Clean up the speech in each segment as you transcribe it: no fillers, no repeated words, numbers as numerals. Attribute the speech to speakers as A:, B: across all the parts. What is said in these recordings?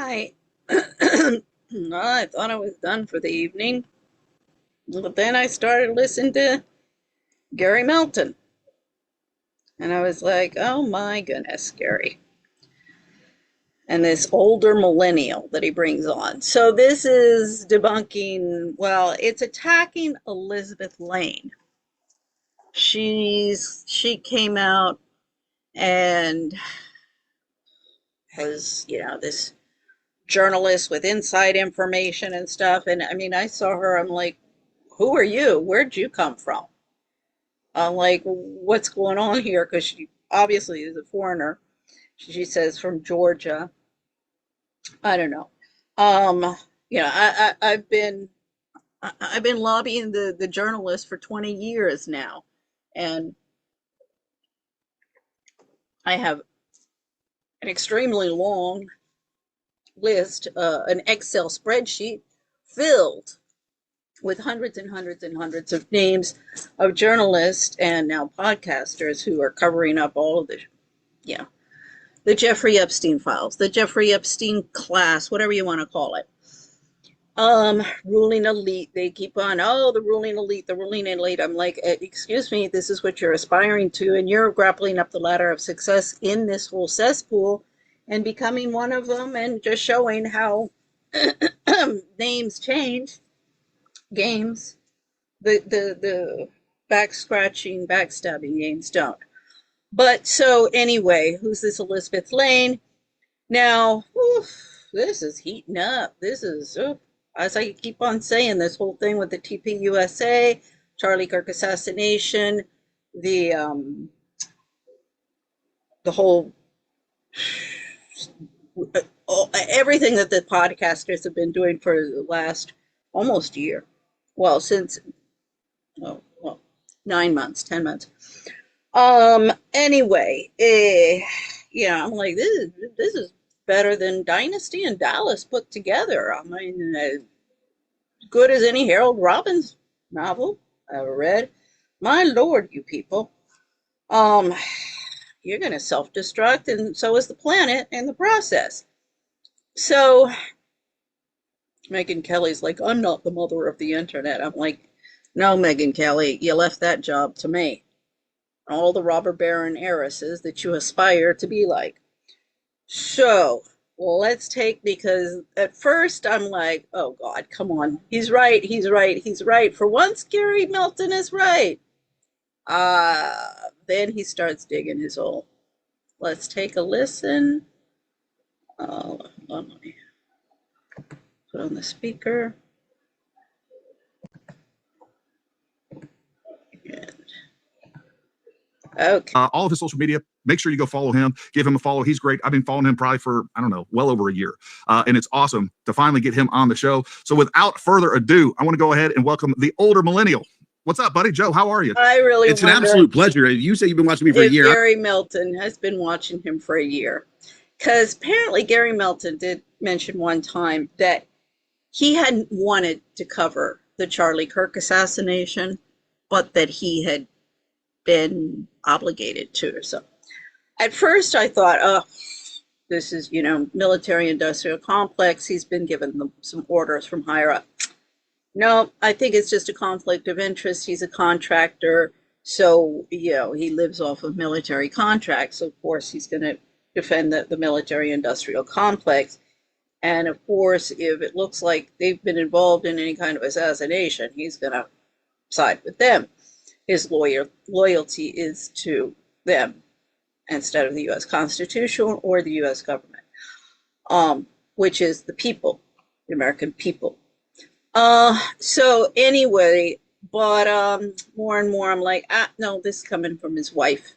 A: Hi. I thought I was done for the evening, but then I started listening to Gary Melton, and I was like, oh my goodness, Gary. And this older millennial that he brings on. So this is debunking, well, it's attacking Elizabeth Lane. She came out and was, this journalist with inside information and stuff. And I mean, I saw her, I'm like, who are you? Where'd you come from? I'm like, what's going on here? Because she obviously is a foreigner. She says from Georgia. I don't know. Um, I've been lobbying the journalists for 20 years now, and I have an extremely long list, an Excel spreadsheet filled with hundreds and hundreds and hundreds of names of journalists and now podcasters who are covering up all of the Jeffrey Epstein files, the Jeffrey Epstein class, whatever you want to call it. Ruling elite. They keep on, oh, the ruling elite, the ruling elite. I'm like, excuse me, this is what you're aspiring to, and you're grappling up the ladder of success in this whole cesspool and becoming one of them, and just showing how names change, games, the back scratching, backstabbing games don't. But so anyway, who's this Elizabeth Lane? Now, this is heating up. This is, as I keep on saying, this whole thing with the TPUSA, Charlie Kirk assassination, the whole, everything that the podcasters have been doing for the last almost year. Well, since, 9 months, 10 months. Anyway, I'm like, this is better than Dynasty and Dallas put together. I mean, good as any Harold Robbins novel I ever read. My Lord, you people. You're going to self-destruct, and so is the planet in the process. So Megyn Kelly's like, I'm not the mother of the internet. I'm like, no, Megyn Kelly, you left that job to me. All the robber baron heiresses that you aspire to be like. So let's take, because at first I'm like, oh God, come on. He's right. He's right. He's right. For once, Gary Melton is right. Then he starts digging his hole. Let's take a listen. Let me put on the speaker. Okay.
B: All of his social media, make sure you go follow him, give him a follow. He's great. I've been following him probably for, I don't know, well over a year. And it's awesome to finally get him on the show. So without further ado, I want to go ahead and welcome the older millennial. What's up, buddy? Joe, how are you?
C: It's an absolute pleasure. You say you've been watching me for a year.
A: Gary Melton has been watching him for a year. Because apparently Gary Melton did mention one time that he hadn't wanted to cover the Charlie Kirk assassination, but that he had been obligated to. So at first I thought, oh, this is, military industrial complex. He's been given some orders from higher up. No, I think it's just a conflict of interest. He's a contractor. So, he lives off of military contracts. So of course, he's going to defend the military industrial complex. And of course, if it looks like they've been involved in any kind of assassination, he's going to side with them. His loyalty is to them instead of the U.S. Constitution or the U.S. government, which is the people, the American people. So anyway, but more and more I'm like, no, this is coming from his wife.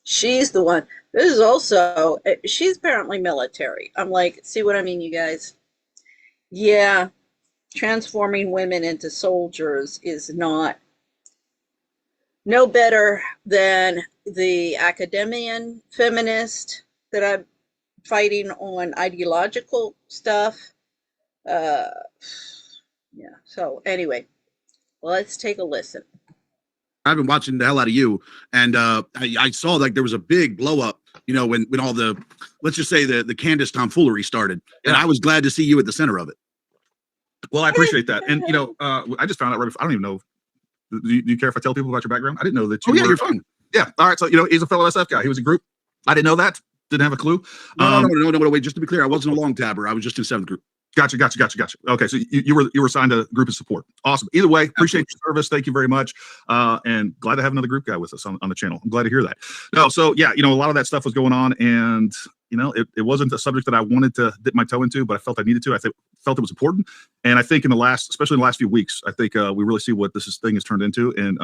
A: She's the one. This is also, she's apparently military. I'm like, see what I mean, you guys? Yeah, transforming women into soldiers is no better than the academician feminist that I'm fighting on ideological stuff. So anyway, let's take a listen.
C: I've been watching the hell out of you, and I saw like there was a big blow up you know, when all the, let's just say the Candace tomfoolery started. And I was glad to see you at the center of it.
B: Well, I appreciate that. And, you know, I just found out right before, I don't even know. Do you care if I tell people about your background? I didn't know that you were.
C: You're fine.
B: Yeah. All right. So, you know, he's a fellow SF guy. He was a group. I didn't know that. Didn't have a clue.
C: No. Wait, just to be clear, I wasn't a long tabber. I was just in 7th group.
B: Gotcha. Okay. So you were assigned a group of support. Awesome. Either way, appreciate your service. Thank you very much. And glad to have another group guy with us on the channel. I'm glad to hear that. No. So yeah, you know, a lot of that stuff was going on, and you know, it wasn't a subject that I wanted to dip my toe into, but I felt I needed to. I felt it was important. And I think especially in the last few weeks, I think we really see what this thing has turned into. And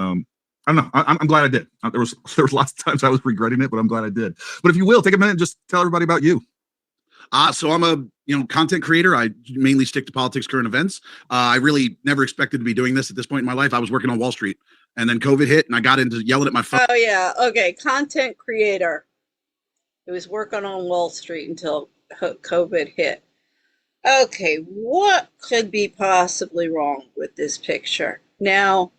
B: I don't know. I'm glad I did. There was lots of times I was regretting it, but I'm glad I did. But if you will, take a minute and just tell everybody about you.
C: So I'm a content creator. I mainly stick to politics, current events. I really never expected to be doing this at this point in my life. I was working on Wall Street, and then COVID hit, and I got into yelling at my phone.
A: Oh yeah, okay, content creator. It was working on Wall Street until COVID hit. Okay, what could be possibly wrong with this picture? Now,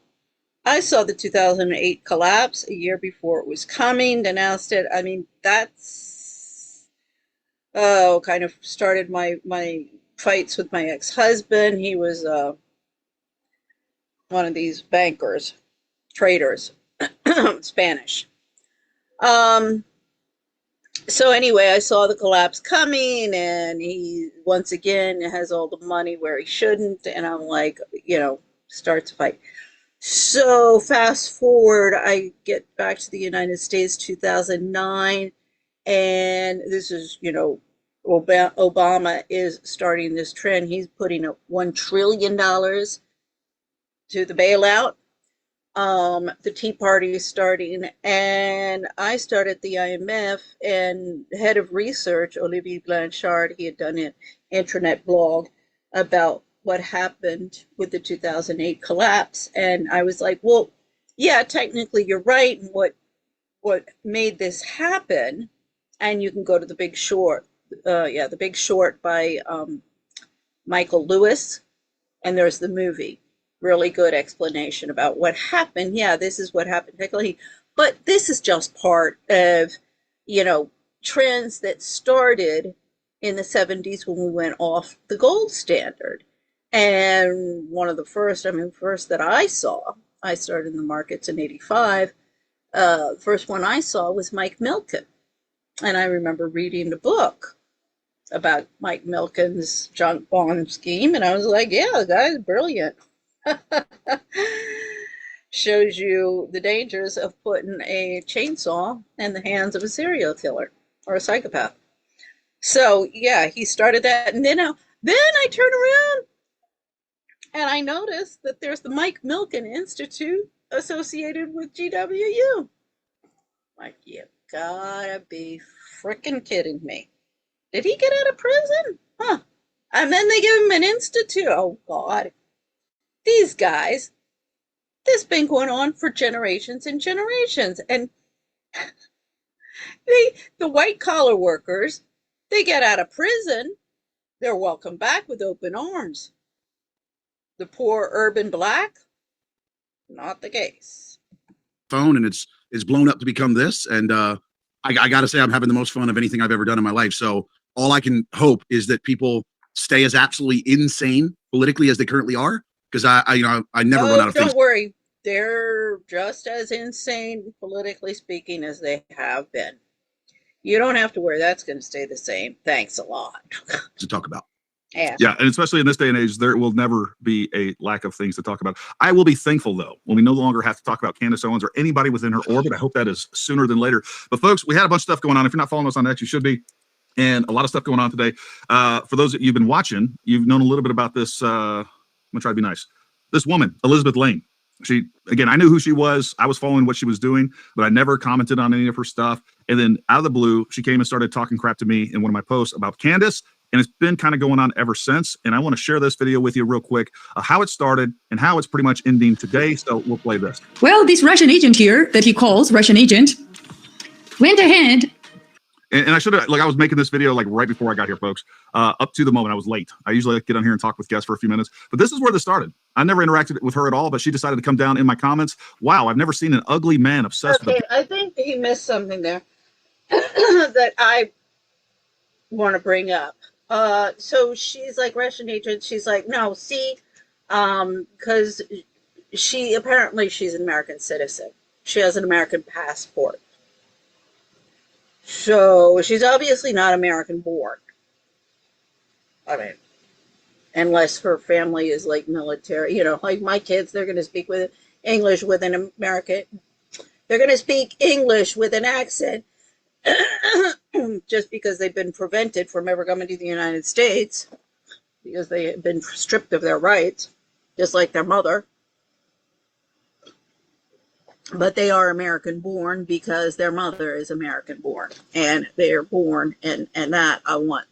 A: I saw the 2008 collapse a year before it was coming, denounced it. I mean, that's kind of started my fights with my ex-husband. He was one of these bankers, traders, Spanish. So anyway, I saw the collapse coming, and he once again has all the money where he shouldn't, and I'm like, you know, start to fight. So fast forward, I get back to the United States, 2009, and this is, you know, Obama is starting this trend. He's putting up $1 trillion to the bailout. The Tea Party is starting, and I started the IMF, and head of research, Olivier Blanchard, he had done an intranet blog about what happened with the 2008 collapse. And I was like, well, yeah, technically you're right. And what made this happen, and you can go to The Big Short. The Big Short by Michael Lewis, and there's the movie. Really good explanation about what happened. Yeah, this is what happened technically, but this is just part of, you know, trends that started in the 70s when we went off the gold standard. And one of the first that I saw, I started in the markets in 85. First one I saw was Mike Milken. And I remember reading the book about Mike Milken's junk bond scheme. And I was like, yeah, the guy's brilliant. Shows you the dangers of putting a chainsaw in the hands of a serial killer or a psychopath. So yeah, he started that. And then I turn around and I noticed that there's the Mike Milken Institute associated with GWU. Like, you gotta be freaking kidding me. Did he get out of prison? Huh. And then they give him an institute. Oh, God. These guys, this has been going on for generations and generations. And the white-collar workers, they get out of prison, they're welcomed back with open arms. The poor urban black, not the case.
C: Phone, and it's blown up to become this. And I got to say, I'm having the most fun of anything I've ever done in my life. So all I can hope is that people stay as absolutely insane politically as they currently are, because I never run out of things.
A: Don't worry, they're just as insane politically speaking as they have been. You don't have to worry, that's going to stay the same. Thanks a lot.
C: To talk about.
B: Yeah, and especially in this day and age, there will never be a lack of things to talk about. I will be thankful, though, when we no longer have to talk about Candace Owens or anybody within her orbit. I hope that is sooner than later. But folks, we had a bunch of stuff going on. If you're not following us on X, you should be. And a lot of stuff going on today. For those that you've been watching, you've known a little bit about this. I'm gonna try to be nice. This woman, Elizabeth Lane. I knew who she was. I was following what she was doing, but I never commented on any of her stuff. And then out of the blue, she came and started talking crap to me in one of my posts about Candace. And it's been kind of going on ever since. And I want to share this video with you real quick, how it started and how it's pretty much ending today. So we'll play this.
D: Well, this Russian agent here that he calls Russian agent went ahead.
B: And I should have, I was making this video right before I got here, folks, up to the moment I was late. I usually get on here and talk with guests for a few minutes, but this is where this started. I never interacted with her at all, but she decided to come down in my comments. Wow, I've never seen an ugly man obsessed with
A: I think he missed something there. that I want to bring up. So she's like Russian agent. She's like, no, see, because she's an American citizen. She has an American passport. So she's obviously not American born. I mean, unless her family is like military, like my kids, they're going to speak with English with an American. They're going to speak English with an accent just because they've been prevented from ever coming to the United States because they have been stripped of their rights, just like their mother. But they are American born because their mother is American born, and they are born, and that I want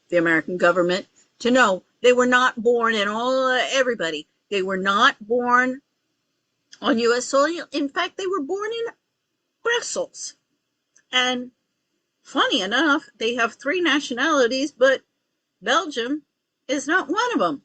A: the American government to know. They were not born in everybody. They were not born on U.S. soil. In fact, they were born in Brussels. And funny enough, they have 3 nationalities, but Belgium is not one of them.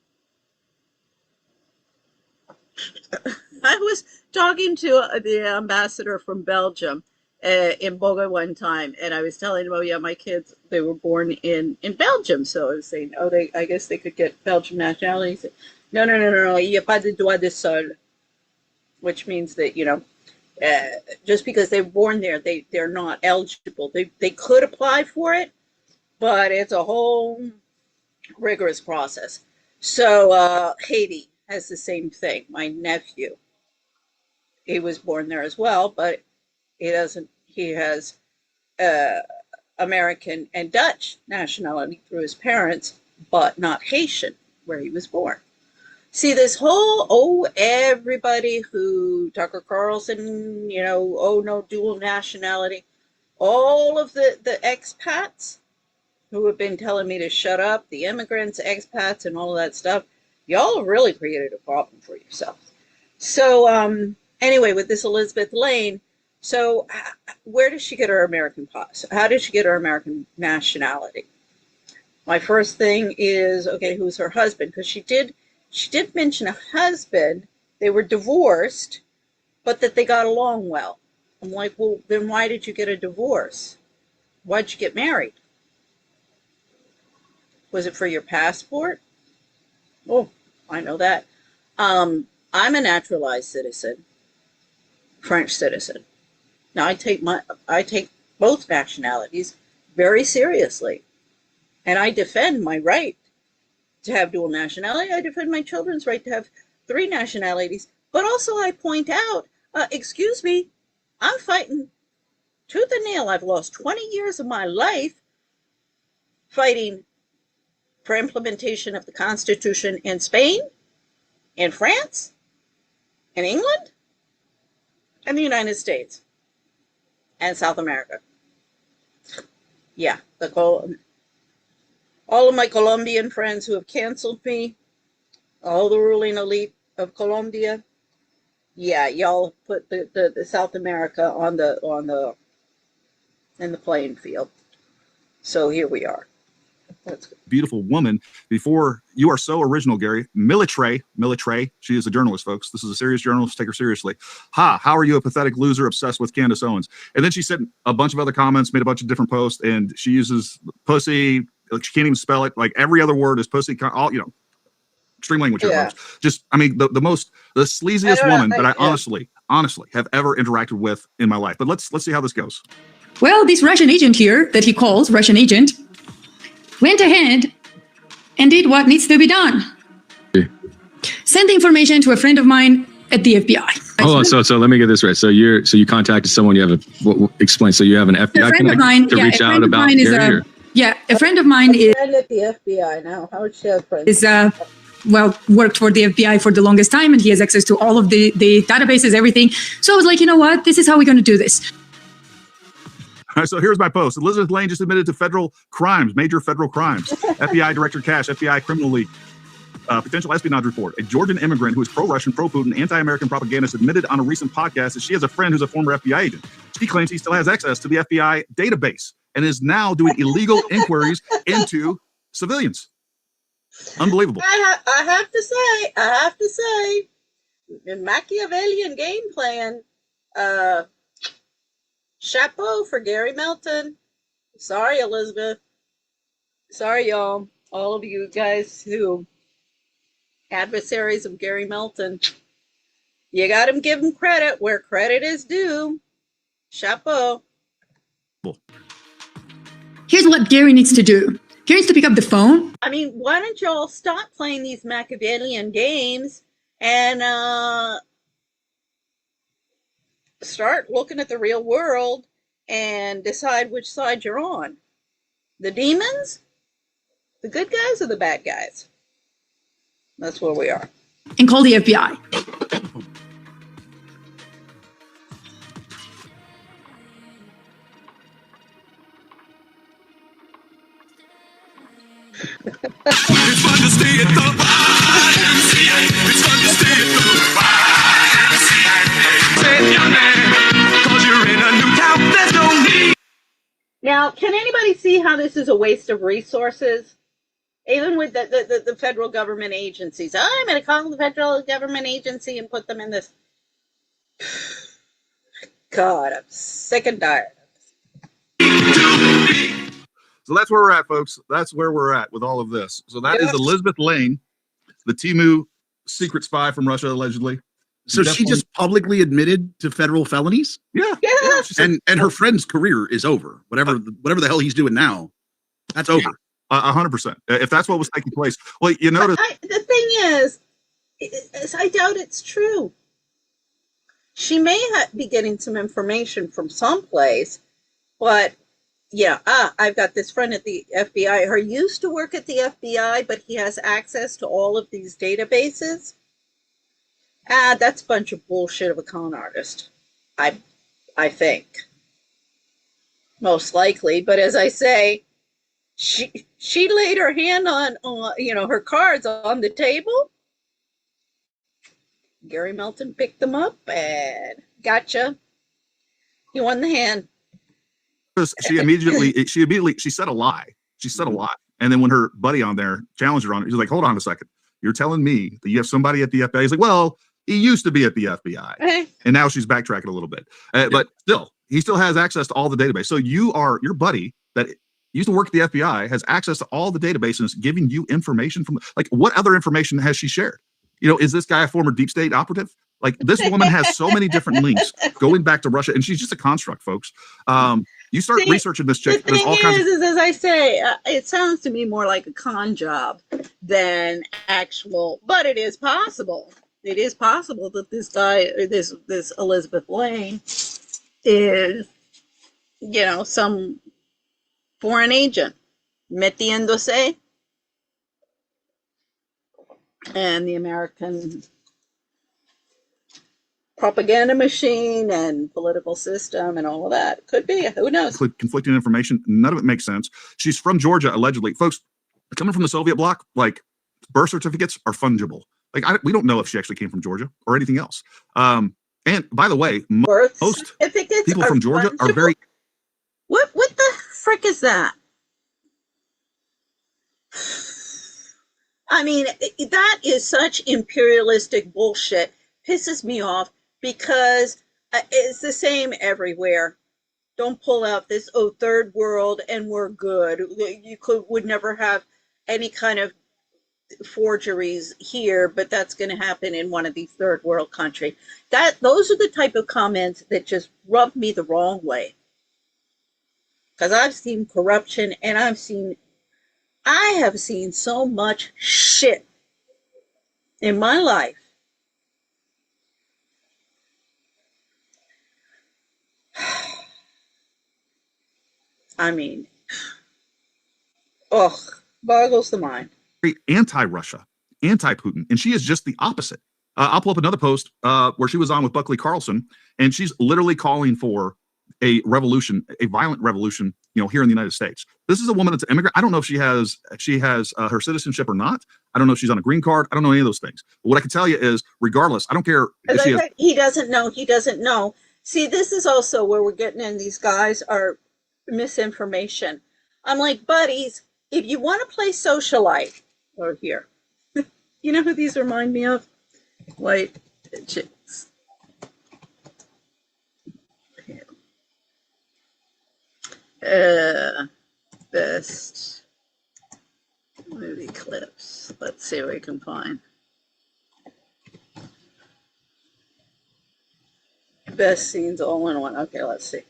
A: I was talking to the ambassador from Belgium in Boga one time, and I was telling him, oh yeah, my kids, they were born in Belgium. So I was saying, oh, I guess they could get Belgian nationality. He said, no, il n'y a pas de droit de sol, which means that, just because they're born there, they're not eligible. They could apply for it, but it's a whole rigorous process. So Haiti has the same thing. My nephew, he was born there as well, but he has American and Dutch nationality through his parents, but not Haitian, where he was born. See, this whole, everybody who, Tucker Carlson, oh no, dual nationality, all of the expats who have been telling me to shut up, the immigrants, expats, and all of that stuff, y'all have really created a problem for yourselves. So, anyway, with this Elizabeth Lane, so where does she get her American pass? How did she get her American nationality? My first thing is, okay, who's her husband? Because she did mention a husband. They were divorced, but that they got along well. I'm like, well, then why did you get a divorce? Why'd you get married? Was it for your passport? Oh, I know that. I'm a naturalized citizen, French citizen. Now I take both nationalities very seriously, and I defend my right to have dual nationality. I defend my children's right to have 3 nationalities. But also I point out, excuse me, I'm fighting tooth and nail. I've lost 20 years of my life fighting for implementation of the Constitution in Spain, in France, in England, and the United States, and South America. Yeah, all of my Colombian friends who have canceled me, all the ruling elite of Colombia, yeah, y'all put the South America in the playing field. So here we are. That's good.
B: Beautiful woman. Before you are so original, Gary. Military. She is a journalist, folks. This is a serious journalist. Take her seriously. How are you a pathetic loser obsessed with Candace Owens? And then she said a bunch of other comments, made a bunch of different posts, and she uses pussy. Like she can't even spell it. Like every other word is pussy. All extreme language here,
A: Yeah.
B: folks. Just, I mean, the sleaziest woman that I honestly have ever interacted with in my life. But let's see how this goes.
D: Well, this Russian agent here that he calls Russian agent went ahead and did what needs to be done. Send the information to a friend of mine at the FBI.
E: Hold on, so let me get this right. So you contacted someone. You have explain. So you have an FBI connect to reach out about Gary?
D: A friend of mine is
A: at the FBI now. How would she have friends?
D: worked for the FBI for the longest time, and he has access to all of the databases, everything. So I was like, you know what? This is how we're going to do this.
B: All right, so here's my post. Elizabeth Lane just admitted to federal crimes, major federal crimes. FBI Director Cash, FBI Criminal League, potential espionage report. A Georgian immigrant who is pro-Russian, pro-Putin, anti-American propagandist admitted on a recent podcast that she has a friend who's a former FBI agent. She claims he still has access to the FBI database and is now doing illegal inquiries into civilians. Unbelievable.
A: I have to say, the Machiavellian game plan, Chapeau for Gary Melton. Sorry, Elizabeth. Sorry, y'all. All of you guys who adversaries of Gary Melton. You got to give him credit where credit is due. Chapeau.
D: Here's what Gary needs to do. Gary needs to pick up the phone.
A: I mean, why don't y'all stop playing these Machiavellian games and start looking at the real world and decide which side you're on? The demons? The good guys or the bad guys? That's where we are.
D: And call the FBI.
F: It's fun to stay at the YMCA. It's fun to stay at the YMCA. Say, young man, 'cause you're in a new town, there's no need.
A: Now, can anybody see how this is a waste of resources? Even with the federal government agencies. Oh, I'm going to call the federal government agency and put them in this. God, I'm sick and tired.
B: So that's where we're at, folks. That's where we're at with all of this. So that is Elizabeth Lane, the Timu secret spy from Russia, allegedly.
C: So she just publicly admitted to federal felonies?
B: Yeah.
C: And her friend's career is over. Whatever the hell he's doing now, that's over.
B: 100%. If that's what was taking place. Well, you notice.
A: The thing is, I doubt it's true. She may be getting some information from someplace, but yeah, I've got this friend at the FBI. He used to work at the FBI, but he has access to all of these databases. That's a bunch of bullshit of a con artist. I think. Most likely, but as I say, she laid her hand on her cards on the table. Gary Melton picked them up and gotcha. He won the hand.
B: She immediately said a lie. She said a lie. And then when her buddy on there challenged her on it, he's like, hold on a second. You're telling me that you have somebody at the FBI? He's like, well, he used to be at the FBI. And now she's backtracking a little bit. But still, he still has access to all the database. So your buddy that used to work at the FBI has access to all the databases, giving you information from, like, what other information has she shared? Is this guy a former deep state operative? Like, this woman has so many different links going back to Russia, and she's just a construct, folks. You start researching this chick.
A: The thing is, as I say, it sounds to me more like a con job than actual, but it is possible. It is possible that this guy, this Elizabeth Lane, is, some foreign agent, metiéndose, and the American propaganda machine and political system and all of that. Could be. Who knows?
B: Conflicting information. None of it makes sense. She's from Georgia, allegedly. Folks, coming from the Soviet bloc, like, birth certificates are fungible. Like, we don't know if she actually came from Georgia or anything else. And by the way, most people from Georgia are very.
A: What the frick is that? I mean, that is such imperialistic bullshit. Pisses me off because it's the same everywhere. Don't pull out this, third world and we're good. You would never have any kind of forgeries here, but that's going to happen in one of these third world countries. Those are the type of comments that just rub me the wrong way. Because I've seen corruption and I have seen so much shit in my life. I mean, boggles the mind.
B: Anti-Russia, anti-Putin, and she is just the opposite. I'll pull up another post where she was on with Buckley Carlson, and she's literally calling for a revolution, a violent revolution, here in the United States. This is a woman that's an immigrant. I don't know if she has her citizenship or not. I don't know if she's on a green card. I don't know any of those things. But what I can tell you is, regardless, I don't care if
A: he doesn't know. He doesn't know. See, this is also where we're getting in. These guys are misinformation. I'm like, buddies, if you want to play socialite, or here, you know who these remind me of? White chicks. Best movie clips. Let's see what we can find. Best scenes all in one. Okay, let's see.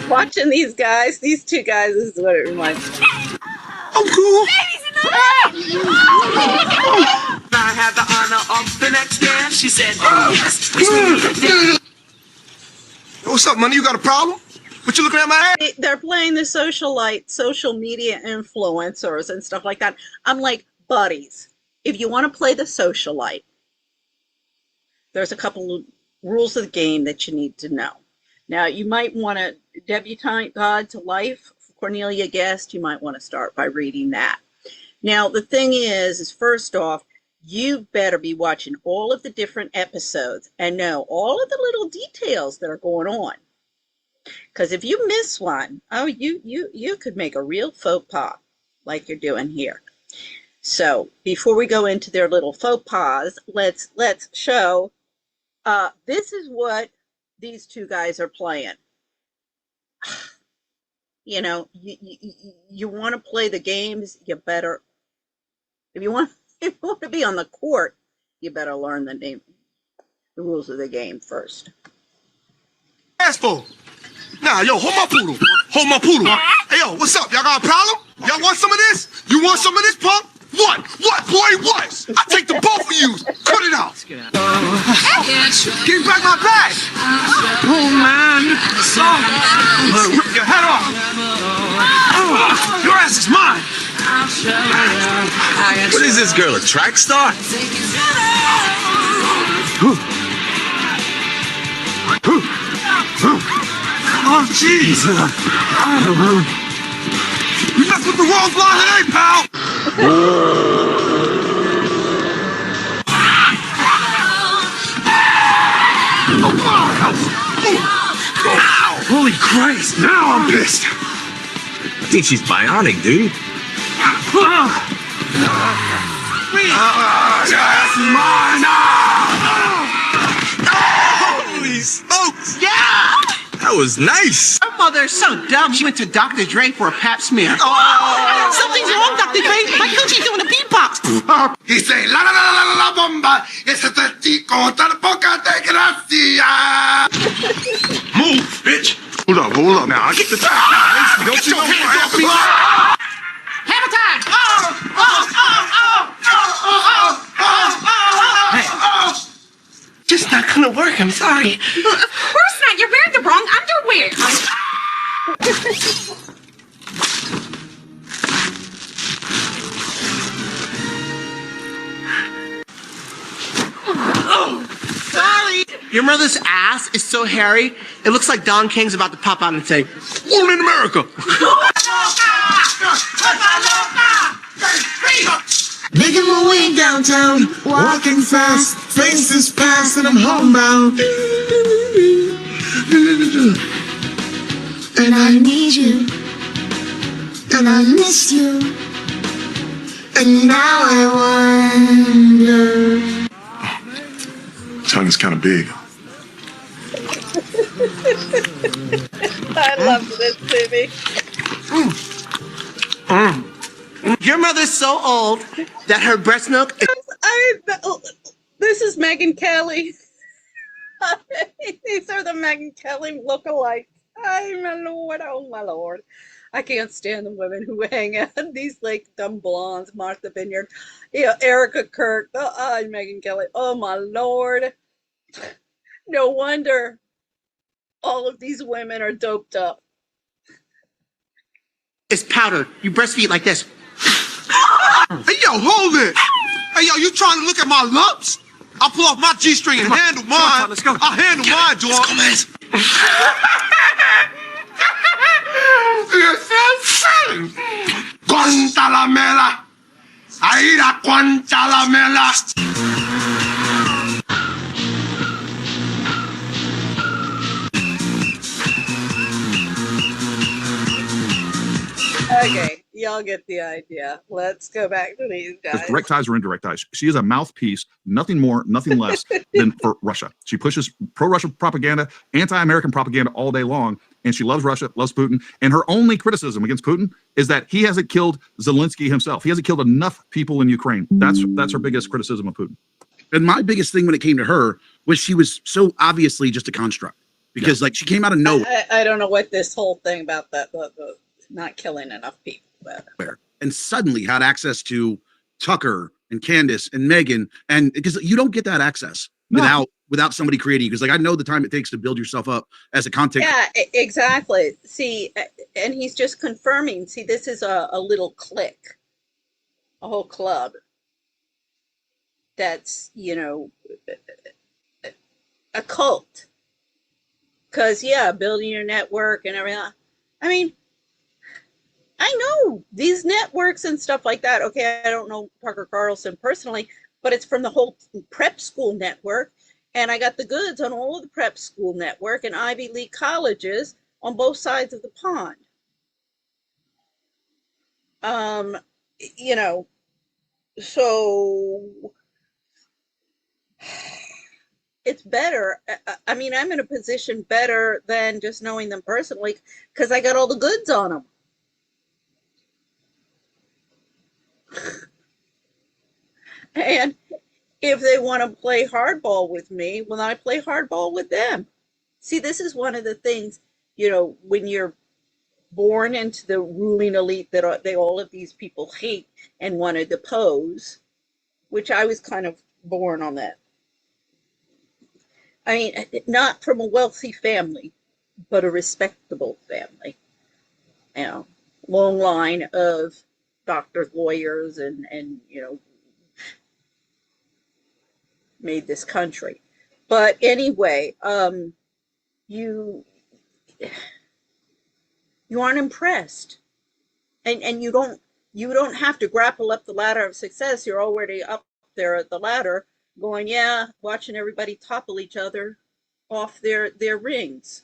A: Watching these guys, these two guys, this is what it reminds me.
F: I'm cool. I had the honor of the next dance. She said, yes. What's up, money? You got a problem? What you looking at my ass?
A: They're playing the social media influencers and stuff like that. I'm like, buddies, if you want to play the socialite, there's a couple of rules of the game that you need to know. Now, you might want to, Debutante Guide to Life, Cornelia Guest, you might want to start by reading that. Now, the thing is first off, you better be watching all of the different episodes and know all of the little details that are going on. Because if you miss one, oh, you could make a real faux pas like you're doing here. So before we go into their little faux pas, let's show. This is what these two guys are playing. You know, you want to play the games, you better. If you want to be on the court, you better learn the rules of the game first.
F: Asshole. Nah, yo, hold my poodle. Hold my poodle. Hey, yo, what's up? Y'all got a problem? Y'all want some of this? You want some of this, punk? What? What, boy, what? I take the both of you. Cut it out. Give back my bag. Oh, man. Rip your head off. Your ass is mine.
G: What is this girl, a track star?
F: Oh, jeez. You messed with the wrong blonde today, pal. Holy Christ, now I'm pissed.
G: I think she's bionic, dude.
F: Your ass is mine.
G: Holy smokes! Yeah! That was nice.
H: Her mother is so dumb. She went to Dr. Dre for a pap smear. Something's wrong, Dr. Dre. My coochie's doing a beatbox.
F: He say, la la la la la la bomba. Ese testico tan poca de gracia. Move, bitch. Hold up. Now, I get the time. Don't you hands off me.
H: Hammer time! Hey. Just not gonna work, I'm sorry.
I: Of course not. You're wearing the wrong underwear.
H: Sorry. Your mother's ass is so hairy, it looks like Don King's about to pop out and say,
F: Woman in America.
J: Making my way downtown, walking fast, faces past, and I'm homebound. And I need you, and I miss you, and now I wonder.
F: Tongue is kind of big.
A: I love this, Timmy.
H: your mother's so old that her breast milk is...
A: This is Megyn Kelly. These are the Megyn Kelly lookalikes. Oh my lord, oh my lord. I can't stand the women who hang out. These like dumb blondes, Martha Vineyard, Erica Kirk, Megyn Kelly. Oh my lord. No wonder all of these women are doped up.
H: It's powder. You breastfeed like this.
F: Hey, yo, hold it. Hey, yo, you trying to look at my lumps? I'll pull off my G-string and handle mine. Let's go. I'll handle mine, dog. Let's go, man. Guantanamela. Aira Guantanamela.
A: Okay, y'all get the idea. Let's go back to these guys.
B: Because direct ties or indirect ties. She is a mouthpiece, nothing more, nothing less than for Russia. She pushes pro-Russia propaganda, anti-American propaganda all day long, and she loves Russia, loves Putin. And her only criticism against Putin is that he hasn't killed Zelensky himself. He hasn't killed enough people in Ukraine. That's her biggest criticism of Putin.
C: And my biggest thing when it came to her was she was so obviously just a construct. Because like she came out of nowhere.
A: I don't know what this whole thing about that the not killing enough people. But.
C: And suddenly had access to Tucker and Candace and Megan, and because you don't get that access without somebody creating you. Because like I know the time it takes to build yourself up as a content.
A: Yeah, exactly. See, and he's just confirming. See, this is a little clique, a whole club. That's a cult. Because, building your network and everything. I mean, I know these networks and stuff like that. Okay, I don't know Tucker Carlson personally, but it's from the whole prep school network. And I got the goods on all of the prep school network and Ivy League colleges on both sides of the pond. So it's better. I mean, I'm in a position better than just knowing them personally because I got all the goods on them. And if they want to play hardball with me, well, I play hardball with them. See, this is one of the things, when you're born into the ruling elite that all of these people hate and want to depose, which I was kind of born on that. I mean, not from a wealthy family, but a respectable family. Long line of doctors, lawyers, and made this country. But anyway, you aren't impressed, and you don't have to grapple up the ladder of success. You're already up there at the ladder, going, watching everybody topple each other off their rings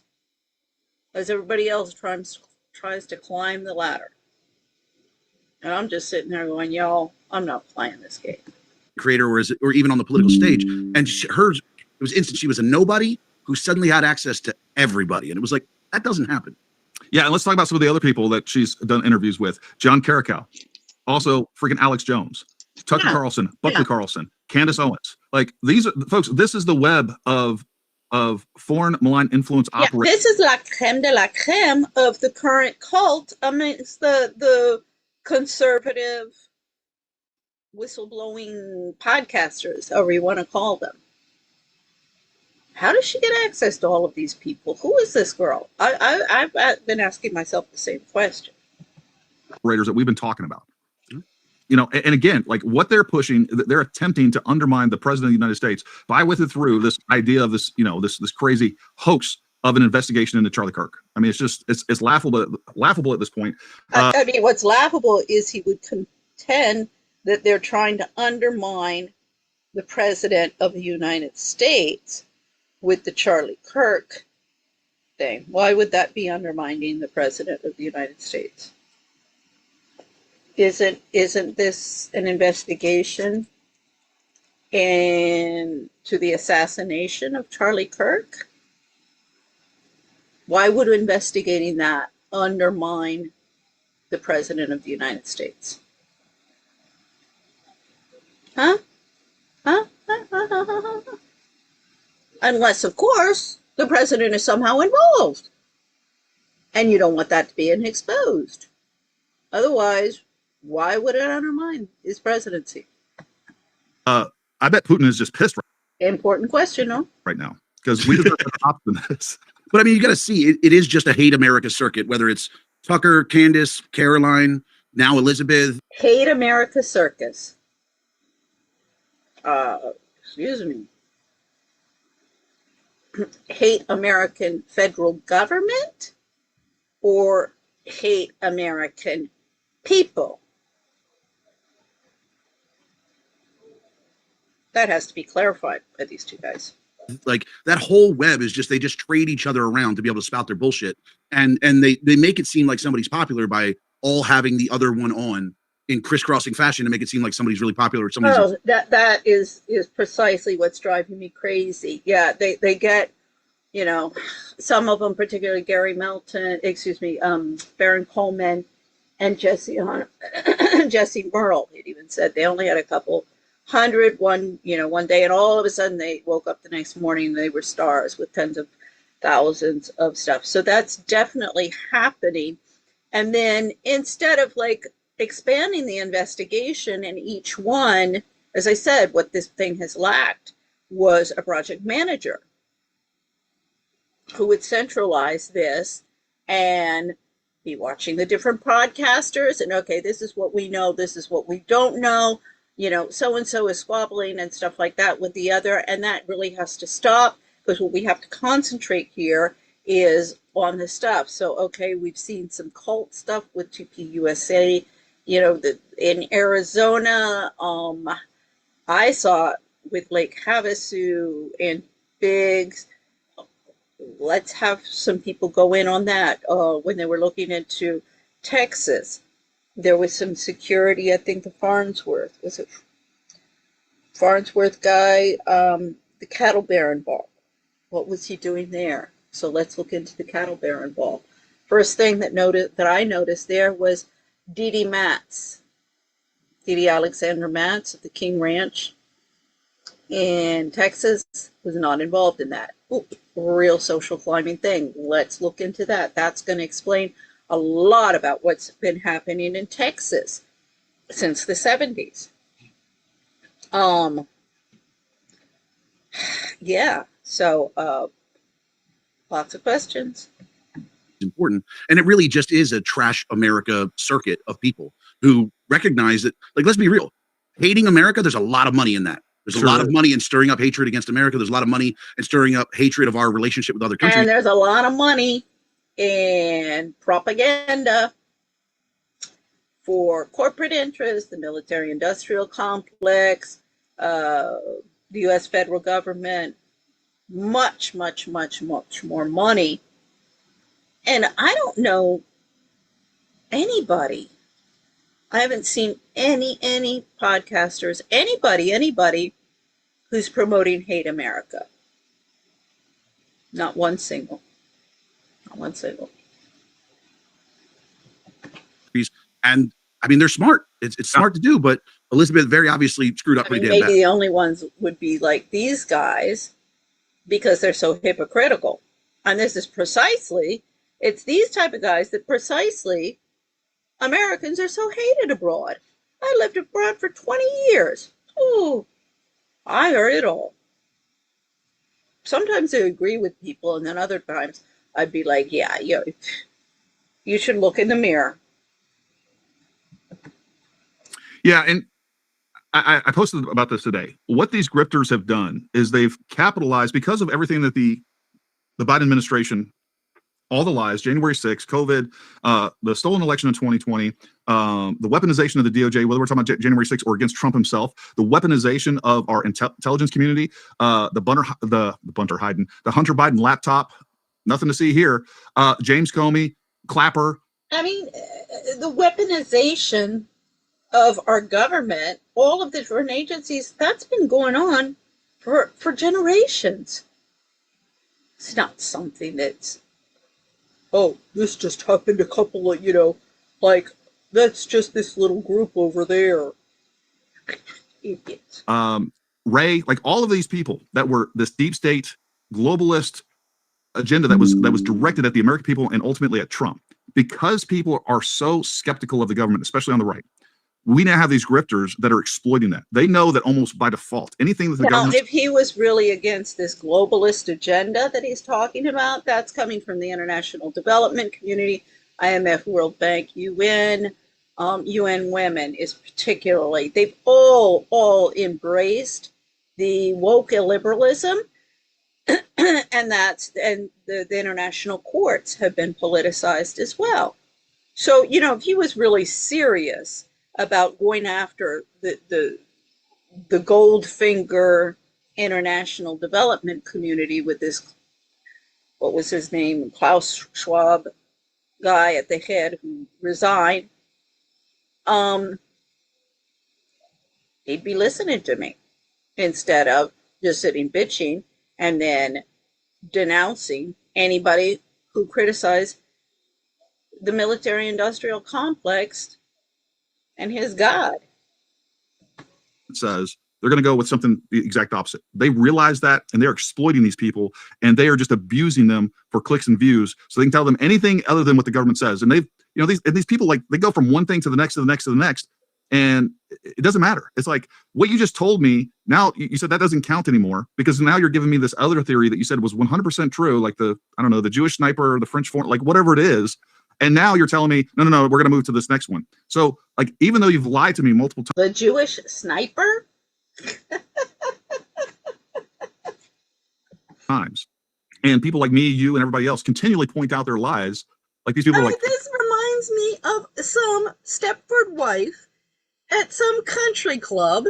A: as everybody else tries to climb the ladder. And I'm just sitting there going, y'all, I'm not playing this game.
C: Creator or even on the political stage. And it was instant. She was a nobody who suddenly had access to everybody. And it was like, that doesn't happen.
B: Yeah, and let's talk about some of the other people that she's done interviews with. John Carricow, also freaking Alex Jones, Tucker Carlson, Buckley Carlson, Candace Owens. Like these are folks, this is the web of foreign malign influence operators.
A: This is la creme de la creme of the current cult amongst the conservative whistleblowing podcasters, however you want to call them. How does she get access to all of these people? Who is this girl? I've been asking myself the same question.
B: Operators that we've been talking about. And again, like what they're pushing, they're attempting to undermine the president of the United States by through this idea of this, this crazy hoax of an investigation into Charlie Kirk. I mean, it's laughable at this point.
A: I mean, what's laughable is he would contend that they're trying to undermine the president of the United States with the Charlie Kirk thing. Why would that be undermining the president of the United States? Isn't this an investigation into the assassination of Charlie Kirk? Why would investigating that undermine the president of the United States? Huh? Unless, of course, the president is somehow involved. And you don't want that to be exposed. Otherwise, why would it undermine his presidency?
B: I bet Putin is just pissed
A: Important question, no?
B: right now. Because we deserve an optimist.
C: But I mean, you got to see, it is just a hate America circuit, whether it's Tucker, Candace, Caroline, now Elizabeth.
A: Hate America circus. Excuse me. Hate American federal government or hate American people? That has to be clarified by these two guys.
C: Like that whole web is they just trade each other around to be able to spout their bullshit. And they make it seem like somebody's popular by all having the other one on in crisscrossing fashion to make it seem like somebody's really popular or somebody's.
A: Oh, that is precisely what's driving me crazy. Yeah, they get, you know, some of them, particularly Gary Melton, Baron Coleman, and Jesse Merle. It even said they only had a couple hundred one day, and all of a sudden they woke up the next morning and they were stars with tens of thousands of stuff. So that's definitely happening. And then instead of like expanding the investigation in each one, as I said, what this thing has lacked was a project manager who would centralize this and be watching the different podcasters and, okay, this is what we know, this is what we don't know, so and so is squabbling and stuff like that with the other, and that really has to stop, because what we have to concentrate here is on the stuff. So, okay, we've seen some cult stuff with 2PUSA, in Arizona. I saw it with Lake Havasu and Biggs. Let's have some people go in on that. When they were looking into Texas, there was some security. I think the Farnsworth guy, the cattle baron ball. What was he doing there? So let's look into the cattle baron ball. First thing that I noticed there was Didi Alexander Matz at the King Ranch in Texas was not involved in that. Ooh, real social climbing thing. Let's look into that. That's going to explain a lot about what's been happening in Texas since the 70s. Yeah, so lots of questions.
C: Important. And it really just is a trash America circuit of people who recognize that, like, let's be real, hating America, there's a lot of money in that. There's a lot of money in stirring up hatred against America. There's a lot of money in stirring up hatred of our relationship with other countries.
A: And there's a lot of money in propaganda for corporate interests, the military-industrial complex, the U.S. federal government, much, much, much, much more money. And I don't know anybody. I haven't seen any podcasters, anybody who's promoting hate America. Not one single. Not one single.
C: And I mean, they're smart. It's smart to do, but Elizabeth very obviously screwed up pretty damn bad.
A: Maybe the only ones would be like these guys because they're so hypocritical. And this is precisely, it's these type of guys that precisely Americans are so hated abroad. I lived abroad for 20 years. Ooh, I heard it all. Sometimes I agree with people, and then other times I'd be like, yeah, you should look in the mirror.
B: Yeah, and I posted about this today. What these grifters have done is they've capitalized because of everything that the Biden administration, all the lies, January 6th, COVID, the stolen election in 2020, the weaponization of the DOJ, whether we're talking about January 6th or against Trump himself, the weaponization of our intelligence community, the Hunter Biden laptop, nothing to see here. James Comey, Clapper.
A: I mean, the weaponization of our government, all of the different agencies, that's been going on for generations. It's not something that's, oh, this just happened a couple of, like, that's just this little group over there. Idiots.
B: Ray, like all of these people that were this deep state globalist agenda that was directed at the American people and ultimately at Trump, because people are so skeptical of the government, especially on the right. We now have these grifters that are exploiting that. They know that almost by default, anything that the government.
A: If he was really against this globalist agenda that he's talking about, that's coming from the international development community, IMF, World Bank, UN, UN Women is particularly. They've all embraced the woke illiberalism, and the international courts have been politicized as well. So, if he was really serious about going after the Goldfinger international development community with this, what was his name, Klaus Schwab, guy at the head who resigned, he'd be listening to me instead of just sitting bitching and then denouncing anybody who criticized the military industrial complex and his God.
B: It says they're going to go with something the exact opposite. They realize that, and they're exploiting these people, and they are just abusing them for clicks and views, so they can tell them anything other than what the government says. And they've, you know, these people, like, they go from one thing to the next to the next to the next, and it doesn't matter. It's like, what you just told me, now you said that doesn't count anymore, because now you're giving me this other theory that you said was 100% true, like the, I don't know, the Jewish sniper or the French foreign, like whatever it is. And now you're telling me, no, we're going to move to this next one. So, like, even though you've lied to me multiple times.
A: The Jewish sniper?
B: Times. And people like me, you, and everybody else continually point out their lies. Like, these people are like.
A: This reminds me of some Stepford wife at some country club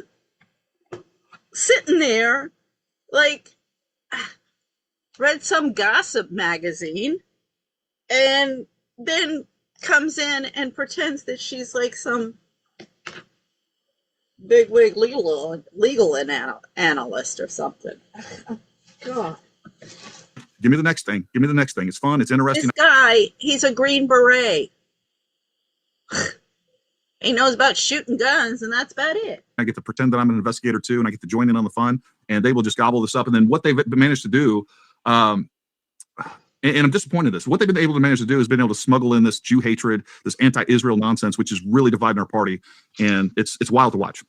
A: sitting there, like, read some gossip magazine and then comes in and pretends that she's like some bigwig legal analyst or something. God.
B: Give me the next thing. Give me the next thing. It's fun. It's interesting.
A: This guy, he's a Green Beret. He knows about shooting guns, and that's about it.
B: I get to pretend that I'm an investigator too, and I get to join in on the fun, and they will just gobble this up. And then what they've managed to do, and I'm disappointed in this. What they've been able to manage to do is been able to smuggle in this Jew hatred, this anti-Israel nonsense, which is really dividing our party, and it's wild to watch.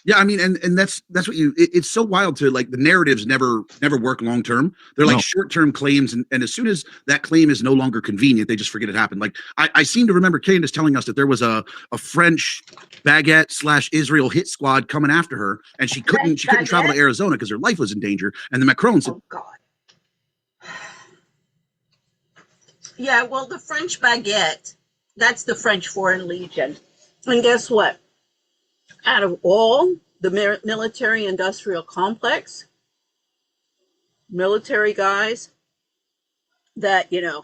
C: Yeah, I mean, and that's what it's so wild to, like, the narratives never work long term. They're like short-term claims, and as soon as that claim is no longer convenient, they just forget it happened. Like, I seem to remember Candace telling us that there was a French baguette / Israel hit squad coming after her, and she couldn't travel to Arizona because her life was in danger. And the Macron said,
A: "Oh God." Yeah, well, the French baguette, that's the French Foreign Legion. And guess what? Out of all the military industrial complex, military guys that, you know,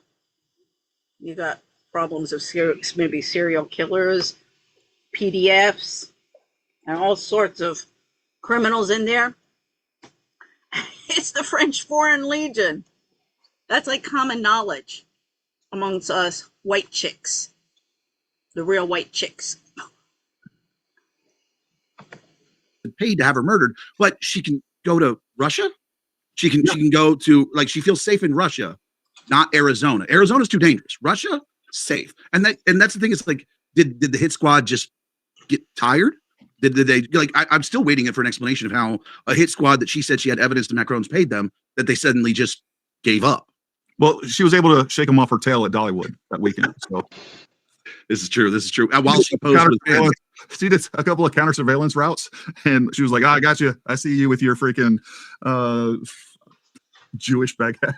A: you got problems of maybe serial killers, PDFs, and all sorts of criminals in there, it's the French Foreign Legion. That's like common knowledge amongst us white chicks, the real white chicks.
C: paid to have her murdered, but she can go to Russia. She can go to, like, she feels safe in Russia, not Arizona. Arizona's too dangerous. Russia, safe. And that's the thing. Is like, did the hit squad just get tired? Did they, like, I'm still waiting for an explanation of how a hit squad that she said she had evidence that Macron's paid them, that they suddenly just gave up.
B: Well, she was able to shake him off her tail at Dollywood that weekend. So
C: this is true. While she posed with
B: she did a couple of counter surveillance routes, and she was like, I got you. I see you with your freaking Jewish baguette.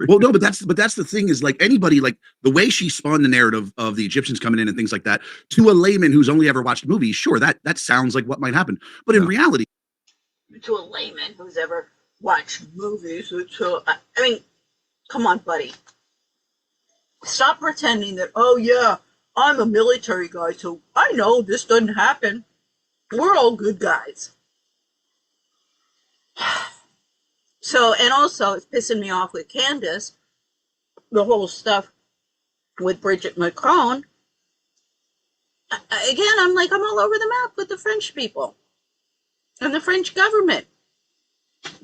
C: Well, no, but that's the thing, is like, anybody, like, the way she spun the narrative of the Egyptians coming in and things like that, to a layman who's only ever watched movies, sure, that sounds like what might happen. But in reality,
A: to a layman who's ever watched movies, I mean, come on, buddy. Stop pretending that, oh yeah, I'm a military guy, so I know this doesn't happen. We're all good guys. So, and also, it's pissing me off with Candace, the whole stuff with Bridget Macron. Again, I'm all over the map with the French people and the French government.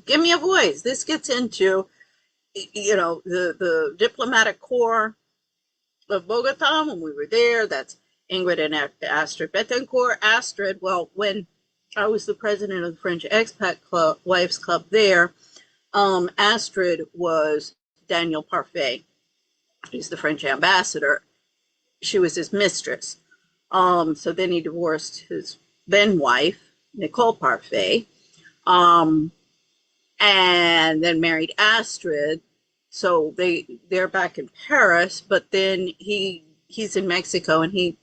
A: Give me a voice. This gets into, you know, the diplomatic corps of Bogota when we were there. That's Ingrid and Astrid Betancourt. Astrid, well, when I was the president of the French Expat Club, Wives Club there, Astrid was Daniel Parfait. He's the French ambassador. She was his mistress. So then he divorced his then wife, Nicole Parfait, and then married Astrid. So they're back in Paris, but then he's in Mexico, and he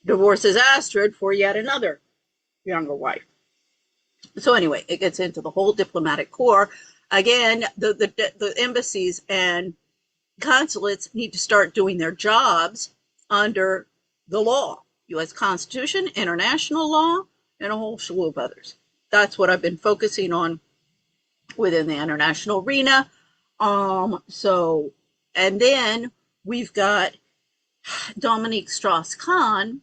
A: divorces Astrid for yet another younger wife. So anyway, it gets into the whole diplomatic corps. Again, the embassies and consulates need to start doing their jobs under the law, U.S. Constitution, international law, and a whole slew of others. That's what I've been focusing on within the international arena. And then we've got Dominique Strauss-Kahn,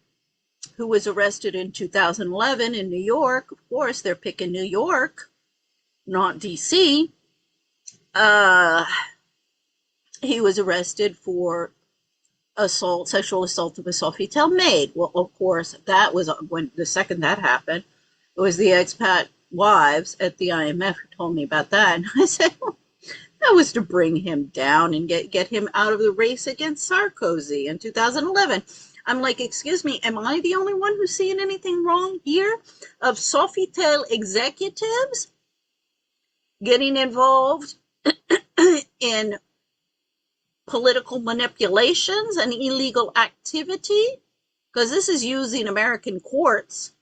A: who was arrested in 2011 in New York. Of course, they're picking New York, not D.C. He was arrested for sexual assault of a Sofitel maid. Well, of course, that was when the second that happened. It was the expat wives at the IMF who told me about that. And I said, well, that was to bring him down and get him out of the race against Sarkozy in 2011. I'm like, excuse me, am I the only one who's seeing anything wrong here of Sofitel executives getting involved in political manipulations and illegal activity? Because this is using American courts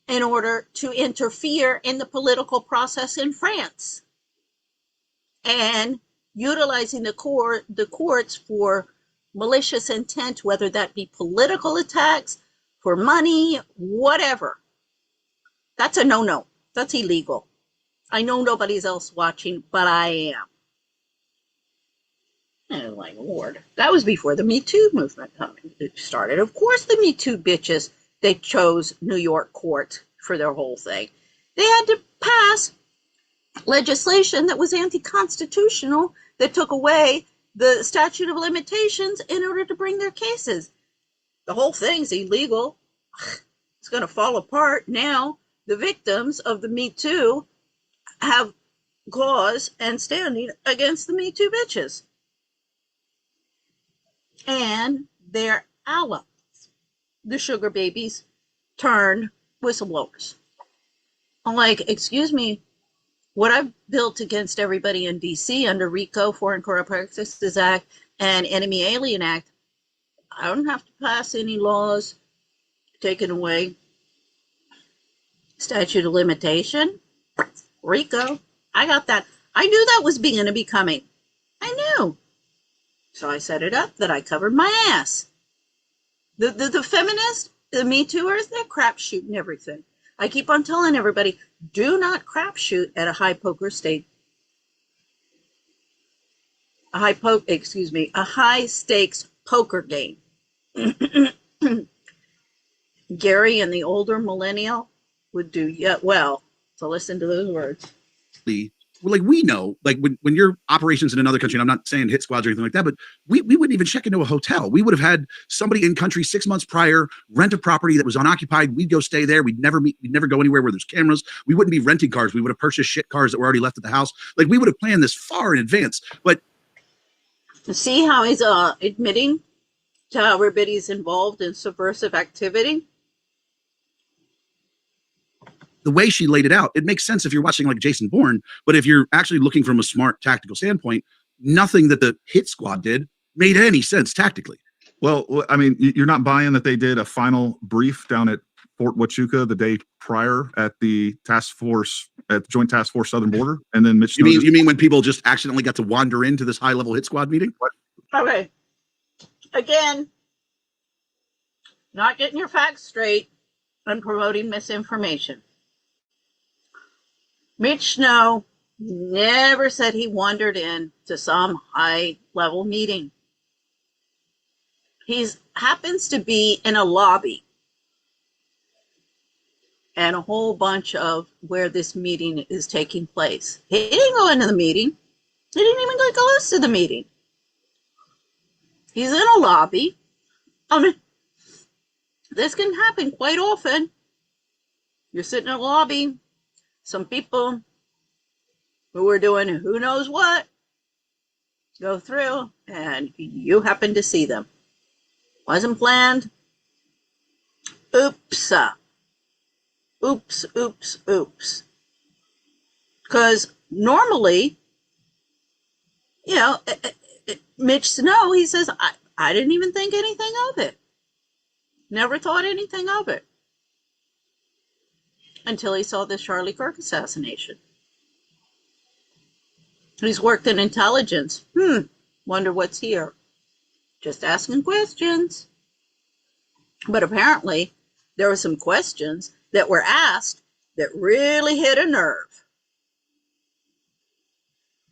A: in order to interfere in the political process in France and utilizing the courts for malicious intent, whether that be political attacks, for money, whatever. That's a no-no. That's illegal. I know nobody's else watching, but I am. And like, Lord, that was before the Me Too movement started. Of course, the Me Too bitches, they chose New York court for their whole thing. They had to pass legislation that was anti-constitutional that took away the statute of limitations in order to bring their cases. The whole thing's illegal. It's going to fall apart now. The victims of the Me Too have cause and standing against the Me Too bitches and their allies, the sugar babies turned whistleblowers. I'm like, excuse me, what I've built against everybody in DC under RICO, Foreign Corrupt Practices Act, and Enemy Alien Act, I don't have to pass any laws taking away statute of limitation. RICO, I got that. I knew that was going to be coming. I knew. So I set it up that I covered my ass. The feminists, the Me Tooers, they're crap shooting everything. I keep on telling everybody, do not crap shoot at a high stakes poker game. Gary and the older millennial would do well to listen to those words.
C: Like, we know, like when you're operations in another country, and I'm not saying hit squads or anything like that, but we wouldn't even check into a hotel. We would have had somebody in country 6 months prior rent a property that was unoccupied. We'd go stay there. We'd never go anywhere where there's cameras. We wouldn't be renting cars. We would have purchased shit cars that were already left at the house. Like, we would have planned this far in advance. But
A: see how he's admitting to how everybody's involved in subversive activity?
C: The way she laid it out, it makes sense if you're watching like Jason Bourne, but if you're actually looking from a smart tactical standpoint, nothing that the hit squad did made any sense tactically.
B: Well, I mean, you're not buying that they did a final brief down at Fort Huachuca the day prior at the Joint Task Force Southern Border, and then Mitch.
C: You mean when people just accidentally got to wander into this high-level hit squad meeting? What?
A: Okay. Again, not getting your facts straight and promoting misinformation. Mitch Snow never said he wandered in to some high-level meeting. He happens to be in a lobby and a whole bunch of where this meeting is taking place. He didn't go into the meeting. He didn't even go close to the meeting. He's in a lobby. I mean, this can happen quite often. You're sitting in a lobby. Some people who are doing who knows what go through, and you happen to see them. Wasn't planned. Oops. Oops. Because normally, Mitch Snow, he says, I didn't even think anything of it. Never thought anything of it. Until he saw the Charlie Kirk assassination. He's worked in intelligence. Wonder what's here. Just asking questions. But apparently, there were some questions that were asked that really hit a nerve.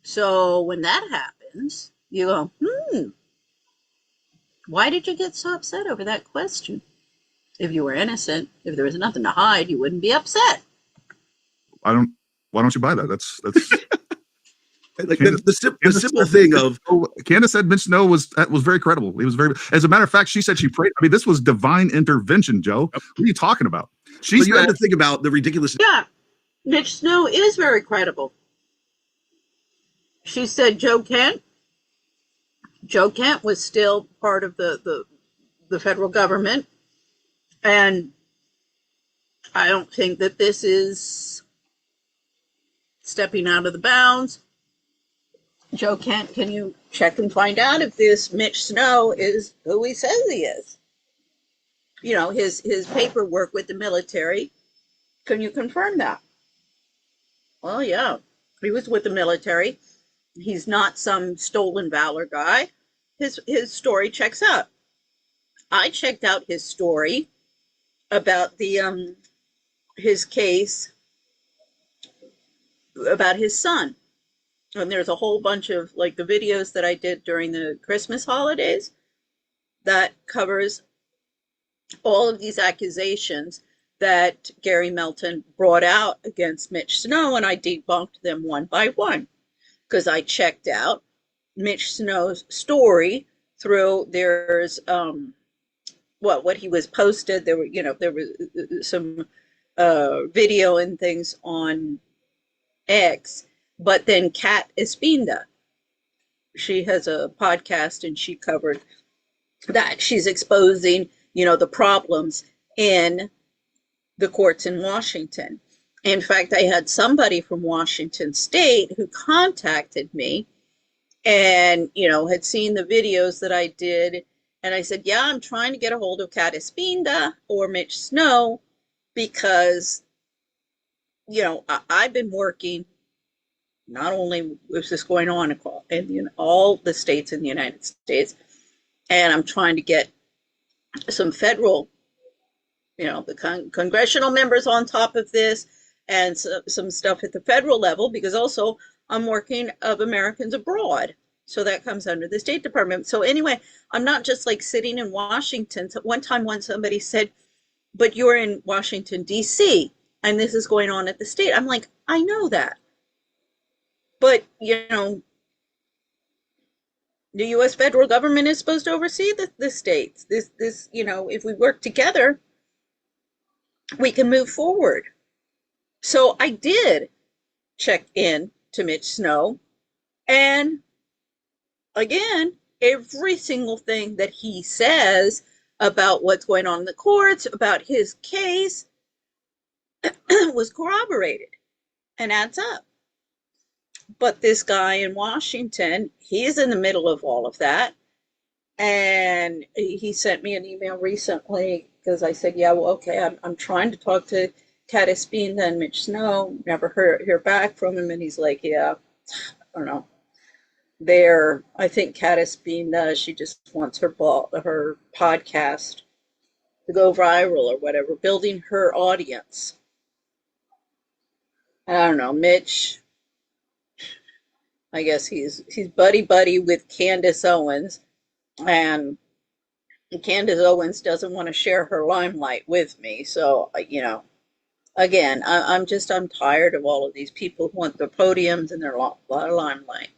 A: So when that happens, you go, why did you get so upset over that question? If you were innocent, if there was nothing to hide, you wouldn't be upset.
B: Why don't you buy that? That's
C: like the simple thing of
B: Candace said Mitch Snow was very credible. He was very, as a matter of fact, she said she prayed. I mean, this was divine intervention, Joe. What are you talking about?
C: You have to think about the ridiculous.
A: Yeah, Mitch Snow is very credible. She said Joe Kent was still part of the federal government, and I don't think that this is stepping out of the bounds. Joe Kent, can you check and find out if this Mitch Snow is who he says he is? You know, his paperwork with the military. Can you confirm that? Well, yeah, he was with the military. He's not some stolen valor guy. His story checks out. I checked out his story about the his case about his son. And there's a whole bunch of, like, the videos that I did during the Christmas holidays that covers all of these accusations that Gary Melton brought out against Mitch Snow, and I debunked them one by one because I checked out Mitch Snow's story through there's what he was posted. There was some video and things on X. But then Kat Espinda, she has a podcast and she covered that. She's exposing, the problems in the courts in Washington. In fact, I had somebody from Washington State who contacted me and, had seen the videos that I did. And I said, yeah, I'm trying to get a hold of Kat Espinda or Mitch Snow because, I've been working. Not only is this going on in all the states in the United States, and I'm trying to get some federal, the congressional members on top of this, and some stuff at the federal level, because also I'm working of Americans abroad. So that comes under the State Department. So anyway, I'm not just like sitting in Washington. So one time when somebody said, but you're in Washington, D.C., and this is going on at the state. I'm like, I know that. But, the U.S. federal government is supposed to oversee the states. This, if we work together, we can move forward. So I did check in to Mitch Snow. And again, every single thing that he says about what's going on in the courts, about his case, was corroborated and adds up. But this guy in Washington, he's in the middle of all of that. And he sent me an email recently because I said, yeah, well, okay, I'm trying to talk to Kat Espinda and Mitch Snow. Never hear back from him. And he's like, yeah, I don't know. I think Kat Espinda, she just wants her podcast to go viral or whatever, building her audience. I don't know, Mitch. I guess he's buddy with Candace Owens, and Candace Owens doesn't want to share her limelight with me. So, again, I'm tired of all of these people who want their podiums and their limelight.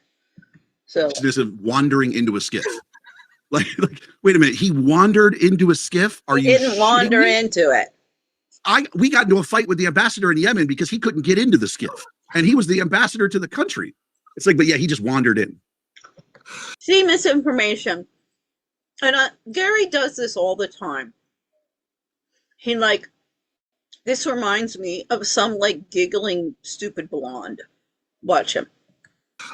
A: So
C: this is wandering into a skiff. Like, wait a minute, he wandered into a skiff?
A: He didn't wander into it.
C: We got into a fight with the ambassador in Yemen because he couldn't get into the skiff, and he was the ambassador to the country. It's like, but yeah, he just wandered in.
A: See, misinformation. And Gary does this all the time. This reminds me of some giggling stupid blonde. Watch him.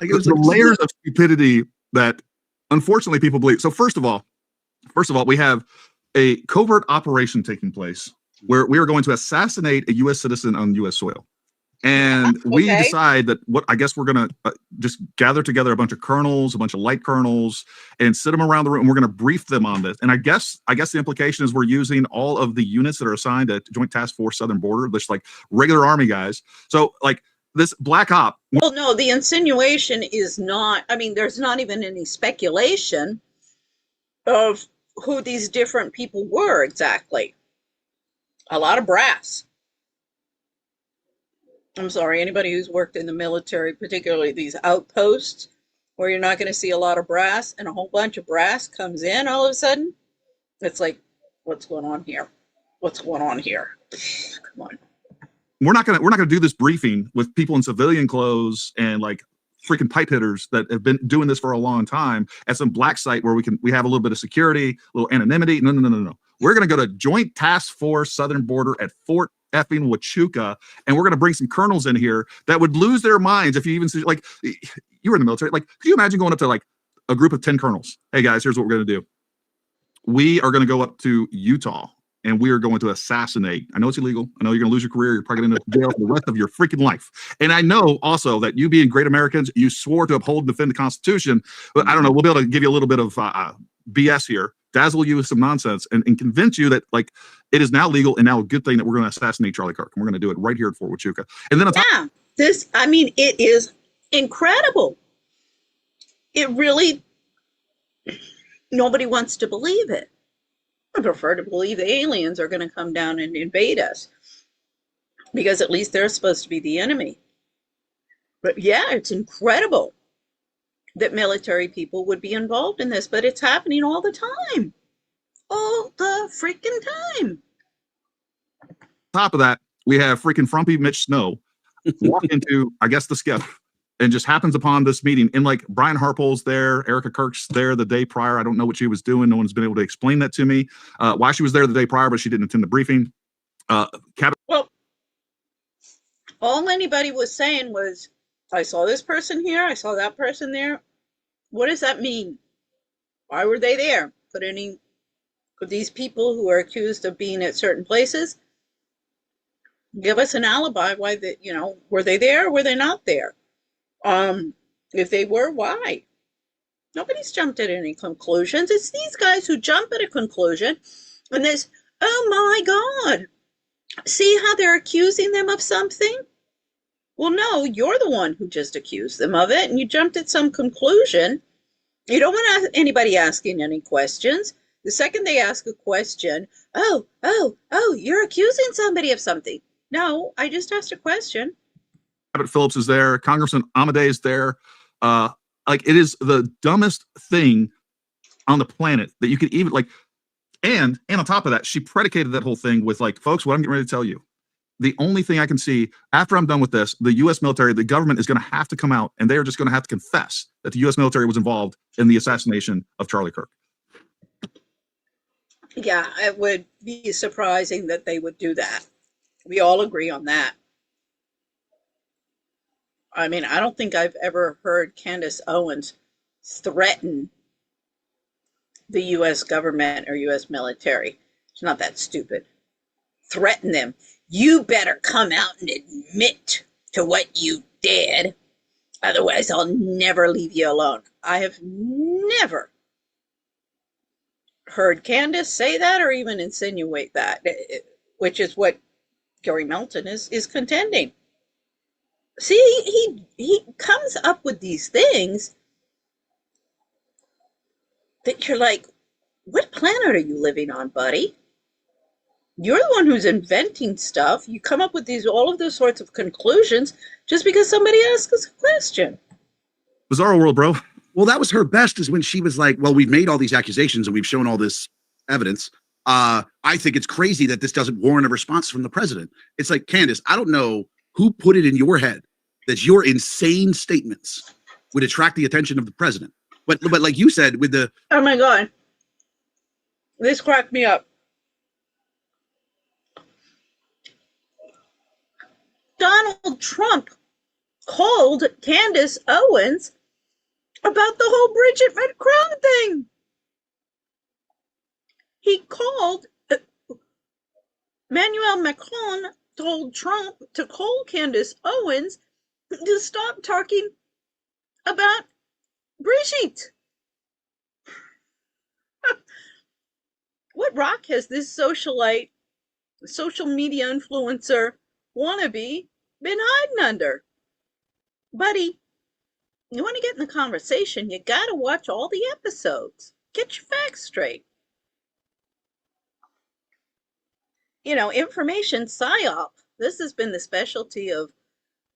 B: The layers of stupidity that unfortunately people believe. So first of all, we have a covert operation taking place where we are going to assassinate a U.S. citizen on U.S. soil. And we
A: Okay.
B: decide that I guess we're going to just gather together a bunch of colonels, a bunch of light colonels, and sit them around the room. And we're going to brief them on this. And I guess the implication is we're using all of the units that are assigned at Joint Task Force Southern Border, just like regular Army guys. So like this black op.
A: Well, no, the insinuation is not, I mean, there's not even any speculation of who these different people were exactly. A lot of brass. I'm sorry, anybody who's worked in the military, particularly these outposts, where you're not going to see a lot of brass, and a whole bunch of brass comes in all of a sudden, it's like, what's going on here? What's going on here? Come on.
B: We're not gonna do this briefing with people in civilian clothes and like freaking pipe hitters that have been doing this for a long time at some black site where we have a little bit of security, a little anonymity. No. We're gonna go to Joint Task Force Southern Border at Fort effing Huachuca, and we're going to bring some colonels in here that would lose their minds if you even see, like, you were in the military. Like, could you imagine going up to like a group of 10 colonels? Hey guys, here's what we're going to do. We are going to go up to Utah and we are going to assassinate. I know it's illegal. I know you're going to lose your career. You're probably going to jail for the rest of your freaking life. And I know also that you being great Americans, you swore to uphold and defend the Constitution. But I don't know. We'll be able to give you a little bit of BS here, dazzle you with some nonsense, and convince you that like it is now legal and now a good thing that we're going to assassinate Charlie Kirk. And we're going to do it right here at Fort Huachuca. And then
A: it is incredible. It really, nobody wants to believe it. I prefer to believe the aliens are going to come down and invade us, because at least they're supposed to be the enemy. But yeah, it's incredible that military people would be involved in this, but it's happening all the time. All the freaking time.
B: Top of that, we have freaking frumpy Mitch Snow walk into, I guess, the skiff and just happens upon this meeting. And like Brian Harpole's there, Erica Kirk's there the day prior. I don't know what she was doing. No one's been able to explain that to me, why she was there the day prior, but she didn't attend the briefing.
A: Well, all anybody was saying was, I saw this person here, I saw that person there. What does that mean? Why were they there? Could these people who are accused of being at certain places give us an alibi why were they there or were they not there? If they were, why? Nobody's jumped at any conclusions. It's these guys who jump at a conclusion and there's, oh my God, see how they're accusing them of something? Well, no, you're the one who just accused them of it and you jumped at some conclusion. You don't want anybody asking any questions. The second they ask a question, oh, you're accusing somebody of something. No, I just asked a question.
B: Abbott Phillips is there. Congressman Amadei is there. Like, it is the dumbest thing on the planet that you could even like. And on top of that, she predicated that whole thing with like, folks, what I'm getting ready to tell you. The only thing I can see after I'm done with this, the U.S. military, the government is going to have to come out and they're just going to have to confess that the U.S. military was involved in the assassination of Charlie Kirk.
A: Yeah, it would be surprising that they would do that. We all agree on that. I mean, I don't think I've ever heard Candace Owens threaten the U.S. government or U.S. military. She's not that stupid. Threaten them. You better come out and admit to what you did. Otherwise, I'll never leave you alone. I have never heard Candace say that or even insinuate that, which is what Gary Melton is contending. See, he comes up with these things that you're like, what planet are you living on, buddy? You're the one who's inventing stuff. You come up with all of those sorts of conclusions just because somebody asks us a question.
B: Bizarro world, bro.
C: Well, that was her best, is when she was like, well, we've made all these accusations and we've shown all this evidence. I think it's crazy that this doesn't warrant a response from the president. It's like, Candace, I don't know who put it in your head that your insane statements would attract the attention of the president. But like you said, with the...
A: Oh my God. This cracked me up. Donald Trump called Candace Owens about the whole Bridget Macron thing. He called Emmanuel Macron told Trump to call Candace Owens to stop talking about Brigitte. What rock has this socialite, social media influencer wannabe been hiding under? Buddy, you want to get in the conversation, you got to watch all the episodes. Get your facts straight. You know, information psyop. This has been the specialty of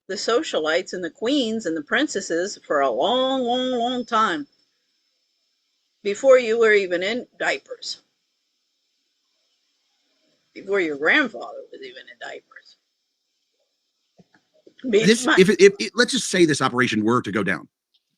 A: the socialites and the queens and the princesses for a long, long, long time. Before you were even in diapers. Before your grandfather was even in diapers.
C: Let's just say this operation were to go down.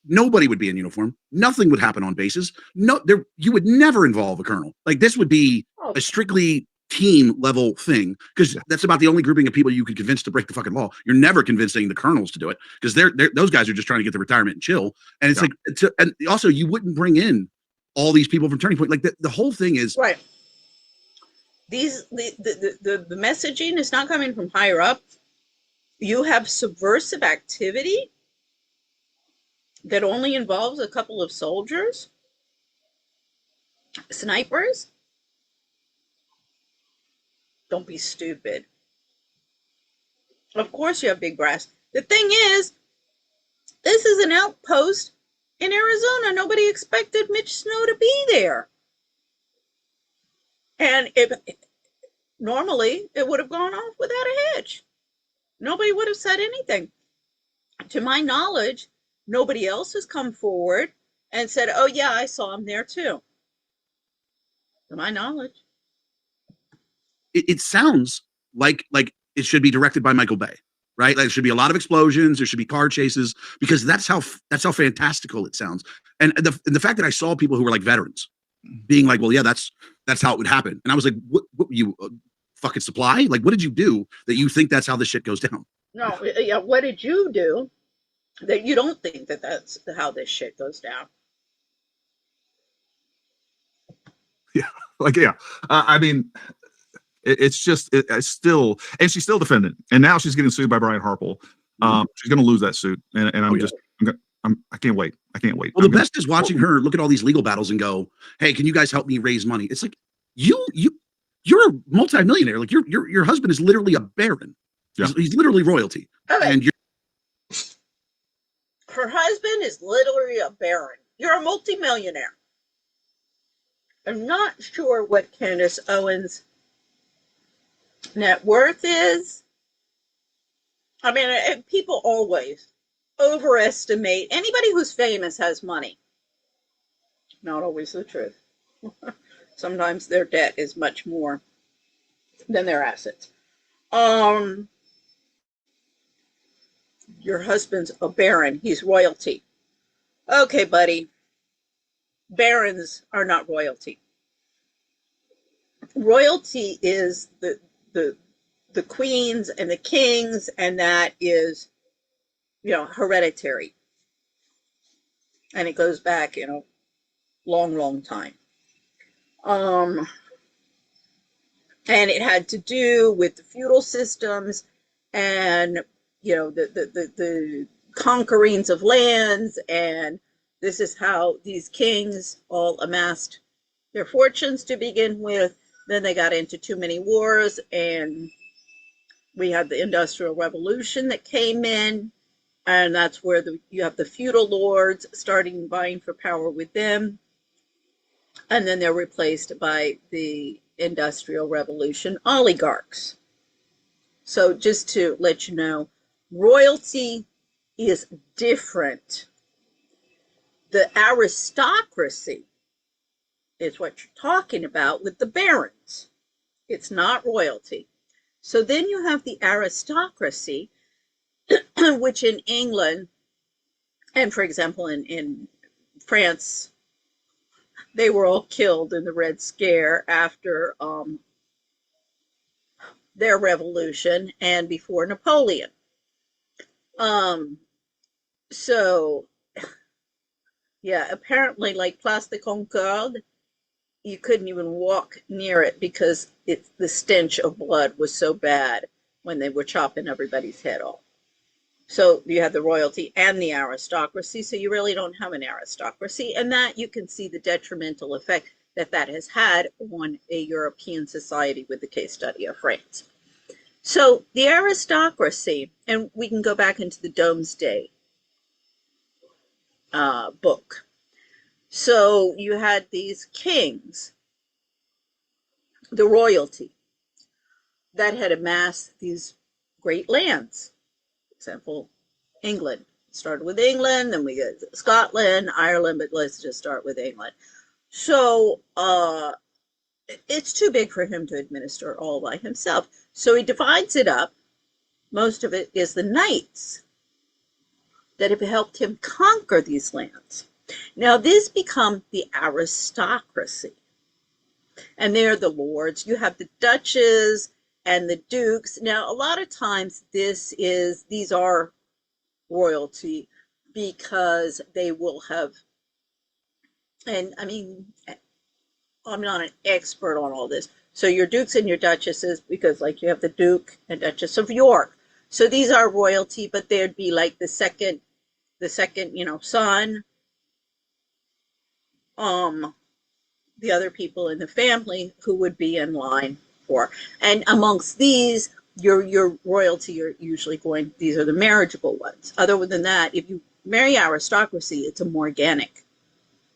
C: Nobody would be in uniform. Nothing would happen on bases. You would never involve a colonel. Like, this would be a strictly team level thing, because that's about the only grouping of people you could convince to break the fucking law. You're never convincing the colonels to do it, because those guys are just trying to get the retirement and chill. And it's and also, you wouldn't bring in all these people from Turning Point. Like, the whole thing is
A: right. The messaging is not coming from higher up. You have subversive activity that only involves a couple of soldiers, snipers. Don't be stupid. Of course you have big brass. The thing is, this is an outpost in Arizona. Nobody expected Mitch Snow to be there. And normally it would have gone off without a hitch. Nobody would have said anything. To my knowledge, nobody else has come forward and said, oh yeah, I saw him there too. To my knowledge.
C: It sounds like it should be directed by Michael Bay, right? Like, there should be a lot of explosions, there should be car chases, because that's how fantastical it sounds. And the fact that I saw people who were like veterans being like, well, yeah, that's how it would happen. And I was like, what you fucking supply? Like, what did you do that you think that's how this shit goes down?
A: No, yeah, what did you do that you don't think that that's how this shit goes down?
B: Yeah, like, yeah. I mean, it's still, and she's still defending, and now she's getting sued by Brian Harple. She's going to lose that suit, and I can't wait.
C: Well, the best is watching her look at all these legal battles and go, "Hey, can you guys help me raise money?" It's like, you're a multimillionaire. Like, your husband is literally a baron. Yeah. He's literally royalty, and
A: her husband is literally a baron. You're a multimillionaire. I'm not sure what Candace Owens' net worth is. I mean, people always overestimate. Anybody who's famous has money. Not always the truth. Sometimes their debt is much more than their assets. Your husband's a baron. He's royalty. Okay, buddy. Barons are not royalty. Royalty is the queens and the kings, and that is, hereditary. And it goes back, long, long time. And it had to do with the feudal systems and, the conquerings of lands, and this is how these kings all amassed their fortunes to begin with. Then they got into too many wars, and we had the Industrial Revolution that came in, and that's where you have the feudal lords starting vying for power with them, and then they're replaced by the Industrial Revolution oligarchs. So just to let you know, royalty is different. The aristocracy is what you're talking about with the barons. It's not royalty. So then you have the aristocracy, which in England, and for example in France, they were all killed in the Red Scare after their revolution and before Napoleon. So yeah, apparently, like Place de Concorde, you couldn't even walk near it because the stench of blood was so bad. when they were chopping everybody's head off. So you have the royalty and the aristocracy, so you really don't have an aristocracy, and that you can see the detrimental effect that that has had on a European society with the case study of France. So the aristocracy, and we can go back into the Domesday book. So you had these kings, the royalty, that had amassed these great lands. For example, England. Started with England, then we get Scotland, Ireland, but let's just start with England. So it's too big for him to administer all by himself. So he divides it up. Most of it is the knights that have helped him conquer these lands. Now, this become the aristocracy. And they're the lords. You have the duchess and the dukes. Now, a lot of times these are royalty because they will have, and I mean, I'm not an expert on all this. So your dukes and your duchesses, because like you have the Duke and Duchess of York. So these are royalty, but there'd be like the second, son, the other people in the family who would be in line for. And amongst these, your royalty are usually these are the marriageable ones. Other than that, if you marry aristocracy, it's a more organic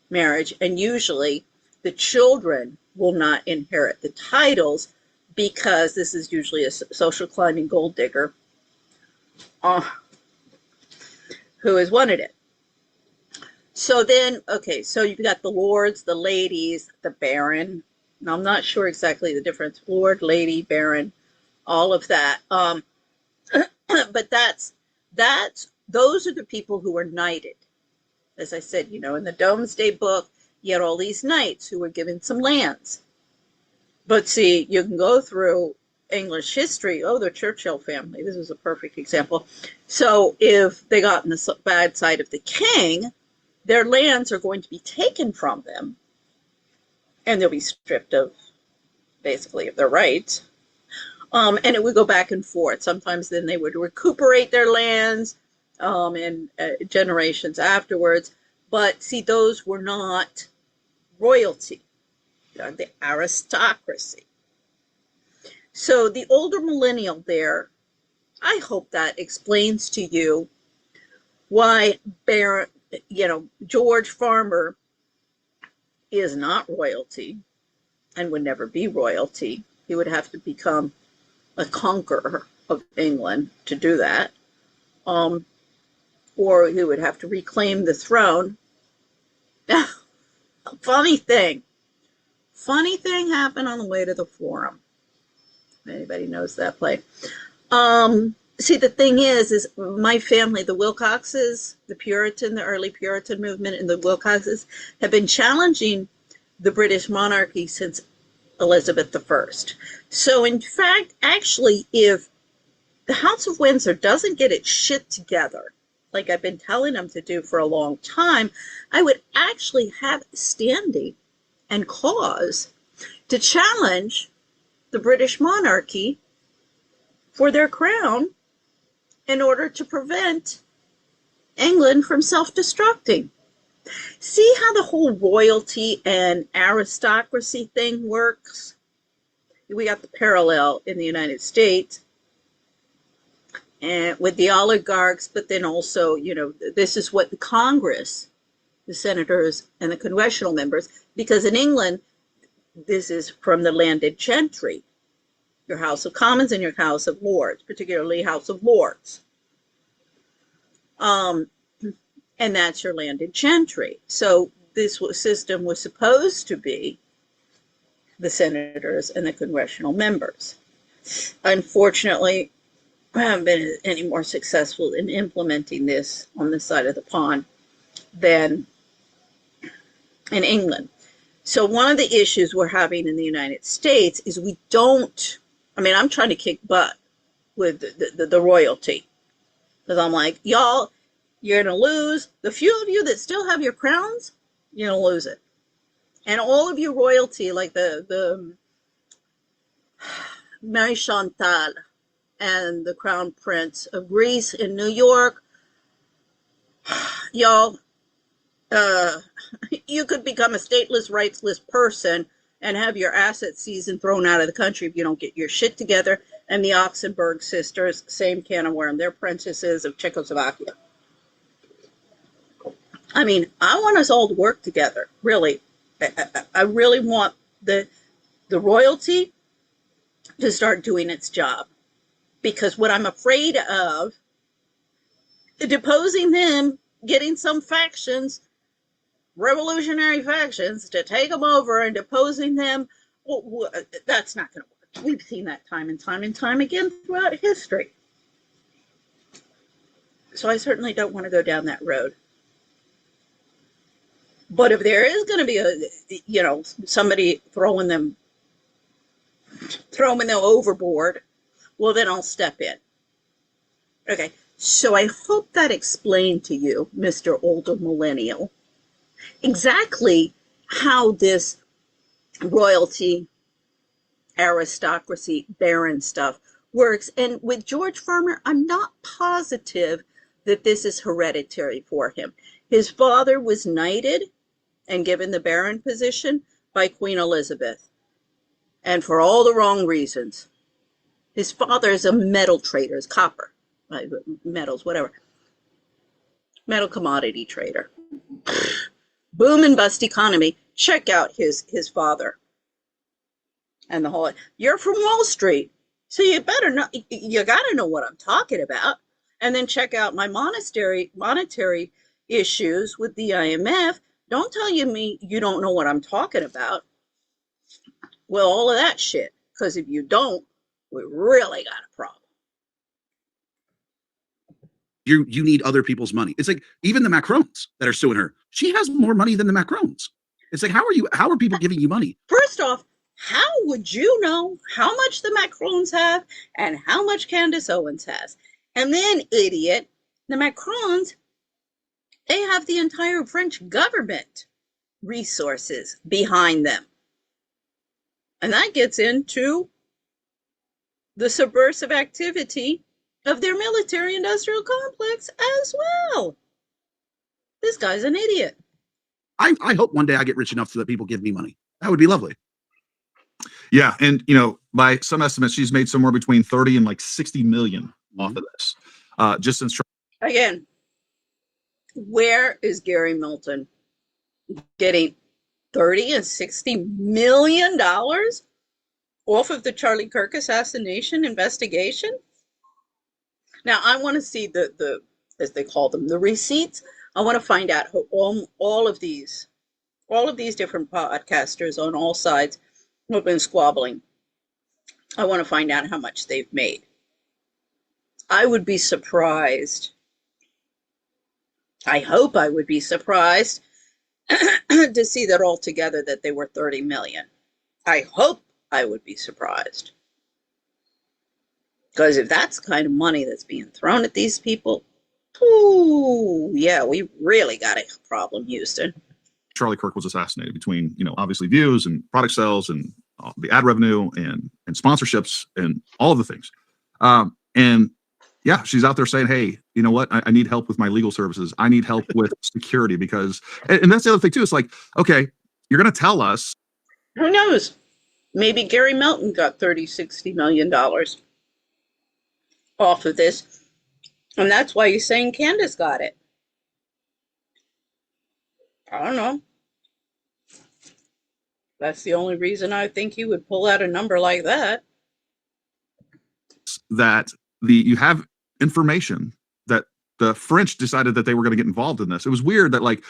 A: marriage. And usually the children will not inherit the titles because this is usually a social climbing gold digger who has wanted it. So then, okay, so you've got the lords, the ladies, the baron. Now, I'm not sure exactly the difference. Lord, lady, baron, all of that. But those are the people who were knighted. As I said, in the Domesday book, you had all these knights who were given some lands. But see, you can go through English history. Oh, the Churchill family. This is a perfect example. So if they got on the bad side of the king, their lands are going to be taken from them. And they'll be stripped of, basically, of their rights. And it would go back and forth. Sometimes then they would recuperate their lands in generations afterwards. But see, those were not royalty. They're the aristocracy. So the older millennial there, I hope that explains to you why George Farmer is not royalty and would never be royalty. He would have to become a conqueror of England to do that. Or he would have to reclaim the throne. Funny thing happened on the way to the Forum. If anybody knows that play. See, the thing is my family, the Wilcoxes, the early Puritan movement, and the Wilcoxes have been challenging the British monarchy since Elizabeth I. So, in fact, actually, if the House of Windsor doesn't get its shit together, like I've been telling them to do for a long time, I would actually have standing and cause to challenge the British monarchy for their crown in order to prevent England from self-destructing. See how the whole royalty and aristocracy thing works? We got the parallel in the United States and with the oligarchs, but then also, this is what the Congress, the senators and the congressional members, because in England, this is from the landed gentry, your House of Commons and your House of Lords, particularly House of Lords. And that's your landed gentry. So this system was supposed to be the senators and the congressional members. Unfortunately, I haven't been any more successful in implementing this on this side of the pond than in England. So one of the issues we're having in the United States is I'm trying to kick butt with the royalty. Because I'm like, y'all, you're going to lose. The few of you that still have your crowns, you're going to lose it. And all of you royalty, like the Mary Chantal and the Crown Prince of Greece in New York. Y'all, you could become a stateless, rightsless person and have your assets seized and thrown out of the country if you don't get your shit together. And the Oxenberg sisters, same can of worm. They're princesses of Czechoslovakia. I mean, I want us all to work together, really. I really want the royalty to start doing its job. Because what I'm afraid of, deposing them, getting some factions, revolutionary factions, to take them over and deposing them, well, that's not going to work. We've seen that time and time and time again throughout history. So I certainly don't want to go down that road. But if there is going to be somebody throwing them overboard, well, then I'll step in. Okay, so I hope that explained to you, Mr. Older Millennial, exactly how this royalty, aristocracy, baron stuff works. And with George Farmer, I'm not positive that this is hereditary for him. His father was knighted and given the baron position by Queen Elizabeth, and for all the wrong reasons. His father is a metal trader, is copper, metals, whatever. Metal commodity trader. Boom and bust economy. Check out his father. And the whole, you're from Wall Street, so you better know, you got to know what I'm talking about. And then check out my monetary issues with the IMF. Don't tell me you don't know what I'm talking about. Well, all of that shit, because if you don't, we really got a problem.
C: You need other people's money. It's like even the Macrons that are suing her. She has more money than the Macrons. It's like, how are people giving you money?
A: First off, how would you know how much the Macrons have and how much Candace Owens has? And then, idiot, the Macrons, they have the entire French government resources behind them. And that gets into the subversive activity of their military-industrial complex as well. This guy's an idiot.
C: I hope one day I get rich enough so that people give me money. That would be lovely.
B: Yeah, and by some estimates, she's made somewhere between 30 and like 60 million off of this, just since.
A: Again, where is Gary Milton getting 30 and 60 million dollars off of the Charlie Kirk assassination investigation? Now, I want to see the as they call them, the receipts. I want to find out who all of these different podcasters on all sides who have been squabbling. I want to find out how much they've made. I would be surprised. I hope I would be surprised to see that altogether that they were 30 million. I hope I would be surprised. Because if that's the kind of money that's being thrown at these people, ooh, yeah, we really got a problem, Houston.
B: Charlie Kirk was assassinated between, obviously views and product sales and the ad revenue and sponsorships and all of the things. And yeah, she's out there saying, hey, you know what? I need help with my legal services. I need help with security because, and that's the other thing too. It's like, okay, you're going to tell us.
A: Who knows? Maybe Gary Milton got $60 million off of this. And that's why you're saying Candace got it. I don't know. That's the only reason I think he would pull out a number like that.
B: That you have information that the French decided that they were going to get involved in this. It was weird that like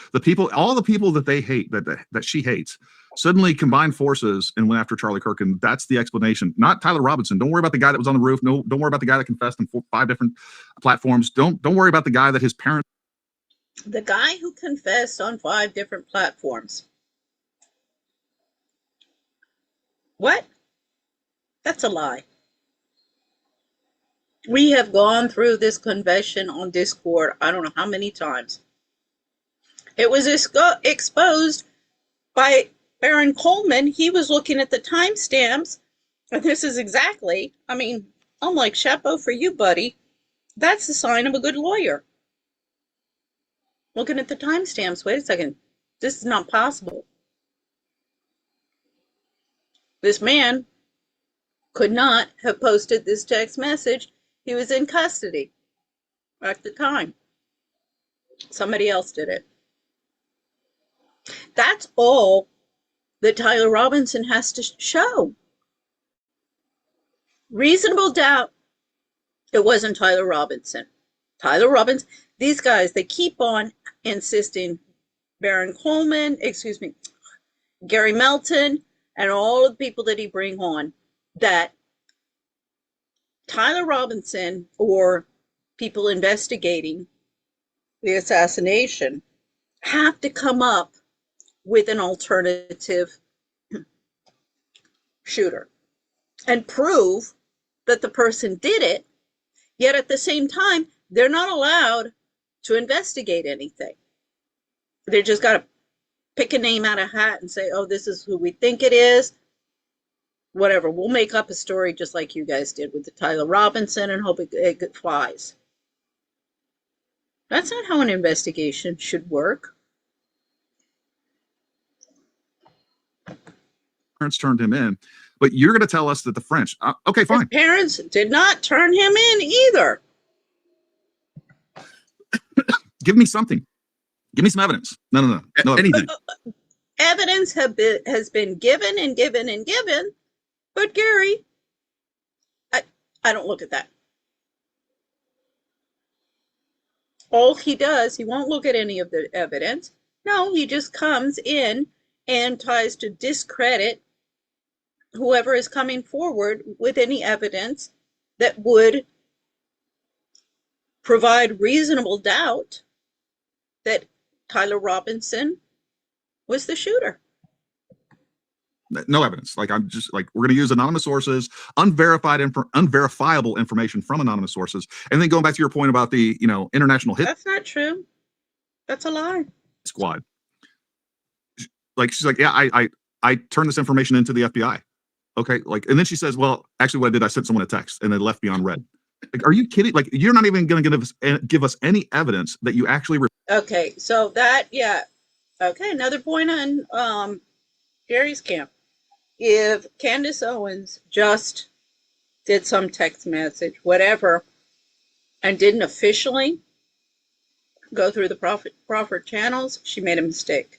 B: all the people that they hate, that she hates, suddenly combined forces and went after Charlie Kirk. And that's the explanation. Not Tyler Robinson. Don't worry about the guy that was on the roof. No, don't worry about the guy that confessed on 5 different platforms. Don't worry about the guy that his parents.
A: The guy who confessed on 5 different platforms. What? That's a lie. We have gone through this confession on Discord, I don't know how many times. It was exposed by Baron Coleman. He was looking at the timestamps, and this is exactly, I'm like, chapeau for you, buddy. That's the sign of a good lawyer. Looking at the timestamps, wait a second. This is not possible. This man could not have posted this text message. He was in custody at the time. Somebody else did it. That's all that Tyler Robinson has to show. Reasonable doubt it wasn't Tyler Robinson. Tyler Robinson, these guys, they keep on insisting, Baron Coleman, Gary Melton, and all of the people that he bring on, that Tyler Robinson or people investigating the assassination have to come up with an alternative shooter and prove that the person did it, yet at the same time, they're not allowed to investigate anything. They just got to pick a name out of a hat and say, oh, this is who we think it is. Whatever, we'll make up a story just like you guys did with the Tyler Robinson and hope it flies. That's not how an investigation should work.
B: Parents turned him in, but you're going to tell us that the French, okay, fine.
A: His parents did not turn him in either.
B: Give me something. Give me some evidence. No
C: anything.
A: Evidence has been given and given and given, but Gary, I don't look at that. All he does, he won't look at any of the evidence. No, he just comes in and tries to discredit whoever is coming forward with any evidence that would provide reasonable doubt that Tyler Robinson was the shooter.
B: No evidence. Like, I'm just like, we're going to use anonymous sources, unverifiable information from anonymous sources. And then going back to your point about the, international hit.
A: That's not true. That's a lie.
B: Squad. Like, she's like, yeah, I turned this information into the FBI. Okay. Like, and then she says, well, actually what I did, I sent someone a text and they left me on red. Like, are you kidding? Like, you're not even going to give us any evidence that you actually.
A: Okay. So that, yeah. Okay. Another point on Gary's camp. If Candace Owens just did some text message, whatever, and didn't officially go through the proper channels, she made a mistake.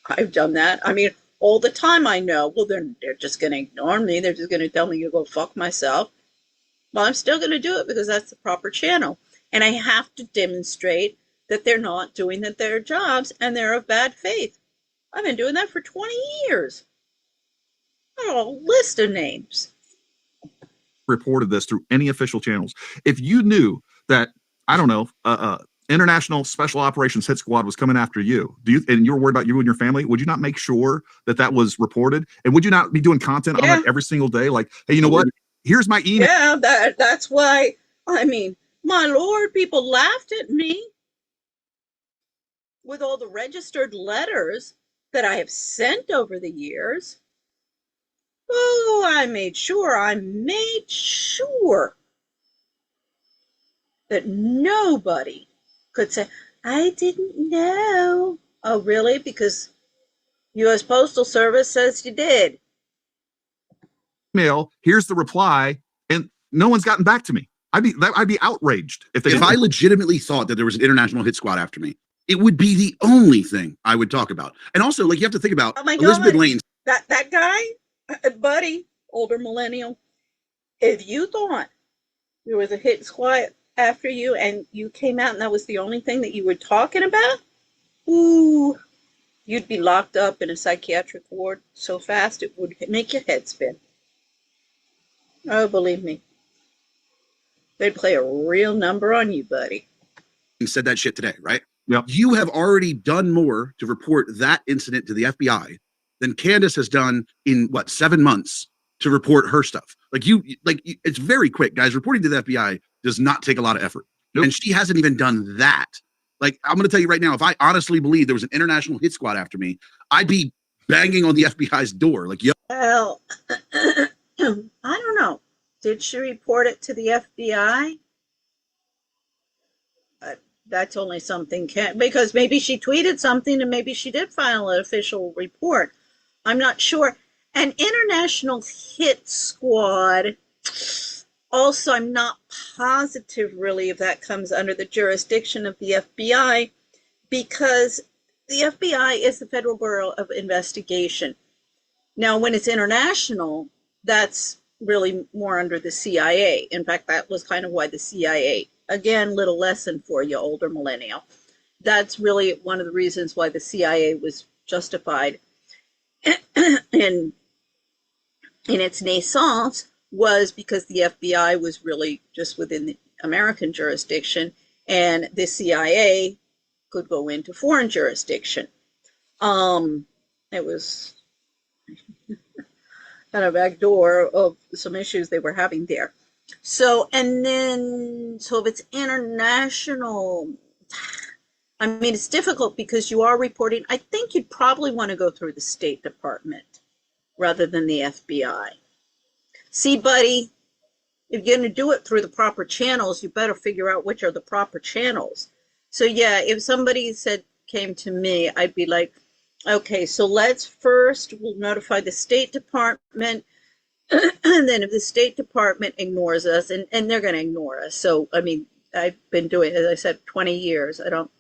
A: I've done that. I mean, all the time I know, well, they're just going to ignore me. They're just going to tell me to go fuck myself. Well, I'm still going to do it because that's the proper channel. And I have to demonstrate that they're not doing their jobs and they're of bad faith. I've been doing that for 20 years. I got a list of names.
B: Reported this through any official channels. If you knew that, I don't know, International Special Operations Hit Squad was coming after you, and you're worried about you and your family, would you not make sure that was reported? And would you not be doing content on that every single day? Like, hey, you know what? Here's my email.
A: Yeah, that's why, I mean, my Lord, people laughed at me with all the registered letters that I have sent over the years. Oh, I made sure that nobody could say, I didn't know. Oh, really? Because U.S. Postal Service says you did.
B: Mail, here's the reply, and no one's gotten back to me. I'd be outraged if
C: I legitimately thought that there was an international hit squad after me. It would be the only thing I would talk about. And also, like, you have to think about Elizabeth Lane.
A: That guy, buddy, older millennial, if you thought there was a hit squad after you and you came out and that was the only thing that you were talking about, ooh, you'd be locked up in a psychiatric ward so fast it would make your head spin. Oh, believe me. They'd play a real number on you, buddy.
C: And said that shit today, right?
B: Yep.
C: You have already done more to report that incident to the FBI than Candace has done in 7 months to report her stuff. It's very quick, guys. Reporting to the FBI does not take a lot of effort. Nope. And she hasn't even done that. Like, I'm going to tell you right now, if I honestly believed there was an international hit squad after me, I'd be banging on the FBI's door. Like, yo.
A: Well, I don't know. Did she report it to the FBI? That's only something because maybe she tweeted something and maybe she did file an official report. I'm not sure. An international hit squad. Also, I'm not positive really if that comes under the jurisdiction of the FBI because the FBI is the Federal Bureau of Investigation. Now, when it's international, that's really more under the CIA. In fact, that was kind of why the CIA, again, little lesson for you, older millennial. That's really one of the reasons why the CIA was justified in its naissance was because the FBI was really just within the American jurisdiction and the CIA could go into foreign jurisdiction. It was kind of back door of some issues they were having there. So, and then, so if it's international, I mean, it's difficult because you are reporting, I think you'd probably want to go through the State Department rather than the FBI. See, buddy, if you're going to do it through the proper channels, you better figure out which are the proper channels. So yeah, if somebody came to me, I'd be like, okay, so we'll notify the State Department, and then if the State Department ignores us, and they're going to ignore us. So, I mean, I've been doing, as I said, 20 years. I don't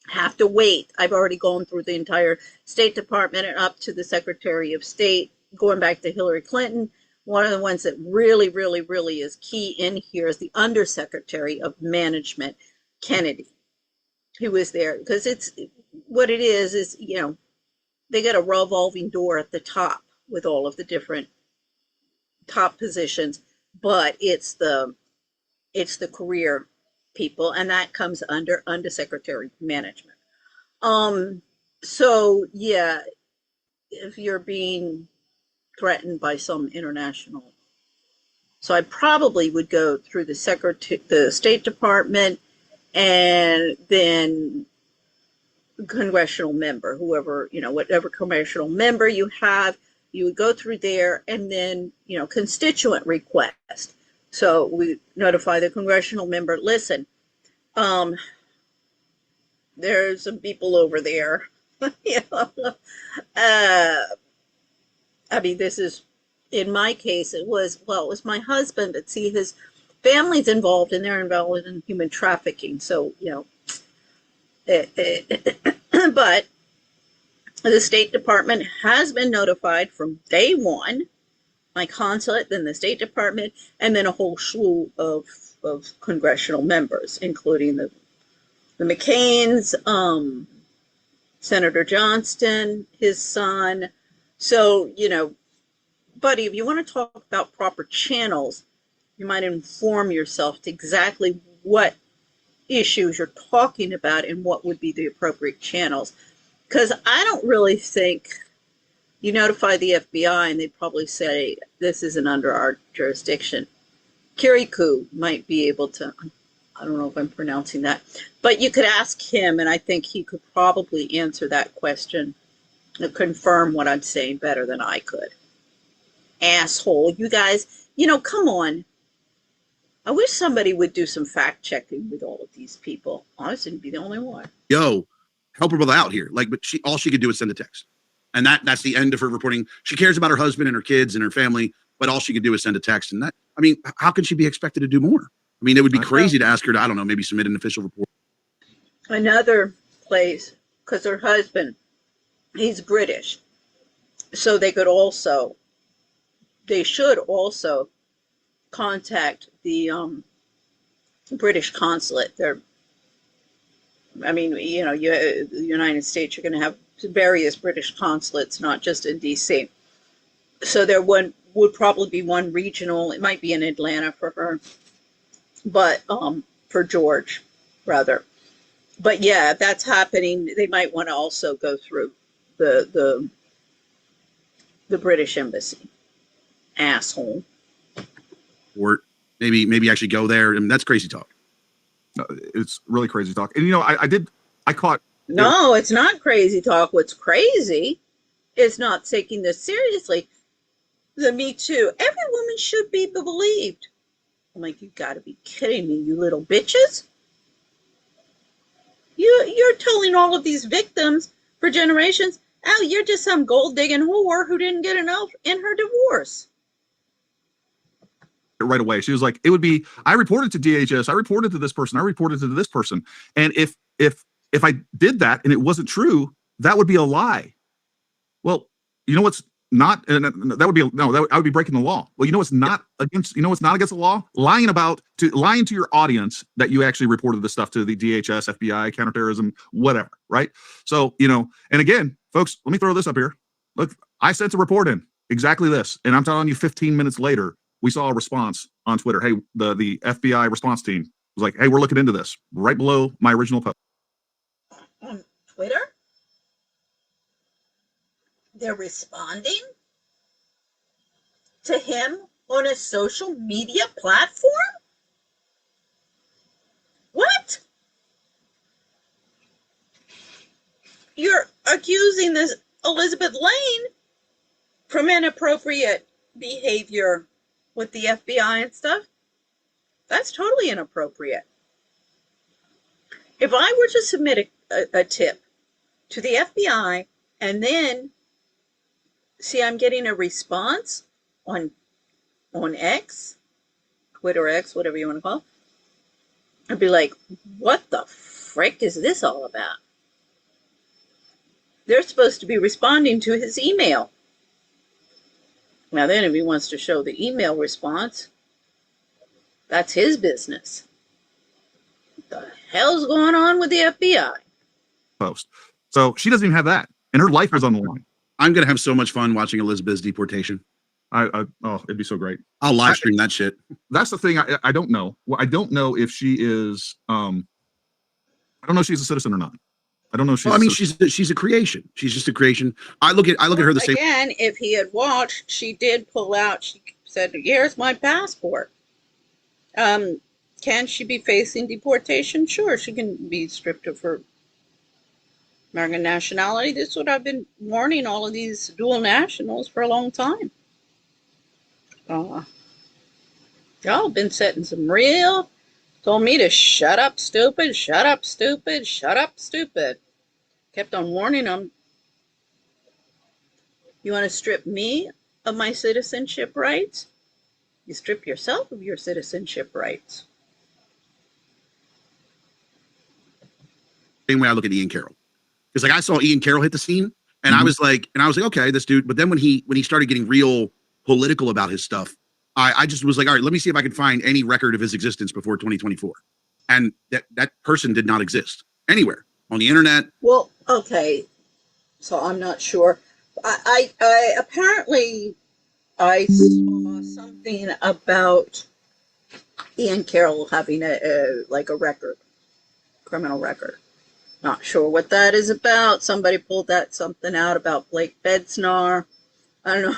A: have to wait. I've already gone through the entire State Department and up to the Secretary of State, going back to Hillary Clinton. One of the ones that really, really, really is key in here is the Undersecretary of Management, Kennedy, who was there. Because it's, what it is, you know, they got a revolving door at the top with all of the different top positions, but it's the career people, and that comes under Undersecretary of Management. So yeah, if you're being threatened by some international, so I probably would go through the State Department, and then congressional member, whoever, you know, whatever congressional member you have, you would go through there, and then, you know, constituent request. So we notify the congressional member, listen, there's some people over there. You know, I mean, this is, in my case, it was my husband, but see, his family's involved, and they're involved in human trafficking. So, you know, but the State Department has been notified from day one, my consulate, then the State Department, and then a whole slew of congressional members, including the McCains, Senator Johnston, his son. So, you know, buddy, if you want to talk about proper channels, you might inform yourself to exactly what issues you're talking about and what would be the appropriate channels. Because I don't really think you notify the FBI and they'd probably say, this isn't under our jurisdiction. Kirikou might be able to, I don't know if I'm pronouncing that, but you could ask him, and I think he could probably answer that question and confirm what I'm saying better than I could. Asshole, you guys, you know, come on. I wish somebody would do some fact checking with all of these people. I shouldn't be the only one.
C: Yo, help her brother out here. Like, but all she could do is send a text. And that's the end of her reporting. She cares about her husband and her kids and her family, but all she could do is send a text. And that, I mean, how can she be expected to do more? I mean, it would be crazy to ask her to, I don't know, maybe submit an official report.
A: Another place, because her husband, he's British. So they should also contact the British consulate. I mean, you know, the United States, you're going to have various British consulates, not just in DC. So there would probably be one regional. It might be in Atlanta for her, but for George, rather. But yeah, if that's happening, they might want to also go through the British embassy. Asshole.
C: Or maybe actually go there. I mean, that's crazy talk.
B: It's really crazy talk. And you know, I caught.
A: No, it's not crazy talk. What's crazy is not taking this seriously. the Me Too. Every woman should be believed. I'm like, you got to be kidding me, you little bitches. You're telling all of these victims for generations, oh, you're just some gold digging whore who didn't get enough in her divorce.
B: Right away, she was like, it would be, I reported to DHS, I reported to this person, I reported to this person, and if I did that and it wasn't true, that would be a lie. Well, you know what's not, and that would be I would be breaking the law. Well, you know what's not against, what's not against the law? Lying to your audience that you actually reported this stuff to the DHS, FBI, counterterrorism, whatever, right? So, and again, folks, let me throw this up here. Look, I sent a report in exactly this, and I'm telling you, 15 minutes later, we saw a response on Twitter. Hey, the FBI response team was like, hey, we're looking into this, right below my original post.
A: On Twitter? They're responding to him on a social media platform? What? You're accusing this Elizabeth Lane from inappropriate behavior with the FBI and stuff? That's totally inappropriate. If I were to submit a tip to the FBI and then see I'm getting a response on X, Twitter X, whatever you want to call it, I'd be like, what the frick is this all about? They're supposed to be responding to his email. Now then, if he wants to show the email response, that's his business. What the hell's going on with the FBI?
B: Post. So she doesn't even have that, and her life is on the line.
C: I'm gonna have so much fun watching Elizabeth's deportation.
B: Oh, it'd be so great.
C: I'll live stream that shit.
B: That's the thing. I don't know. Well, I don't know if she is. I don't know if she's a citizen or not. I don't know. If
C: she's a creation. She's just a creation. I look at her the same.
A: Again, if he had watched, she did pull out. She said, "Here's my passport." Can she be facing deportation? Sure, she can be stripped of her American nationality. This is what I've been warning all of these dual nationals for a long time. Y'all been setting some real. Told me to shut up, stupid, shut up, stupid, shut up, stupid. Kept on warning them. You want to strip me of my citizenship rights? You strip yourself of your citizenship rights.
C: Same way I look at Ian Carroll. Because I saw Ian Carroll hit the scene, and I was like, okay, this dude. But then when he started getting real political about his stuff, I just was like, all right, let me see if I can find any record of his existence before 2024. And that person did not exist anywhere on the internet.
A: Well, okay. So I'm not sure. I apparently I saw something about Ian Carroll having a record, criminal record. Not sure what that is about. Somebody pulled something out about Blake Bedsnar. I don't know.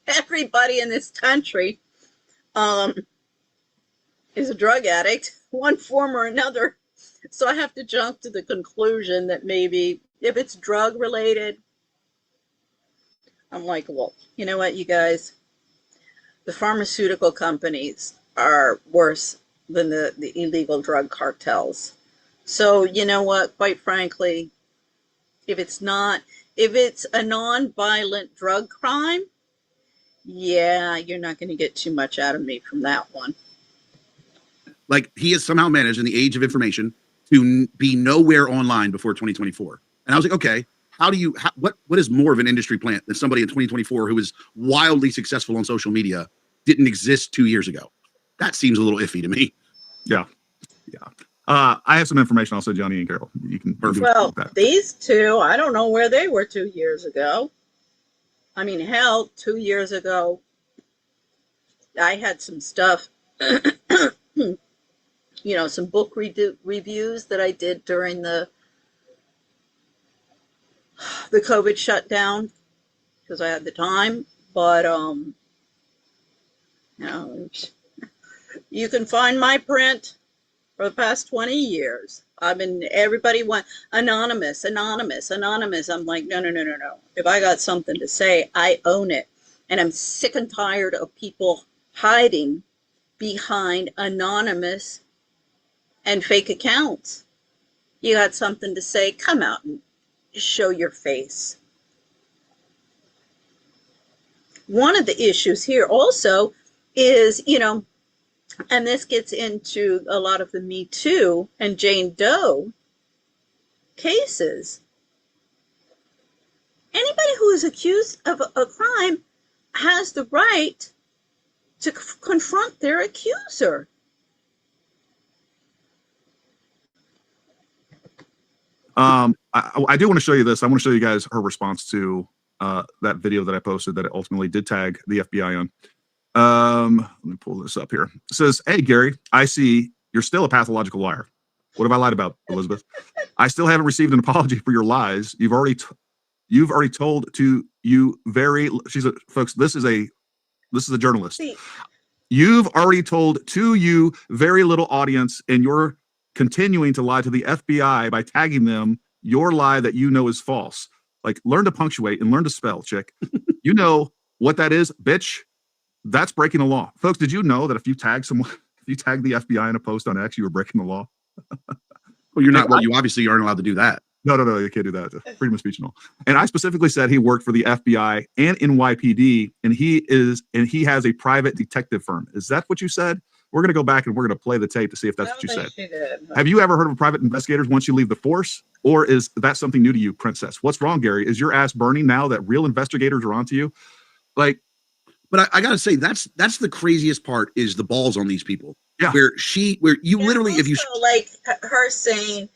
A: Everybody in this country is a drug addict, one form or another. So I have to jump to the conclusion that maybe if it's drug related, I'm like, well, you know what, you guys? The pharmaceutical companies are worse than the illegal drug cartels. So you know what, quite frankly, if it's a non-violent drug crime, yeah, you're not going to get too much out of me from that one.
C: Like, he has somehow managed in the age of information to be nowhere online before 2024. And I was like, okay, what is more of an industry plant than somebody in 2024 who is wildly successful on social media didn't exist 2 years ago? That seems a little iffy to me.
B: Yeah. I have some information also, Johnny and Carol. You can.
A: Well, these two, I don't know where they were 2 years ago. I mean, hell, 2 years ago, I had some stuff, some book reviews that I did during the COVID shutdown because I had the time. But, you can find my print for the past 20 years. Everybody went anonymous. I'm like, no. If I got something to say, I own it. And I'm sick and tired of people hiding behind anonymous and fake accounts. You got something to say, come out and show your face. One of the issues here also is, and this gets into a lot of the Me Too and Jane Doe cases. Anybody who is accused of a crime has the right to confront their accuser.
B: I do want to show you this. I want to show you guys her response to that video that I posted that it ultimately did tag the FBI on. Let me pull this up here. It says, "Hey, Gary, I see you're still a pathological liar. What have I lied about, Elizabeth? I still haven't received an apology for your lies. You've already told to you very." Folks. This is a journalist.
A: See,
B: "You've already told to you very little audience, and you're continuing to lie to the FBI by tagging them your lie that you know is false. Like, learn to punctuate and learn to spell, chick. You know what that is, bitch? That's breaking the law." Folks, did you know that if you tag someone, if you tag the FBI in a post on X, you were breaking the law?
C: Well, you're not. Well, you obviously aren't allowed to do that.
B: No, you can't do that. Freedom of speech and all. And I specifically said he worked for the FBI and NYPD, and he has a private detective firm. Is that what you said? We're going to go back and we're going to play the tape to see if that's what you said. Have you ever heard of private investigators once you leave the force? Or is that something new to you, Princess? What's wrong, Gary? Is your ass burning now that real investigators are onto you? Like,
C: but I got to say, that's the craziest part is the balls on these people.
B: Yeah.
C: Where you literally, if you
A: like her saying,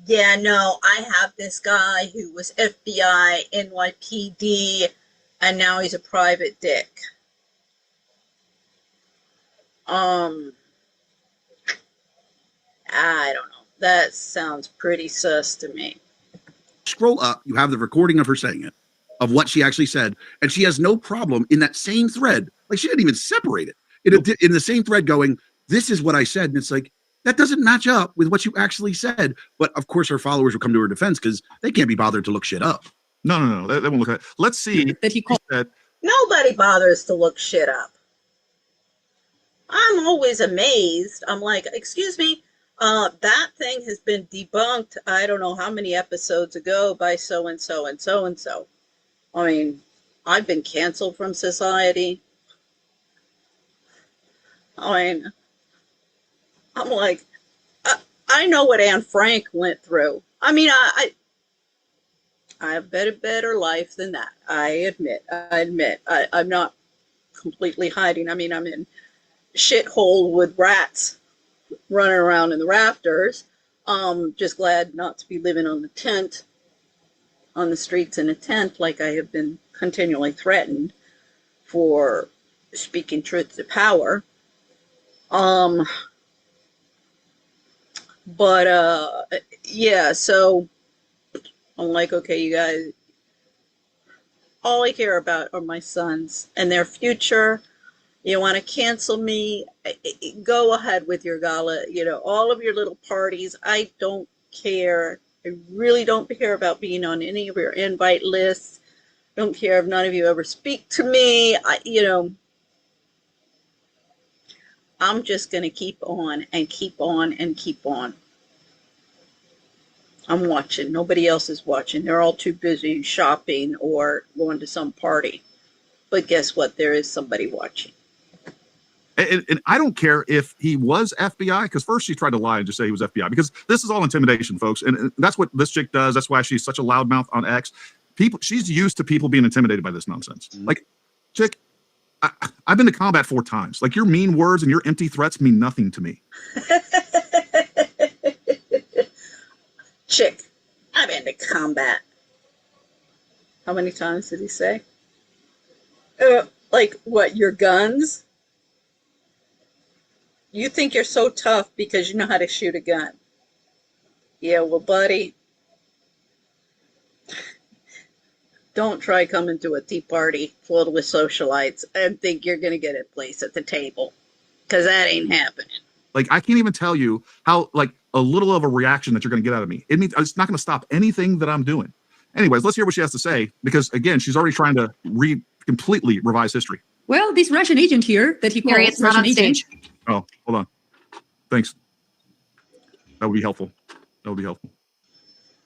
A: yeah, no, I have this guy who was FBI, NYPD, and now he's a private dick. I don't know. That sounds pretty sus to me.
C: Scroll up, you have the recording of her saying it, of what she actually said, and she has no problem in that same thread. Like, she didn't even separate it. In the same thread going, this is what I said, and it's like, that doesn't match up with what you actually said. But of course, her followers will come to her defense because they can't be bothered to look shit up.
B: No. They won't look at it. Let's see.
D: That he called.
A: Nobody bothers to look shit up. I'm always amazed. I'm like, excuse me, that thing has been debunked, I don't know how many episodes ago by so-and-so and so-and-so. I mean, I've been canceled from society. I mean, I'm like, I know what Anne Frank went through. I mean, I have a better life than that. I admit. I'm not completely hiding. I mean, I'm in shithole with rats running around in the rafters. Just glad not to be living on the streets in a tent like I have been continually threatened for speaking truth to power. Yeah, so I'm like, okay, you guys, all I care about are my sons and their future. You want to cancel me? Go ahead with your gala, all of your little parties. I don't care. I really don't care about being on any of your invite lists. Don't care if none of you ever speak to me. I'm just going to keep on and keep on and keep on. I'm watching. Nobody else is watching. They're all too busy shopping or going to some party. But guess what? There is somebody watching.
B: And I don't care if he was FBI, because first she tried to lie and just say he was FBI, because this is all intimidation, folks. And that's what this chick does. That's why she's such a loudmouth on X. She's used to people being intimidated by this nonsense. Mm-hmm. Like, chick, I've been to combat 4 times. Like, your mean words and your empty threats mean nothing to me.
A: Chick, I've been to combat. How many times did he say? Like, what, your guns? You think you're so tough because you know how to shoot a gun. Yeah, well, buddy, don't try coming to a tea party filled with socialites and think you're going to get a place at the table, because that ain't happening.
B: Like, I can't even tell you how, like, a little of a reaction that you're going to get out of me. It's not going to stop anything that I'm doing. Anyways, let's hear what she has to say, because, again, she's already trying to completely revise history.
D: Well, this Russian agent here that he calls
I: it's not
D: Russian
I: on
D: agent.
I: stage.
B: Oh, hold on. Thanks. That would be helpful. That would be helpful.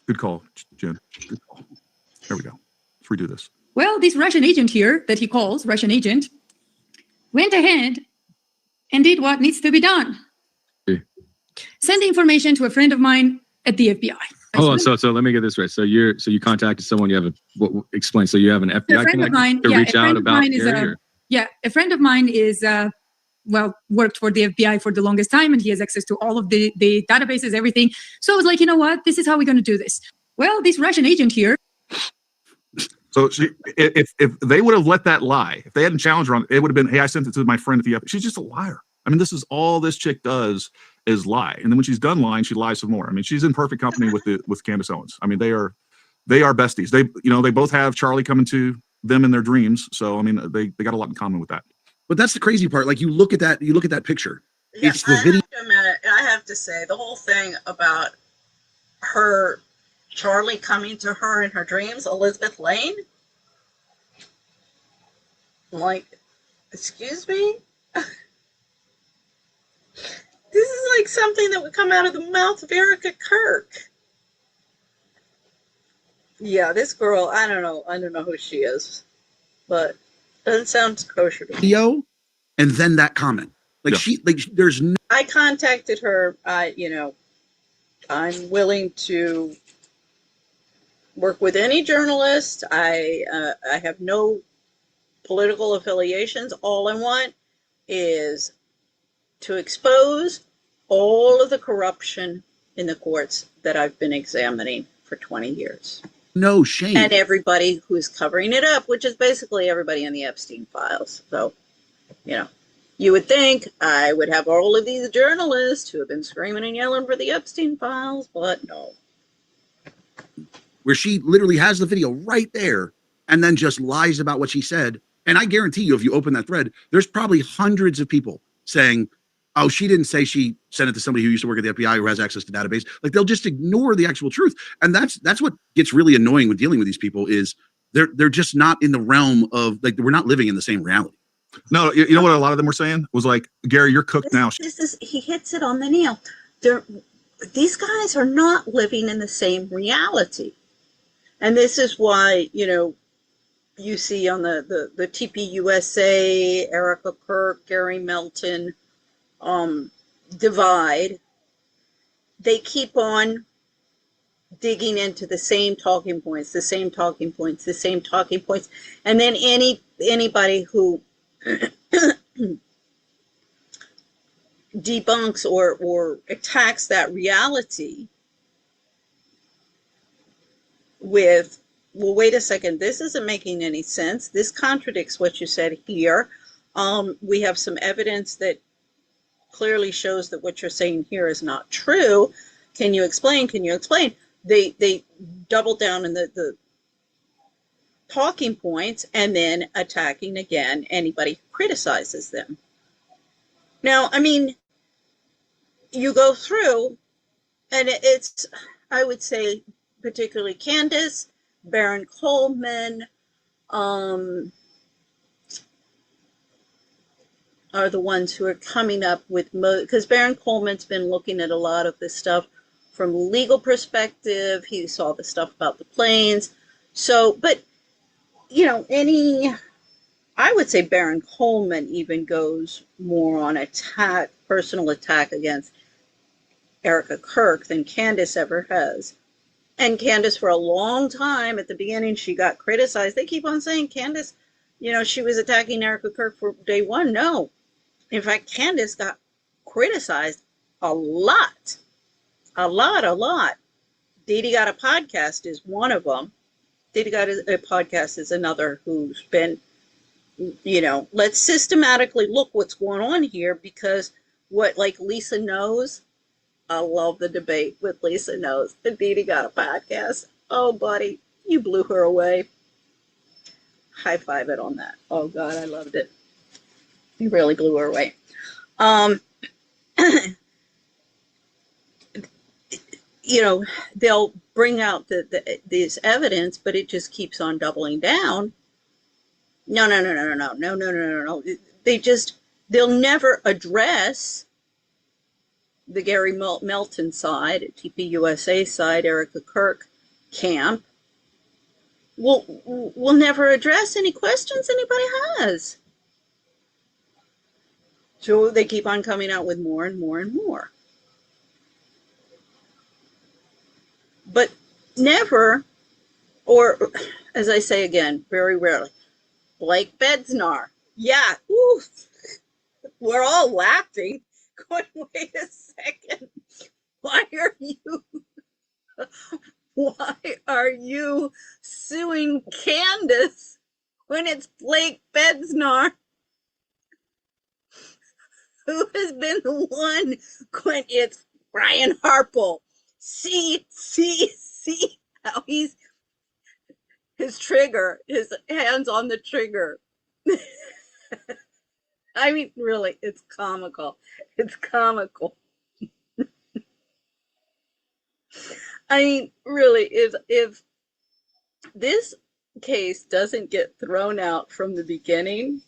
B: Good call, Jen. Good call. There we go. Let's redo this.
D: Well, this Russian agent here that he calls Russian agent went ahead and did what needs to be done. Send information to a friend of mine at the FBI.
E: Hold on, so let me get this right. So you contacted someone. You have explain. So you have an FBI connection to reach out about Gary?
D: A friend of mine is worked for the FBI for the longest time, and he has access to all of the databases, everything. So I was like, you know what? This is how we're going to do this. Well, this Russian agent here.
B: So if they would have let that lie, if they hadn't challenged her on it, it would have been, hey, I sent it to my friend at the FBI. She's just a liar. I mean, this is all this chick does is lie. And then when she's done lying, she lies some more. I mean, she's in perfect company with Candace Owens. I mean, they are besties. They both have Charlie coming to them in their dreams. So I mean, they got a lot in common with that.
C: But that's the crazy part. Like you look at that picture.
A: Yeah,
C: it's the video.
A: I have to say, the whole thing about her, Charlie coming to her in her dreams, Elizabeth Lane. Like, excuse me? This is like something that would come out of the mouth of Erica Kirk. Yeah, this girl, I don't know who she is, but doesn't sound kosher to me.
C: Video, and then that comment. There's no.
A: I contacted her. I'm willing to work with any journalist. I have no political affiliations. All I want is to expose all of the corruption in the courts that I've been examining for 20 years.
C: No shame.
A: And everybody who's covering it up, which is basically everybody in the Epstein files. So, you would think I would have all of these journalists who have been screaming and yelling for the Epstein files, but no.
C: Where she literally has the video right there and then just lies about what she said. And I guarantee you, if you open that thread, there's probably hundreds of people saying, oh, she didn't say she sent it to somebody who used to work at the FBI who has access to database. Like they'll just ignore the actual truth. And that's what gets really annoying with dealing with these people is they're just not in the realm of, like, we're not living in the same reality.
B: No, you know what a lot of them were saying was like, Gary, you're cooked now.
A: He hits it on the nail. These guys are not living in the same reality. And this is why, you see on the TPUSA, Erica Kirk, Gary Melton divide, they keep on digging into the same talking points, and then anybody who debunks or attacks that reality with, well, wait a second, this isn't making any sense. This contradicts what you said here. We have some evidence that clearly shows that what you're saying here is not true. Can you explain? They double down in the talking points and then attacking again anybody who criticizes them. Now, I mean, you go through, and it's, I would say, particularly Candace, Baron Coleman, are the ones who are coming up with because Baron Coleman's been looking at a lot of this stuff from a legal perspective. He saw the stuff about the planes. So, but, I would say Baron Coleman even goes more on personal attack against Erica Kirk than Candace ever has. And Candace, for a long time, at the beginning, she got criticized. They keep on saying Candace, she was attacking Erica Kirk for day one. No. In fact, Candace got criticized a lot. A lot. Didi Got a Podcast is one of them. Didi Got a Podcast is another who's been, let's systematically look what's going on here, because like Lisa Knows, I love the debate with Lisa Knows. The Didi Got a Podcast. Oh, buddy, you blew her away. High five it on that. Oh, God, I loved it. You really blew her away. They'll bring out this evidence, but it just keeps on doubling down No, no, no, no, no, no, no, no, no, no, no. They'll never address the Gary Melton side, TPUSA side, Erica Kirk camp. We'll never address any questions anybody has. So they keep on coming out with more and more and more. But never, or as I say again, very rarely, Blake Bedsnar. Yeah, ooh, we're all laughing. Going, wait a second. Why are you suing Candace when it's Blake Bedsnar who has been the one when it's Brian Harple? See how his trigger, his hands on the trigger. I mean, really, it's comical. It's comical. I mean, really, if this case doesn't get thrown out from the beginning,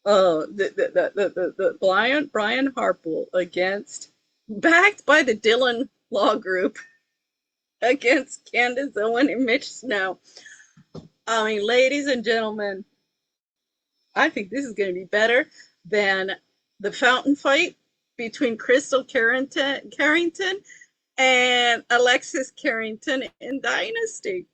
A: the Brian Harple backed by the Dillon Law Group against Candace Owen and Mitch Snow. I mean, ladies and gentlemen, I think this is going to be better than the fountain fight between Crystal Carrington and Alexis Carrington in Dynasty.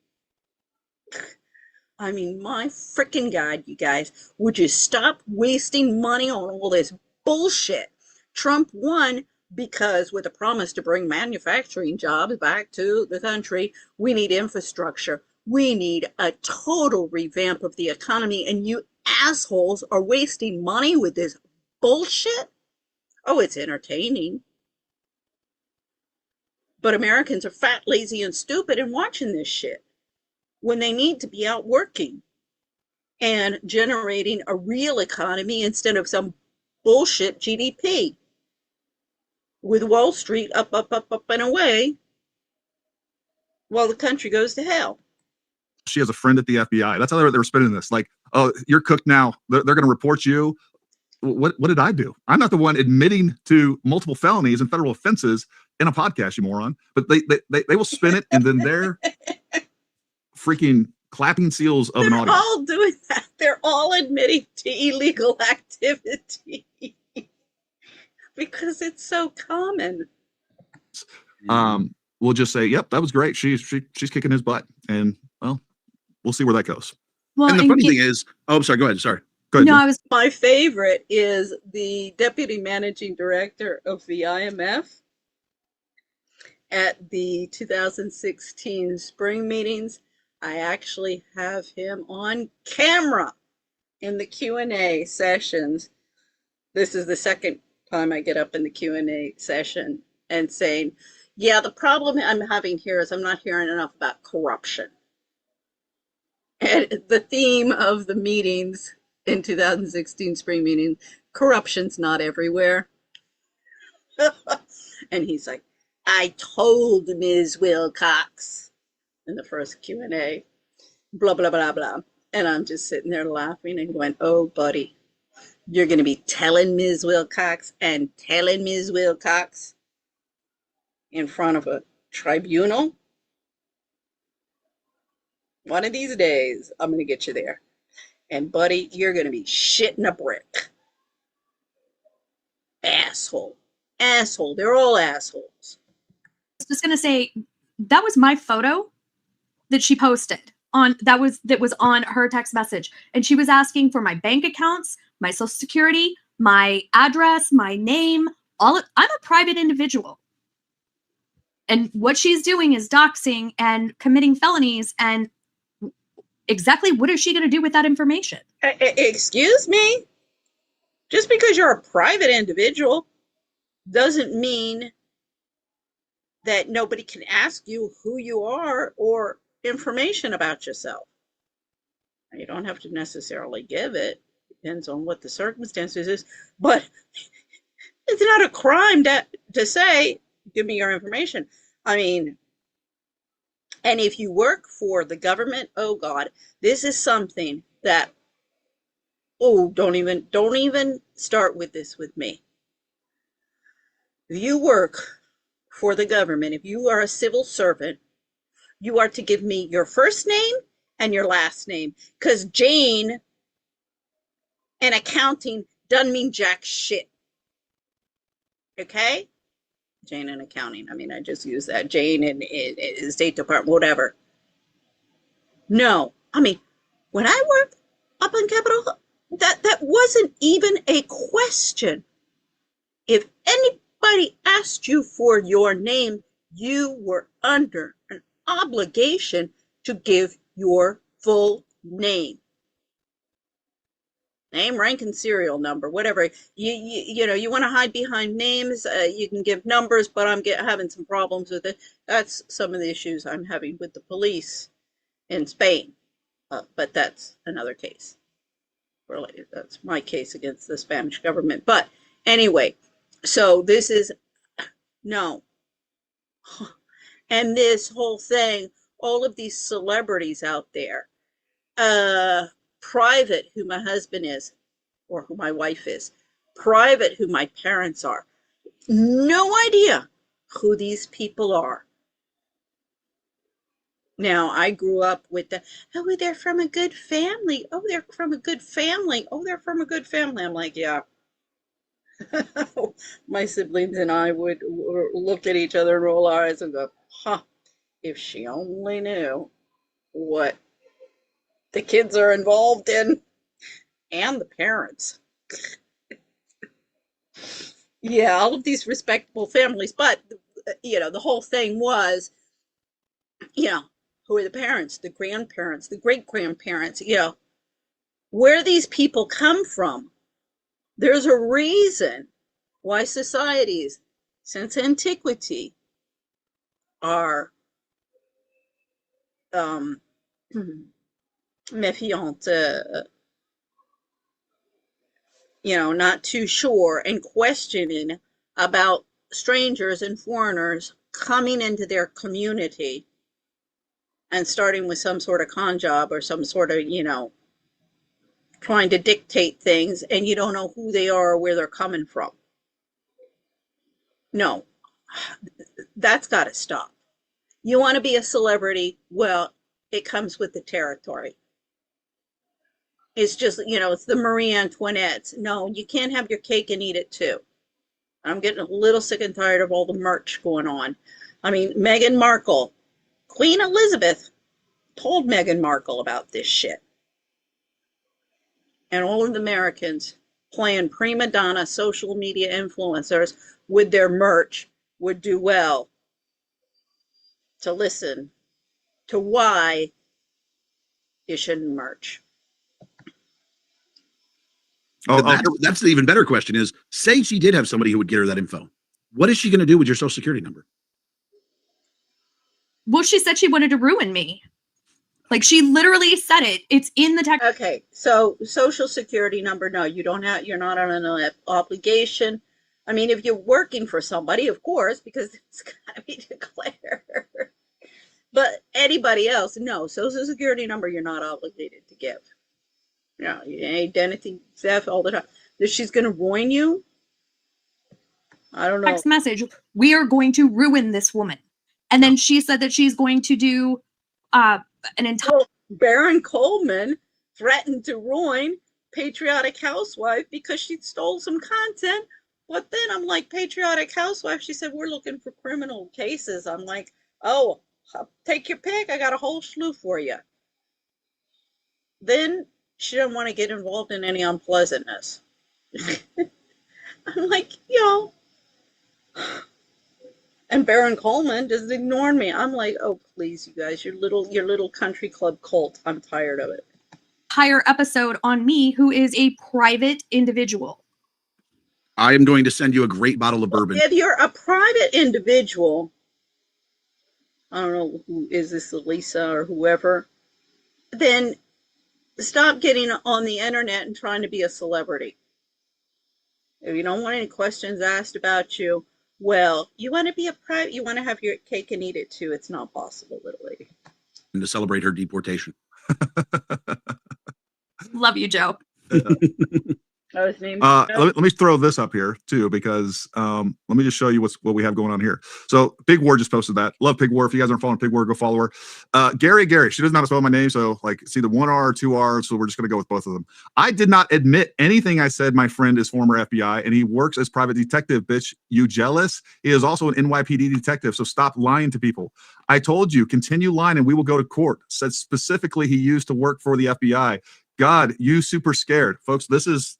A: I mean, my freaking God, you guys, would you stop wasting money on all this bullshit? Trump won because with a promise to bring manufacturing jobs back to the country, we need infrastructure. We need a total revamp of the economy, and you assholes are wasting money with this bullshit? Oh, it's entertaining. But Americans are fat, lazy, and stupid and watching this shit when they need to be out working and generating a real economy instead of some bullshit GDP with Wall Street up, and away while the country goes to hell.
B: She has a friend at the FBI. That's how they were spinning this. Like, oh, you're cooked now. They're going to report you. What did I do? I'm not the one admitting to multiple felonies and federal offenses in a podcast, you moron. But they will spin it, and then they're freaking clapping seals of an audience.
A: They're all doing that. They're all admitting to illegal activity because it's so common.
B: We'll just say, yep, that was great. She's kicking his butt, and well, we'll see where that goes.
C: Well, and the funny thing is, oh, I'm sorry. Go ahead. Sorry.
B: Go ahead.
A: My favorite is the deputy managing director of the IMF at the 2016 spring meetings. I actually have him on camera in the Q&A sessions. This is the second time I get up in the Q&A session and saying, yeah, the problem I'm having here is I'm not hearing enough about corruption. And the theme of the meetings in 2016 spring meeting, corruption's not everywhere. And he's like, I told Ms. Wilcox in the first Q&A, blah, blah, blah, blah. And I'm just sitting there laughing and going, oh, buddy, you're going to be telling Ms. Wilcox and telling Ms. Wilcox in front of a tribunal? One of these days, I'm going to get you there. And buddy, you're going to be shitting a brick. Asshole. Asshole. They're all assholes.
K: I was just going to say, that was my photo that she posted on that was on her text message. And she was asking for my bank accounts, my social security, my address, my name, I'm a private individual. And what she's doing is doxing and committing felonies. And exactly what is she going to do with that information?
A: Excuse me? Just because you're a private individual doesn't mean that nobody can ask you who you are or information about yourself. You don't have to necessarily give it. Depends on what the circumstances is. But it's not a crime to say, give me your information. I mean, and if you work for the government, oh God, this is something that Oh, don't even start with this with me. If you work for the government, if you are a civil servant, you are to give me your first name and your last name, because Jane in accounting doesn't mean jack shit. Okay? Jane in accounting. I mean, I just use that. Jane in State Department, whatever. No. I mean, when I worked up on Capitol Hill, that wasn't even a question. If anybody asked you for your name, you were under an obligation to give your full name. Name, rank, and serial number, whatever. You want to hide behind names, you can give numbers, but I'm having some problems with it. That's some of the issues I'm having with the police in Spain. But that's another case. Really, that's my case against the Spanish government. But anyway, so this is no. And this whole thing, all of these celebrities out there, private who my husband is, or who my wife is, private who my parents are, no idea who these people are. Now, I grew up with oh, they're from a good family. Oh, they're from a good family. Oh, they're from a good family. I'm like, yeah. My siblings and I would look at each other and roll our eyes and go, huh, if she only knew what the kids are involved in and the parents. Yeah, all of these respectable families. But, the whole thing was, who are the parents, the grandparents, the great-grandparents, where these people come from. There's a reason why societies since antiquity are méfiant, not too sure and questioning about strangers and foreigners coming into their community and starting with some sort of con job or some sort of, trying to dictate things, and you don't know who they are or where they're coming from. No, that's got to stop. You want to be a celebrity? Well, it comes with the territory. It's just, it's the Marie Antoinettes. No, you can't have your cake and eat it too. I'm getting a little sick and tired of all the merch going on. I mean, Meghan Markle, Queen Elizabeth told Meghan Markle about this shit. And all of the Americans playing prima donna social media influencers with their merch would do well to listen to why you shouldn't merch.
C: That's the even better question is, say she did have somebody who would get her that info. What is she going to do with your social security number?
K: Well, she said she wanted to ruin me. Like, she literally said it. It's in the text.
A: Okay, so social security number, no, you're not on an obligation. I mean, if you're working for somebody, of course, because it's got to be declared. But anybody else, no, social security number, you're not obligated to give. Identity theft all the time. She's going to ruin you? I don't know.
K: Text message, we are going to ruin this woman. And then she said that she's going to do an entire...
A: Baron Coleman threatened to ruin Patriotic Housewife because she stole some content. But then I'm like, Patriotic Housewife, she said, we're looking for criminal cases. I'm like, oh, take your pick. I got a whole slew for you. Then she didn't want to get involved in any unpleasantness. I'm like, and Baron Coleman just ignored me. I'm like, oh, please, you guys, your little country club cult. I'm tired of it.
K: Entire episode on me, who is a private individual.
C: I am going to send you a great bottle of bourbon.
A: If you're a private individual, I don't know who is this, Lisa or whoever, then stop getting on the internet and trying to be a celebrity. If you don't want any questions asked about you, well, you want to be you want to have your cake and eat it too. It's not possible, little lady.
C: And to celebrate her deportation.
K: Love you, Joe.
A: His name.
B: Let me throw this up here too, because let me just show you what we have going on here. So Big War just posted that. Love Pig War. If you guys aren't following Pig War, go follow her. Gary, she doesn't know how to spell my name, so like it's either 1 R or 2 R. So we're just gonna go with both of them. I did not admit anything I said. My friend is former FBI and he works as private detective. Bitch, you jealous? He is also an NYPD detective. So stop lying to people. I told you, continue lying and we will go to court. Said specifically he used to work for the FBI. God, you super scared, folks. This is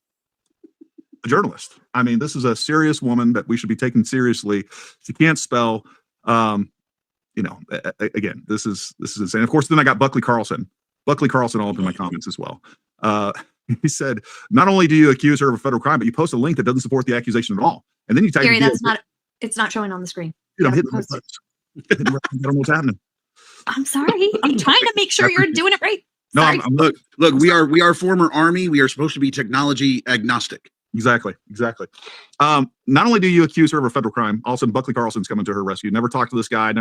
B: a journalist. I mean, this is a serious woman that we should be taking seriously. She can't spell. Again, this is insane. Of course, then I got Buckley Carlson all up in my comments as well. He said, not only do you accuse her of a federal crime, but you post a link that doesn't support the accusation at all. And then you type,
K: Gary, it's not showing on the screen.
B: Dude, I'm hitting the buttons. I don't know what's happening.
K: I'm sorry. I'm trying to make sure you're doing it right.
C: No, I'm look. We are former Army. We are supposed to be technology agnostic.
B: Exactly. Not only do you accuse her of a federal crime, all of a sudden Buckley Carlson's coming to her rescue. Never talked to this guy.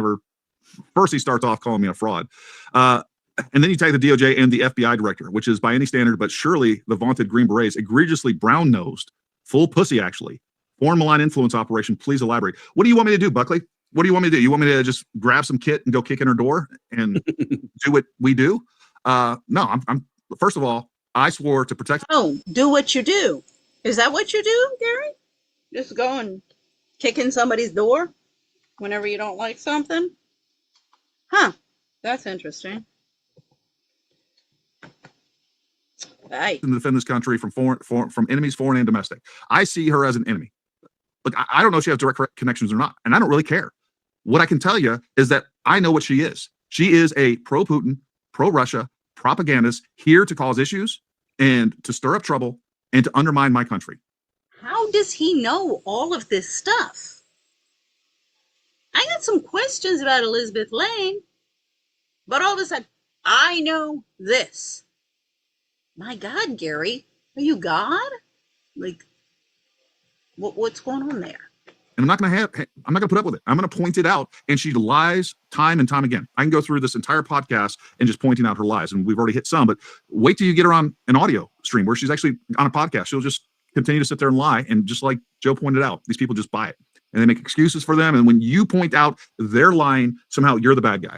B: First he starts off calling me a fraud. And then you tag the DOJ and the FBI director, which is by any standard, but surely the vaunted Green Berets, egregiously brown-nosed, full pussy actually. Foreign malign influence operation. Please elaborate. What do you want me to do, Buckley? What do you want me to do? You want me to just grab some kit and go kick in her door and do what we do? No, I'm first of all, I swore to protect.
A: Oh, do what you do. Is that what you do, Gary? Just go and kick in somebody's door whenever you don't like something? Huh. That's interesting. Right.
B: To defend this country from enemies, foreign and domestic. I see her as an enemy. Look, I don't know if she has direct connections or not, and I don't really care. What I can tell you is that I know what she is. She is a pro-Putin, pro-Russia propagandist here to cause issues and to stir up trouble and to undermine my country.
A: How does he know all of this stuff? I got some questions about Elizabeth Lane, but all of a sudden, I know this. My God, Gary, are you God? Like, what's going on there?
B: And I'm not going to put up with it. I'm going to point it out. And she lies time and time again. I can go through this entire podcast and just pointing out her lies. And we've already hit some, but wait till you get her on an audio stream where she's actually on a podcast. She'll just continue to sit there and lie. And just like Joe pointed out, these people just buy it and they make excuses for them. And when you point out they're lying, somehow you're the bad guy.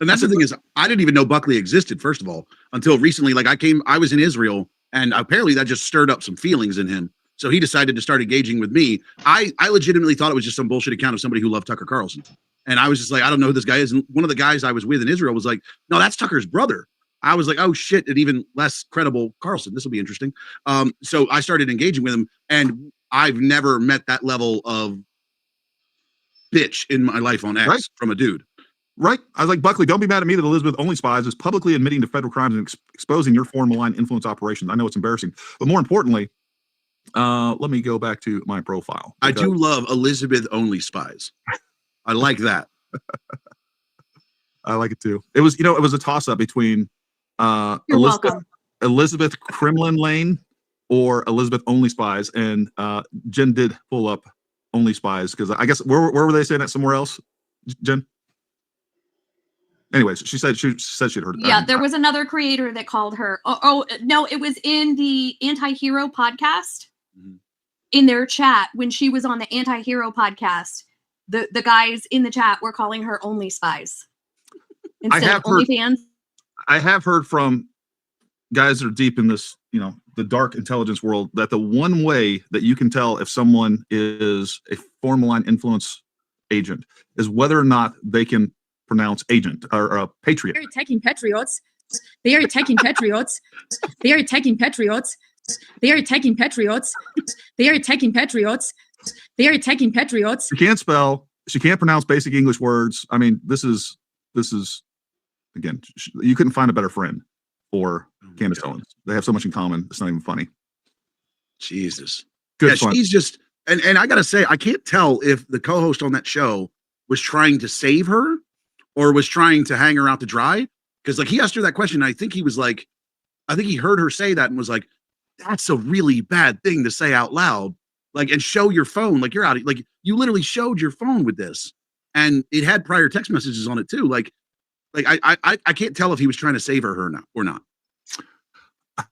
C: And that's the thing is, I didn't even know Buckley existed, first of all, until recently. Like I was in Israel and apparently that just stirred up some feelings in him. So he decided to start engaging with me. I legitimately thought it was just some bullshit account of somebody who loved Tucker Carlson. And I was just like, I don't know who this guy is. And one of the guys I was with in Israel was like, no, that's Tucker's brother. I was like, oh shit, an even less credible Carlson. This will be interesting. So I started engaging with him and I've never met that level of bitch in my life on X from a dude.
B: Right. I was like, Buckley, don't be mad at me that Elizabeth Only Spies is publicly admitting to federal crimes and exposing your foreign malign influence operations. I know it's embarrassing, but more importantly, let me go back to my profile.
C: I do love Elizabeth Only Spies. I like that.
B: I like it too. It was a toss up between Elizabeth Kremlin Lane or Elizabeth Only Spies, and Jen did pull up Only Spies because I guess where were they saying that somewhere else, Jen? Anyways, she said she'd heard it.
K: Yeah, there was another creator that called her. Oh no, it was in the Anti-Hero podcast. Mm-hmm. In their chat when she was on the Anti-Hero podcast, the guys in the chat were calling her Only Spies instead of OnlyFans.
B: I have heard from guys that are deep in this, the dark intelligence world, that the one way that you can tell if someone is a foreign malign influence agent is whether or not they can pronounce agent or patriot.
D: They are attacking patriots. They are attacking patriots. They are attacking patriots. They are attacking patriots. They are attacking patriots. They are attacking patriots.
B: She can't spell. She can't pronounce basic English words. I mean, this is again, you couldn't find a better friend for Candace Owens. They have so much in common. It's not even funny.
C: Jesus.
B: Good fun.
C: She's just, and I got to say, I can't tell if the co-host on that show was trying to save her or was trying to hang her out to dry. Because like he asked her that question. And I think he was like, I think he heard her say that and was like, that's a really bad thing to say out loud. Like, and show your phone. Like you're out. Like you literally showed your phone with this. And it had prior text messages on it too. Like I can't tell if he was trying to save her or not.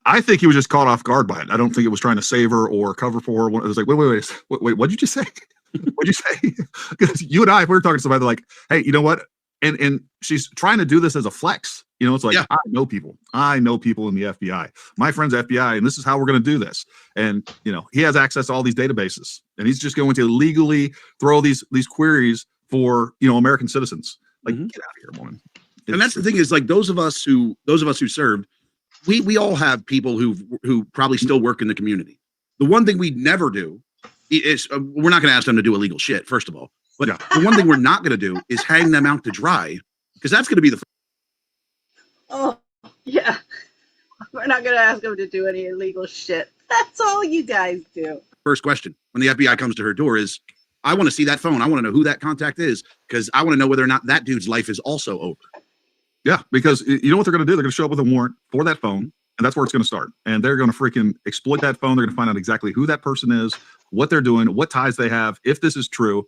B: I think he was just caught off guard by it. I don't think it was trying to save her or cover for her. It was like, wait, what'd you just say? What'd you say? Because you and I, we were talking to somebody like, hey, you know what? And she's trying to do this as a flex. You know, it's like, yeah. I know people in the FBI. My friend's FBI, and this is how we're going to do this. And, you know, he has access to all these databases, and he's just going to legally throw these queries for, you know, American citizens. Like, get out of here, woman.
C: And that's the thing is, like, those of us who served, we all have people who probably still work in the community. The one thing we never do is we're not going to ask them to do illegal shit, first of all. But the one thing we're not going to do is hang them out to dry, because that's going to be the.
A: Oh, yeah. We're not going to ask them to do any illegal shit. That's all you guys do.
C: First question when the FBI comes to her door is, I want to see that phone. I want to know who that contact is, because I want to know whether or not that dude's life is also over.
B: Yeah, because you know what they're going to do? They're going to show up with a warrant for that phone, and that's where it's going to start. And they're going to freaking exploit that phone. They're going to find out exactly who that person is, what they're doing, what ties they have, if this is true.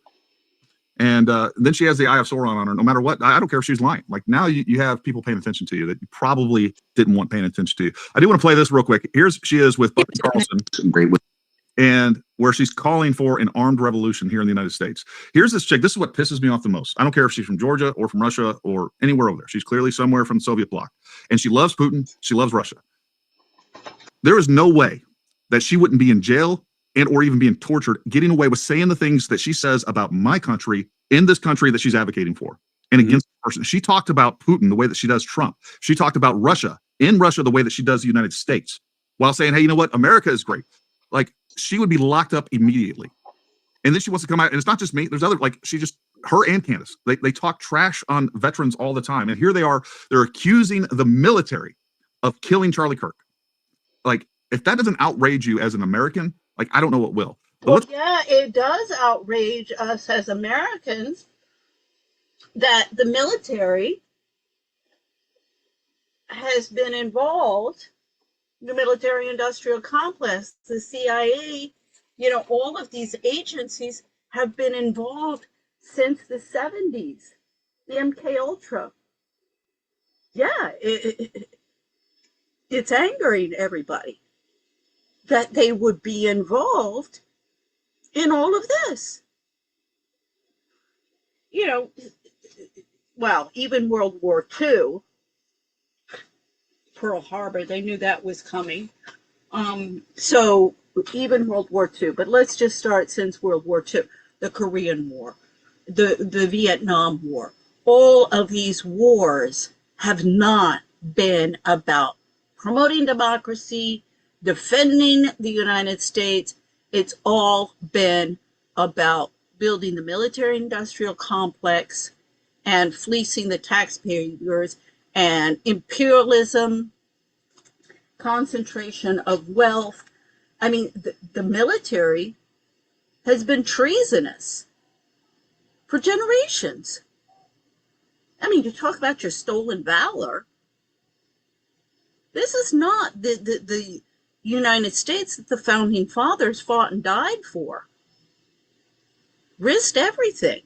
B: And then she has the eye of Sauron on her, no matter what. I don't care if she's lying. Like, now you have people paying attention to you that you probably didn't want paying attention to you. I do want to play this real quick. She is with Bucky Carlson. And where she's calling for an armed revolution here in the United States. Here's this chick. This is what pisses me off the most. I don't care if she's from Georgia or from Russia or anywhere over there. She's clearly somewhere from the Soviet bloc. And she loves Putin. She loves Russia. There is no way that she wouldn't be in jail and or even being tortured, getting away with saying the things that she says about my country in this country that she's advocating for and against the person. She talked about Putin the way that she does Trump. She talked about Russia in Russia the way that she does the United States, while saying, hey, you know what? America is great. Like, she would be locked up immediately. And then she wants to come out, and it's not just me. There's other, like, her and Candace, they talk trash on veterans all the time. And here they are, they're accusing the military of killing Charlie Kirk. Like, if that doesn't outrage you as an American, like, I don't know what will.
A: Well, yeah, it does outrage us as Americans that the military has been involved, the military-industrial complex, the CIA, you know, all of these agencies have been involved since the 70s, the MK Ultra. Yeah, it's angering everybody that they would be involved in all of this. You know, well, even World War II, Pearl Harbor, they knew that was coming. So even World War II, but let's just start since World War II, the Korean War, the Vietnam War. All of these wars have not been about promoting democracy, defending the United States. It's all been about building the military-industrial complex and fleecing the taxpayers and imperialism, concentration of wealth. I mean, the military has been treasonous for generations. I mean, you talk about your stolen valor. This is not the United States that the founding fathers fought and died for. Risked everything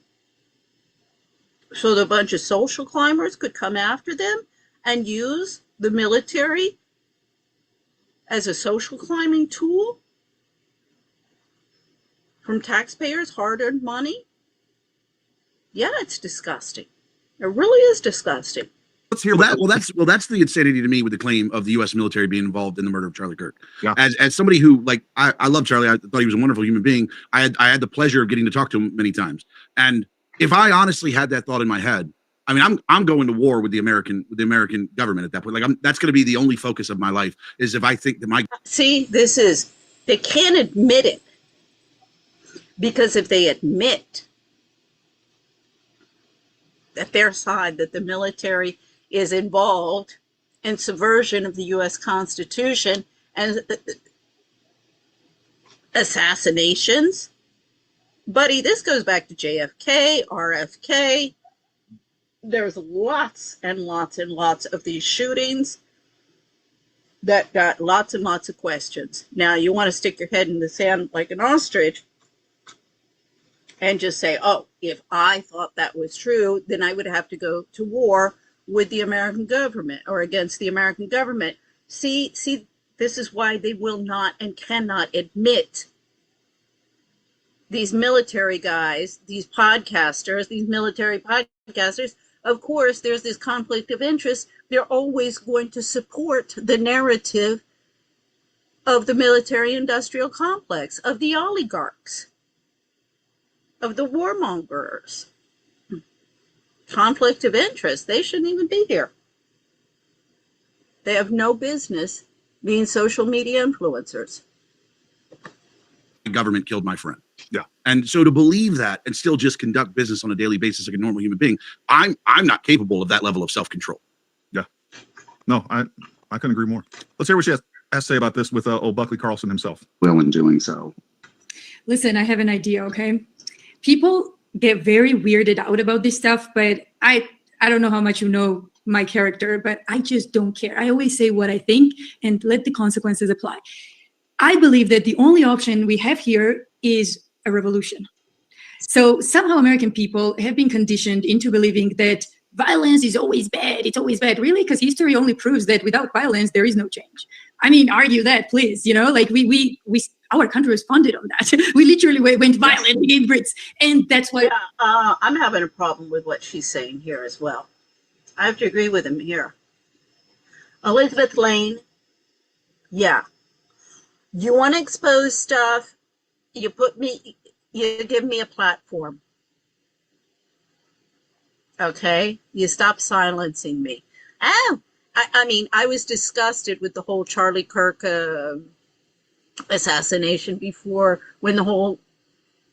A: so that a bunch of social climbers could come after them and use the military as a social climbing tool from taxpayers' hard-earned money. Yeah, it's disgusting. It really is disgusting.
C: Let's hear that. Well, that's the insanity to me with the claim of the U.S. military being involved in the murder of Charlie Kirk. Yeah. As somebody who, like, I love Charlie. I thought he was a wonderful human being. I had the pleasure of getting to talk to him many times. And if I honestly had that thought in my head, I mean, I'm going to war with the American government at that point. Like, that's going to be the only focus of my life, is if I think that
A: see, they can't admit it, because if they admit that their side, that the military is involved in subversion of the U.S. Constitution and assassinations. Buddy, this goes back to JFK, RFK. There's lots and lots and lots of these shootings that got lots and lots of questions. Now, you want to stick your head in the sand like an ostrich and just say, oh, if I thought that was true, then I would have to go to war with the American government or against the American government. See, This is why they will not and cannot admit these military guys, these podcasters, these military podcasters. Of course, there's this conflict of interest. They're always going to support the narrative of the military industrial complex, of the oligarchs, of the warmongers. Conflict of interest. They shouldn't even be here. They have no business being social media influencers.
C: The government killed my friend.
B: Yeah.
C: And so to believe that and still just conduct business on a daily basis like a normal human being, I'm not capable of that level of self-control.
B: Yeah. No, I couldn't agree more. Let's hear what she has to say about this with old Buckley Carlson himself.
L: Well, in doing so.
D: Listen, I have an idea, okay? People get very weirded out about this stuff, but I don't know how much you know my character, but I just don't care. I always say what I think and let the consequences apply. I believe that the only option we have here is a revolution. So somehow American people have been conditioned into believing that violence is always bad. It's always bad. Really? Because history only proves that without violence, there is no change. I mean, argue that, please. You know, like our country was founded on that. We literally went violent against Brits. And that's why.
A: Yeah, I'm having a problem with what she's saying here as well. I have to agree with him here. Elizabeth Lane, yeah. You want to expose stuff, you give me a platform. Okay? You stop silencing me. I mean, I was disgusted with the whole Charlie Kirk assassination before, when the whole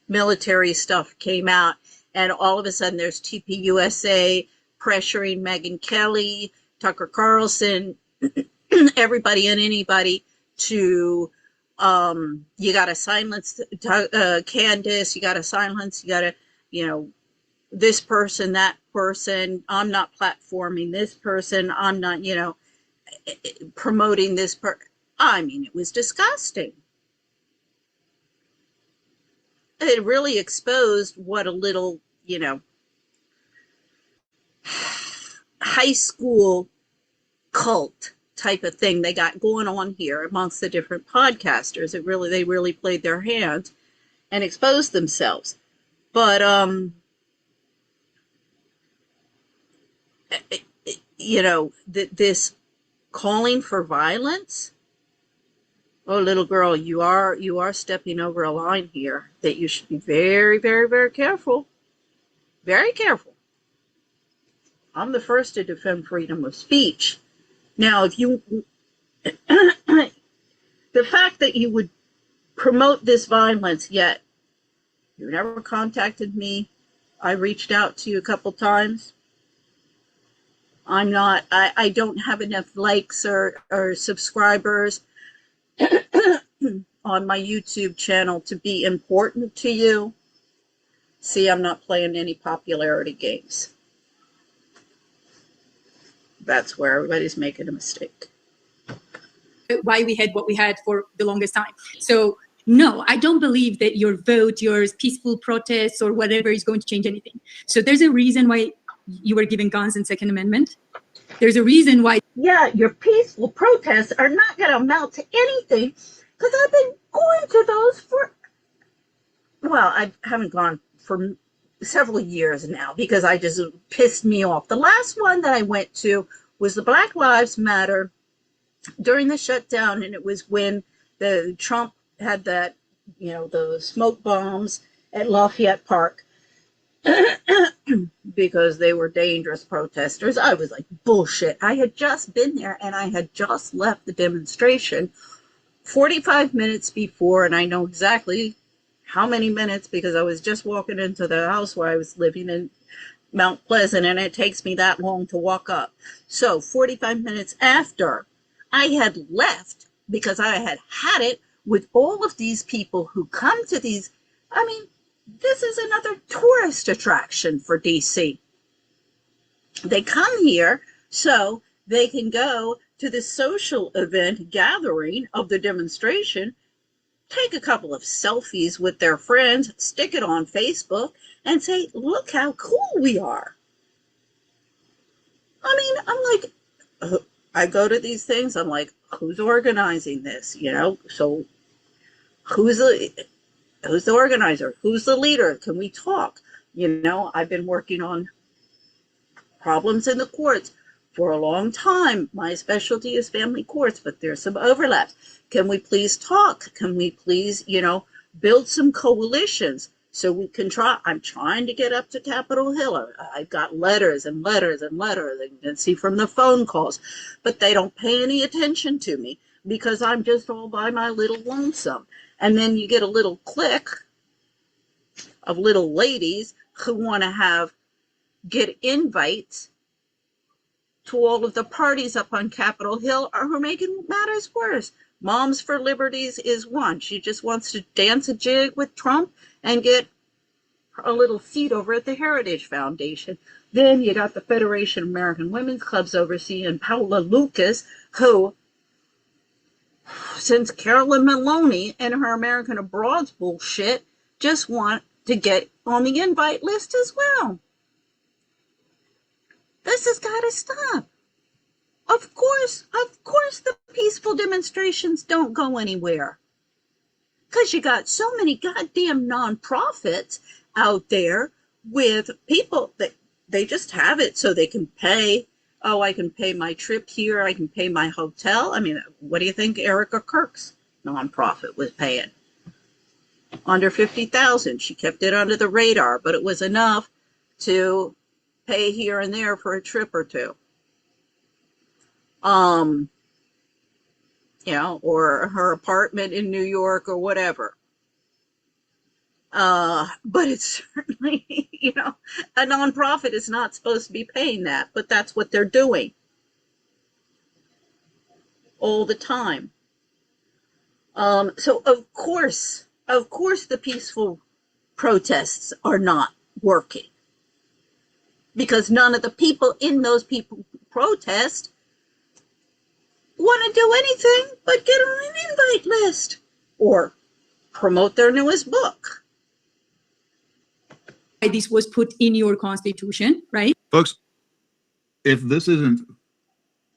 A: military stuff came out, and all of a sudden there's TPUSA pressuring Megyn Kelly, Tucker Carlson, everybody and anybody to, you got to silence Candace, you got to silence, you got to, this person, that person, I'm not platforming this person, I'm not, promoting this I mean, it was disgusting. It really exposed what a little, high school cult type of thing they got going on here amongst the different podcasters. They really played their hand and exposed themselves. But this calling for violence. Oh, little girl, you are stepping over a line here that you should be very, very, very careful. Very careful. I'm the first to defend freedom of speech. Now, if you, the fact that you would promote this violence, yet you never contacted me. I reached out to you a couple times. I don't have enough likes or subscribers on my YouTube channel to be important to you. See, I'm not playing any popularity games. That's where everybody's making a mistake.
D: Why we had what we had for the longest time. So no, I don't believe that your vote, your peaceful protests or whatever is going to change anything. So there's a reason why you were given guns in Second Amendment. There's a reason why.
A: Yeah, your peaceful protests are not going to amount to anything, because I've been going to those I haven't gone for several years now, because I just pissed me off. The last one that I went to was the Black Lives Matter during the shutdown, and it was when the Trump had that, the smoke bombs at Lafayette Park. Because they were dangerous protesters. I was like, bullshit. I had just been there and I had just left the demonstration 45 minutes before, and I know exactly how many minutes because I was just walking into the house where I was living in Mount Pleasant, and it takes me that long to walk up. So 45 minutes after I had left, because I had had it with all of these people who come to these, this is another tourist attraction for DC. They come here so they can go to the social event gathering of the demonstration, take a couple of selfies with their friends, stick it on Facebook, and say, look how cool we are. I'm like, I go to these things, I'm like, who's organizing this, so who's the organizer, who's the leader, can we talk? I've been working on problems in the courts for a long time. My specialty is family courts, but there's some overlaps. Can we please talk? Can we please, build some coalitions so we can try? I'm trying to get up to Capitol Hill. I've got letters and letters and letters, and you can see from the phone calls, but they don't pay any attention to me because I'm just all by my little lonesome. And then you get a little clique of little ladies who want to get invites to all of the parties up on Capitol Hill, or who are making matters worse. Moms for Liberties is one. She just wants to dance a jig with Trump and get a little seat over at the Heritage Foundation. Then you got the Federation of American Women's Clubs overseeing Paula Lucas, who, since Carolyn Maloney and her American Abroad's bullshit, just want to get on the invite list as well. This has got to stop. Of course, the peaceful demonstrations don't go anywhere. Because you got so many goddamn nonprofits out there with people that they just have it so they can pay. Oh, I can pay my trip here. I can pay my hotel. I mean, what do you think Erica Kirk's nonprofit was paying? Under $50,000. She kept it under the radar, but it was enough to pay here and there for a trip or two. Or her apartment in New York or whatever. But it's certainly, a nonprofit is not supposed to be paying that, but that's what they're doing all the time. So of course, the peaceful protests are not working because none of the people in those protest want to do anything but get on an invite list or promote their newest book.
D: This was put in your constitution, right?
B: Folks, if this isn't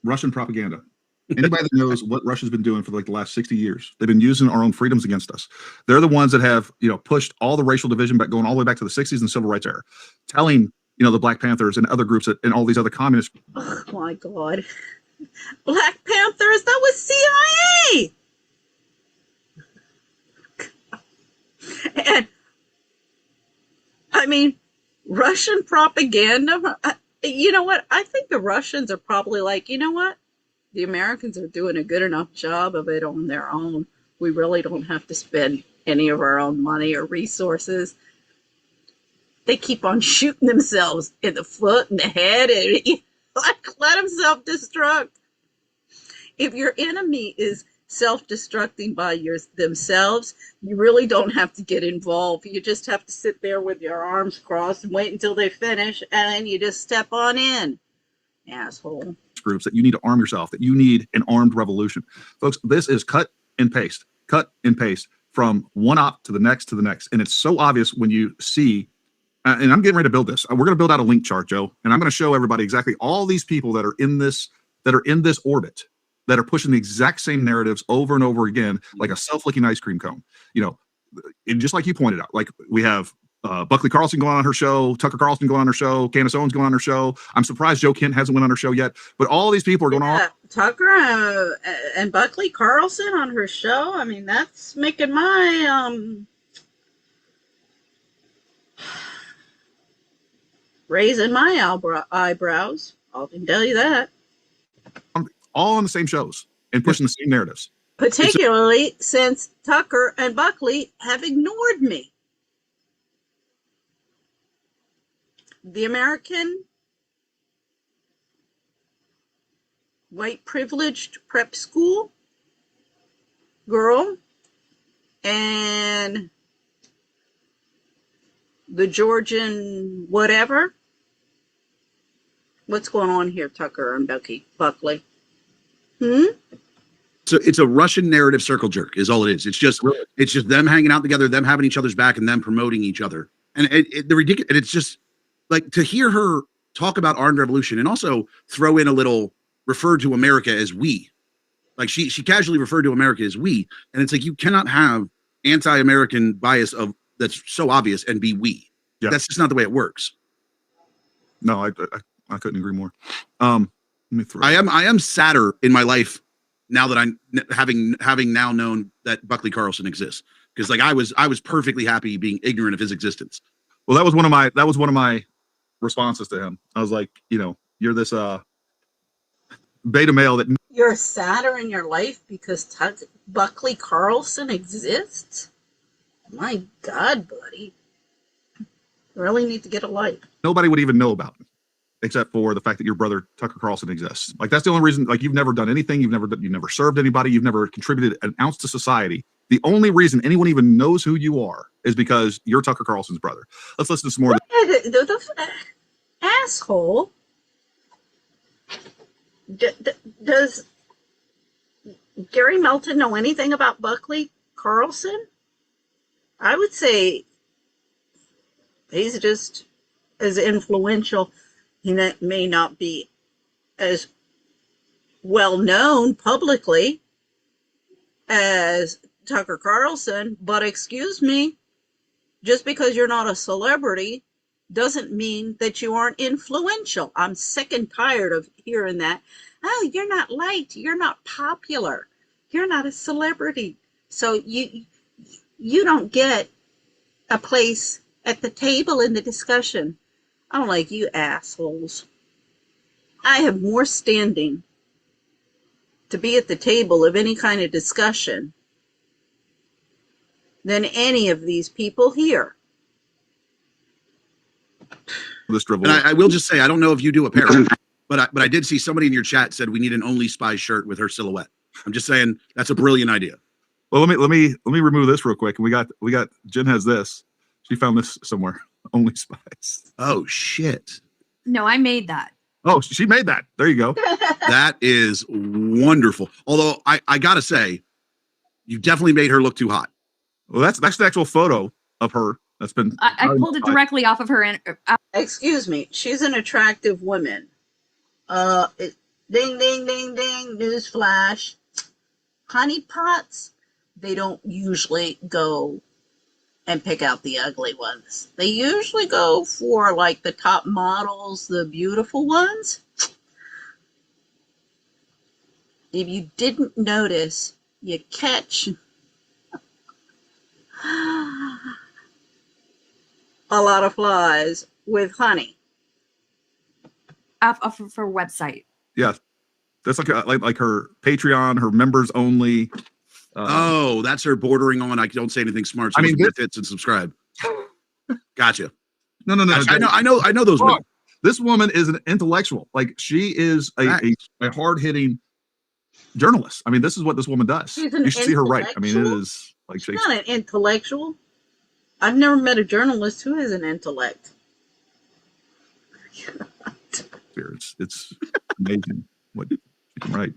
B: Russian propaganda, anybody that knows what Russia's been doing for like the last 60 years, they've been using our own freedoms against us. They're the ones that have, pushed all the racial division back, going all the way back to the 60s and civil rights era, telling, the Black Panthers and other groups and all these other communists.
A: Oh my God. Black Panthers, that was CIA. And I mean, Russian propaganda. You know what? I think the Russians are probably like, you know what? The Americans are doing a good enough job of it on their own. We really don't have to spend any of our own money or resources. They keep on shooting themselves in the foot and the head and let them self-destruct. If your enemy is self-destructing by themselves, you really don't have to get involved. You just have to sit there with your arms crossed and wait until they finish, and then you just step on in. Asshole.
B: Groups that you need to arm yourself, that you need an armed revolution. Folks, this is cut and paste from one op to the next. And it's so obvious when you see, and I'm getting ready to build this. We're going to build out a link chart, Joe, and I'm going to show everybody exactly all these people that are in this orbit, that are pushing the exact same narratives over and over again, like a self-licking ice cream cone. And just like you pointed out, like we have Buckley Carlson going on her show, Tucker Carlson going on her show, Candace Owens going on her show. I'm surprised Joe Kent hasn't went on her show yet, but all these people are going on.
A: Tucker and Buckley Carlson on her show. I mean, that's making my raising my eyebrows. I can tell you that.
B: All on the same shows and pushing the same narratives.
A: Particularly since Tucker and Buckley have ignored me. The American white privileged prep school girl and the Georgian whatever. What's going on here, Tucker and Buckley?
C: So it's a Russian narrative circle jerk is all it is. It's just them hanging out together, them having each other's back, and them promoting each other. And the ridiculous. And it's just like to hear her talk about armed revolution and also throw in a little refer to America as we. Like she casually referred to America as we, and it's like you cannot have anti-American bias of that's so obvious and be we.
B: Yeah.
C: That's just not the way it works.
B: No, I couldn't agree more. Let me throw.
C: I am sadder in my life now that I'm having now known that Buckley Carlson exists, because like I was perfectly happy being ignorant of his existence.
B: Well, that was one of my responses to him. I was like, you're this beta male that
A: You're sadder in your life because Buckley Carlson exists? My God, buddy. You really need to get a life.
B: nobody would even know about, except for the fact that your brother Tucker Carlson exists. Like that's the only reason. Like you've never done anything. You've never served anybody. You've never contributed an ounce to society. The only reason anyone even knows who you are is because you're Tucker Carlson's brother. Let's listen to some more.
A: The asshole. Does Gary Melton know anything about Buckley Carlson? I would say he's just as influential. He may not be as well known publicly as Tucker Carlson, but excuse me, just because you're not a celebrity doesn't mean that you aren't influential. I'm sick and tired of hearing that. Oh, you're not liked. You're not popular. You're not a celebrity. So you don't get a place at the table in the discussion. I don't like you assholes. I have more standing to be at the table of any kind of discussion than any of these people here.
C: And I will just say, I don't know if you do apparel, but I did see somebody in your chat said we need an Only Spies shirt with her silhouette. I'm just saying that's a brilliant idea.
B: Well, let me remove this real quick. We got Jen has this. She found this somewhere. Only Spies.
C: Oh shit.
K: No, I made that.
B: Oh, she made that. There you go.
C: That is wonderful. Although I gotta say, you definitely made her look too hot.
B: Well, that's the actual photo of her. That's been.
K: I pulled it directly off of her.
A: Excuse me. She's an attractive woman. Ding, ding, ding, ding. Newsflash. Honeypots, they don't usually go and pick out the ugly ones. They usually go for like the top models, the beautiful ones. If you didn't notice, you catch a lot of flies with honey.
K: Off of her website.
B: Yeah, that's like her Patreon, her members only.
C: Oh, that's her bordering on. I don't say anything smart. So I mean, hits and subscribe. Gotcha.
B: No.
C: Gotcha. I know those women.
B: This woman is an intellectual. Like she is a hard hitting journalist. I mean, this is what this woman does. You should see her write. I mean, it is like
A: she's not an intellectual. I've never met a journalist who has an intellect.
B: It's amazing what you can write.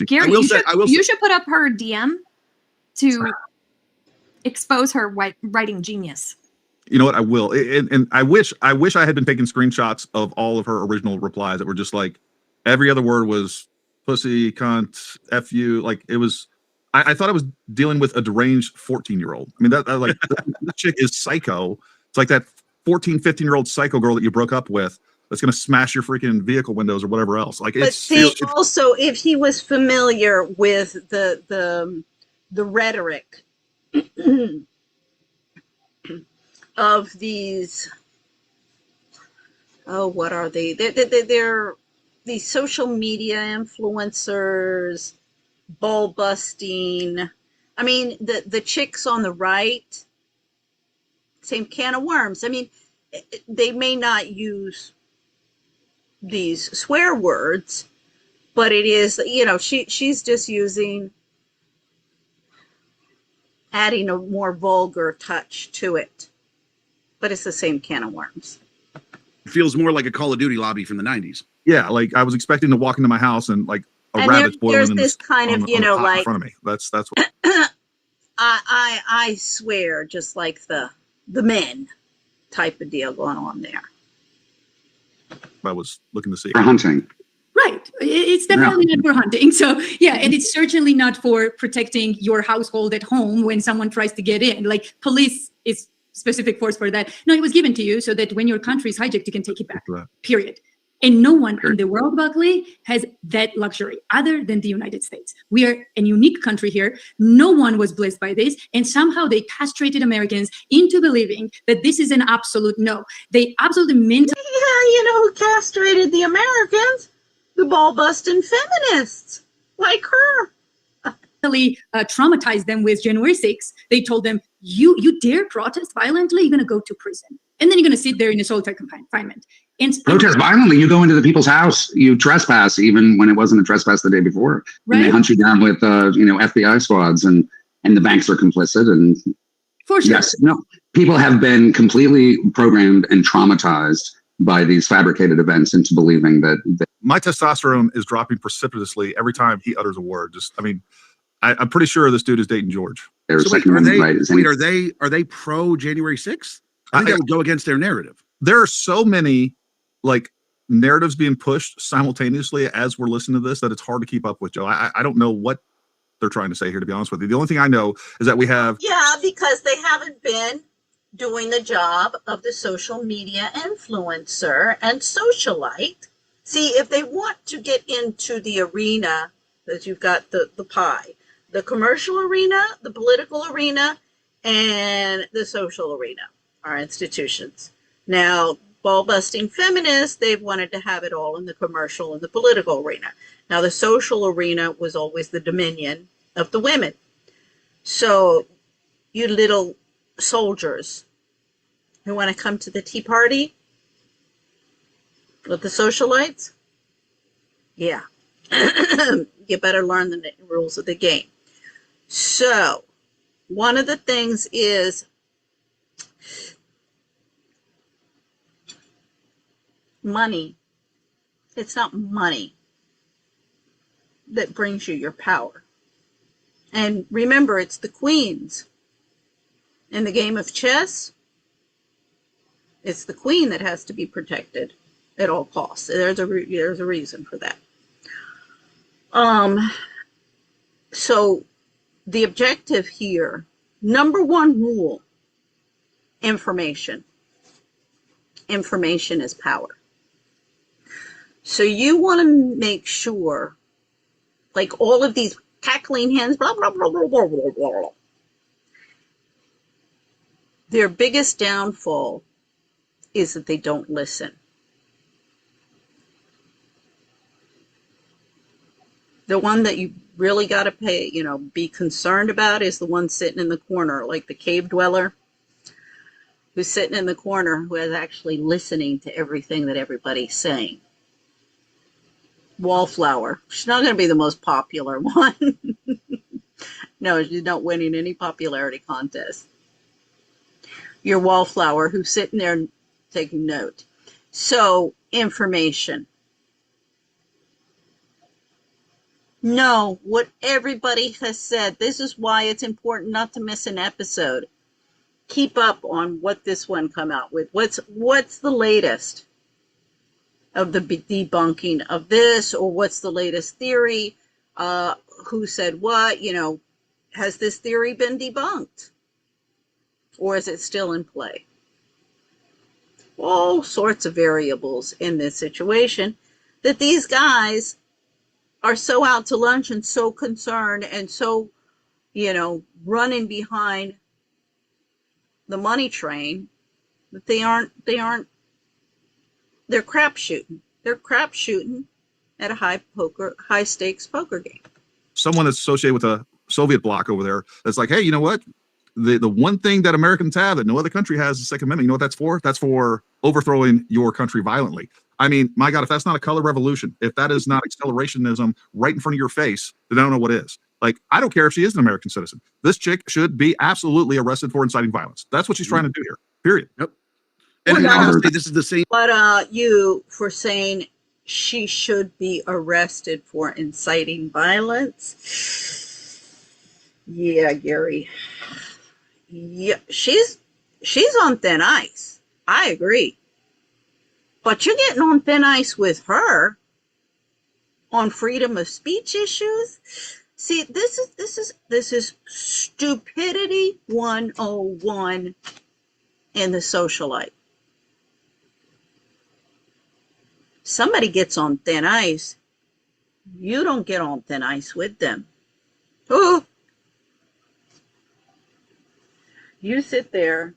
K: Gary, you should put up her DM to expose her writing genius.
B: You know what? I will, and I wish I had been taking screenshots of all of her original replies that were just like every other word was pussy, cunt, f you. Like it was. I thought I was dealing with a deranged 14-year-old. I mean, that like that chick is psycho. It's like that 14, 15-year-old psycho girl that you broke up with. That's going to smash your freaking vehicle windows or whatever else. Like,
A: but also, if he was familiar with the rhetoric of these, what are they? They're these social media influencers, ball busting. I mean, the chicks on the right, same can of worms. I mean, they may not use these swear words, but it is, she's just adding a more vulgar touch to it, but it's the same can of worms.
C: It feels more like a Call of Duty lobby from the 90s.
B: Yeah, like I was expecting to walk into my house and like a rabbit's boiling
A: there's this kind of, like
B: in front of me. That's what
A: I swear, just like the men type of deal going on there.
B: I was looking to see.
L: For hunting.
D: Right. It's definitely not for hunting. So, yeah, and it's certainly not for protecting your household at home when someone tries to get in. Like, police is specific force for that. No, it was given to you so that when your country is hijacked, you can take it back, period. And no one in the world, Buckley, has that luxury other than the United States. We are a unique country here. No one was blessed by this. And somehow they castrated Americans into believing that this is an absolute no. They absolutely meant.
A: Yeah, you know who castrated the Americans? The ball-busting feminists like her.
D: Traumatized them with January 6th. They told them, you dare protest violently, you're going to go to prison. And then you're going to sit there in a solitary confinement. And
L: protest violently, you go into the people's house, you trespass even when it wasn't a trespass the day before. Right. And they hunt you down with FBI squads, and the banks are complicit. And
D: for sure.
L: Yes, no, people have been completely programmed and traumatized by these fabricated events into believing that
B: my testosterone is dropping precipitously every time he utters a word. I'm pretty sure this dude is dating George.
C: So are they pro January 6th? I think that would go against their narrative.
B: There are so many narratives being pushed simultaneously as we're listening to this that it's hard to keep up with, Joe. I don't know what they're trying to say here, to be honest with you. The only thing I know is that we have...
A: Yeah, because they haven't been doing the job of the social media influencer and socialite. See, if they want to get into the arena, that you've got the pie, the commercial arena, the political arena, and the social arena, our institutions. Now, ball-busting feminists, they've wanted to have it all in the commercial and the political arena. Now, the social arena was always the dominion of the women. So, you little soldiers who want to come to the Tea Party with the socialites, yeah, you better learn the rules of the game. So, one of the things is money. It's not money that brings you your power. And remember, it's the queens. In the game of chess, it's the queen that has to be protected at all costs. There's a reason for that. So the objective here, number one rule, information. Information is power. So you want to make sure, like all of these cackling hens, blah, blah, blah, blah, blah, blah, blah. Their biggest downfall is that they don't listen. The one that you really got to be concerned about is the one sitting in the corner, like the cave dweller who's sitting in the corner, who is actually listening to everything that everybody's saying. Wallflower. She's not going to be the most popular one. No, she's not winning any popularity contest. Your wallflower who's sitting there taking note. So, information. Know what everybody has said. This is why it's important not to miss an episode. Keep up on what this one come out with. What's the latest of the debunking of this, or what's the latest theory? Who said what? Has this theory been debunked? Or is it still in play? All sorts of variables in this situation that these guys are so out to lunch and so concerned and so, running behind the money train that they're crap shooting. They're crap shooting at a high stakes poker game.
B: Someone that's associated with a Soviet bloc over there that's like, hey, you know what? The one thing that Americans have that no other country has is the Second Amendment. You know what that's for? That's for overthrowing your country violently. I mean, my God, if that's not a color revolution, if that is not accelerationism right in front of your face, then I don't know what is. Like, I don't care if she is an American citizen. This chick should be absolutely arrested for inciting violence. That's what she's trying to do here, period.
C: Yep. And I gotta say, this is the same.
A: But you for saying she should be arrested for inciting violence. Yeah, Gary. Yeah, she's on thin ice. I agree. But you're getting on thin ice with her. on freedom of speech issues. See, this is stupidity 101 in the socialite. Somebody gets on thin ice, you don't get on thin ice with them. Oh, you sit there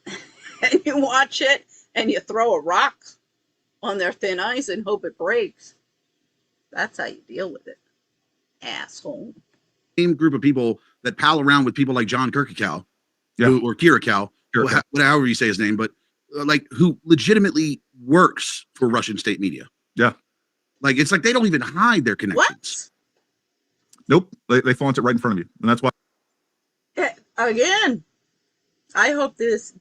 A: and you watch it and you throw a rock on their thin ice and hope it breaks. That's how you deal with it, asshole.
C: Same group of people that pal around with people like John Kirkakow, or Kirakaw, however you say his name, but like who legitimately works for Russian state media.
B: Yeah.
C: Like, it's like they don't even hide their connections.
B: What? Nope. They flaunt it right in front of you. And that's why.
A: Again, I hope this,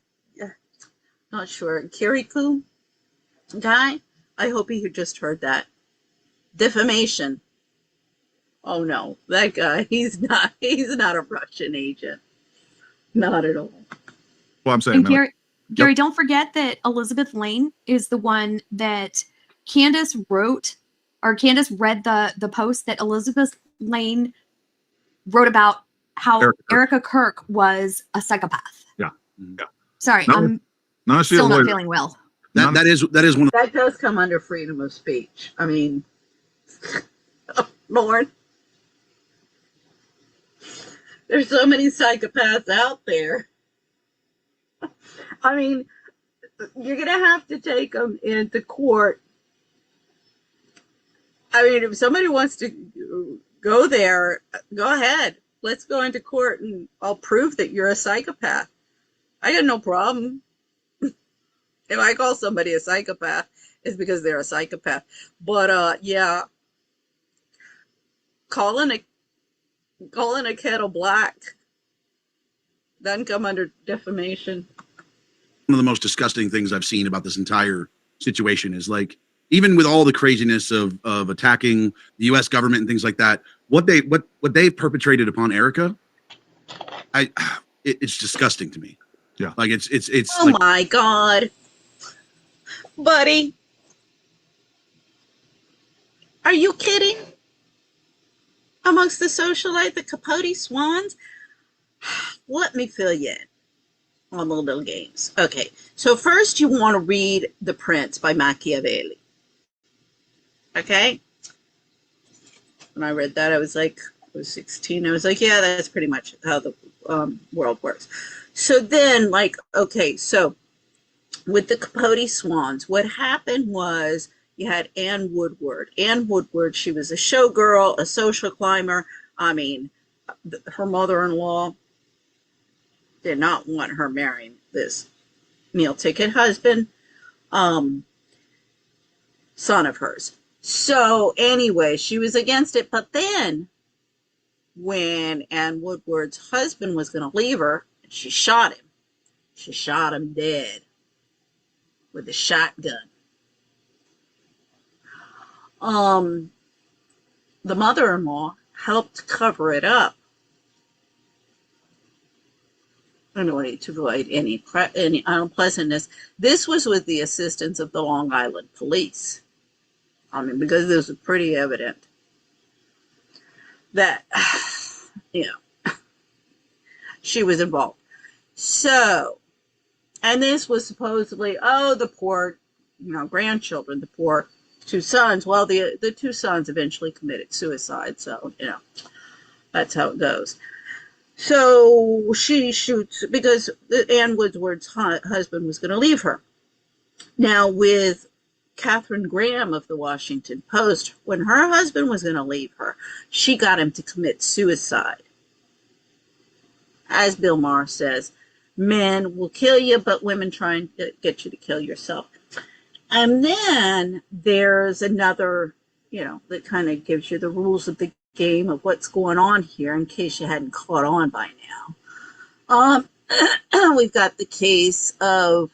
A: not sure, Kirikou guy, I hope he just heard that. Defamation. Oh no, that guy, he's not a Russian agent. Not at all.
B: Well, I'm saying,
K: Gary, don't forget that Elizabeth Lane is the one that Candace wrote, or Candace read the post that Elizabeth Lane wrote about how Erica Kirk was a psychopath.
B: Yeah.
K: Sorry, I'm still not feeling well.
C: That is one of
A: that does come under freedom of speech. I mean, oh, Lord, there's so many psychopaths out there. I mean, you're going to have to take them into court. I mean, if somebody wants to go there, go ahead. Let's go into court and I'll prove that you're a psychopath. I got no problem. If I call somebody a psychopath, it's because they're a psychopath. But yeah, calling a kettle black doesn't come under defamation.
C: One of the most disgusting things I've seen about this entire situation is, like, even with all the craziness of attacking the U.S. government and things like that, what they've perpetrated upon Erica, it's disgusting to me.
B: Yeah,
C: like it's.
A: Oh
C: like,
A: my God, buddy, are you kidding? Amongst the socialite, the Capote swans, let me fill you in on the little games. Okay, so first you want to read The Prince by Machiavelli. Okay? When I read that, I was 16. I was like, yeah, that's pretty much how the world works. So then, like, okay, so with the Capote swans, what happened was you had Anne Woodward. Anne Woodward, she was a showgirl, a social climber. I mean, her mother-in-law did not want her marrying this meal ticket husband, son of hers. So anyway, she was against it. But then when Anne Woodward's husband was going to leave her, she shot him. She shot him dead with a shotgun. The mother-in-law helped cover it up. In order to avoid any unpleasantness. This was with the assistance of the Long Island police. I mean, because this was pretty evident that, she was involved. So, and this was supposedly, the poor, grandchildren, the poor two sons. Well, the two sons eventually committed suicide. So, that's how it goes. So she shoots because Anne Woodward's husband was going to leave her. Now, with Catherine Graham of the Washington Post, when her husband was going to leave her, she got him to commit suicide. As Bill Maher says, men will kill you, but women try and get you to kill yourself. And then there's another, that kind of gives you the rules of the game of what's going on here in case you hadn't caught on by now. We've got the case of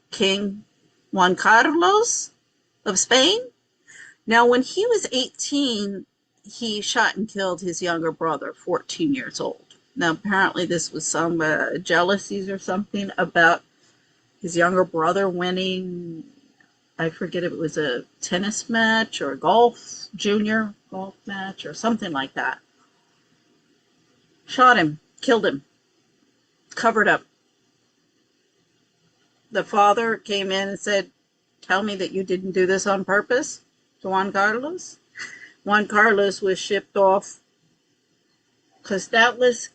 A: King Juan Carlos of Spain. Now, when he was 18, he shot and killed his younger brother, 14 years old. Now, apparently this was some jealousies or something about his younger brother winning I forget if it was a tennis match or a junior golf match or something like that. Shot him, killed him, covered up. The father came in and said, "Tell me that you didn't do this on purpose," to Juan Carlos. Juan Carlos was shipped off because that was,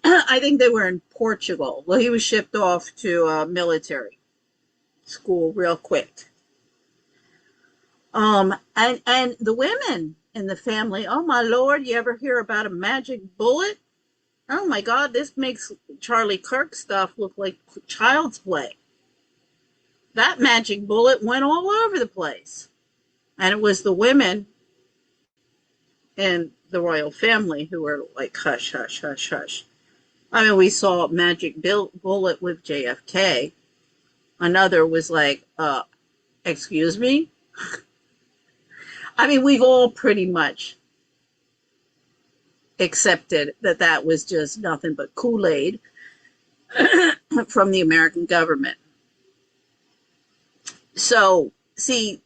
A: I think they were in Portugal. Well, he was shipped off to a military school real quick. And the women in the family, oh my Lord, you ever hear about a magic bullet? Oh my God, this makes Charlie Kirk stuff look like child's play. That magic bullet went all over the place. And it was the women in the royal family who were like, hush, hush, hush, hush. I mean, we saw a magic bullet with JFK. Another was like, excuse me? I mean, we've all pretty much accepted that that was just nothing but Kool-Aid from the American government. So, see,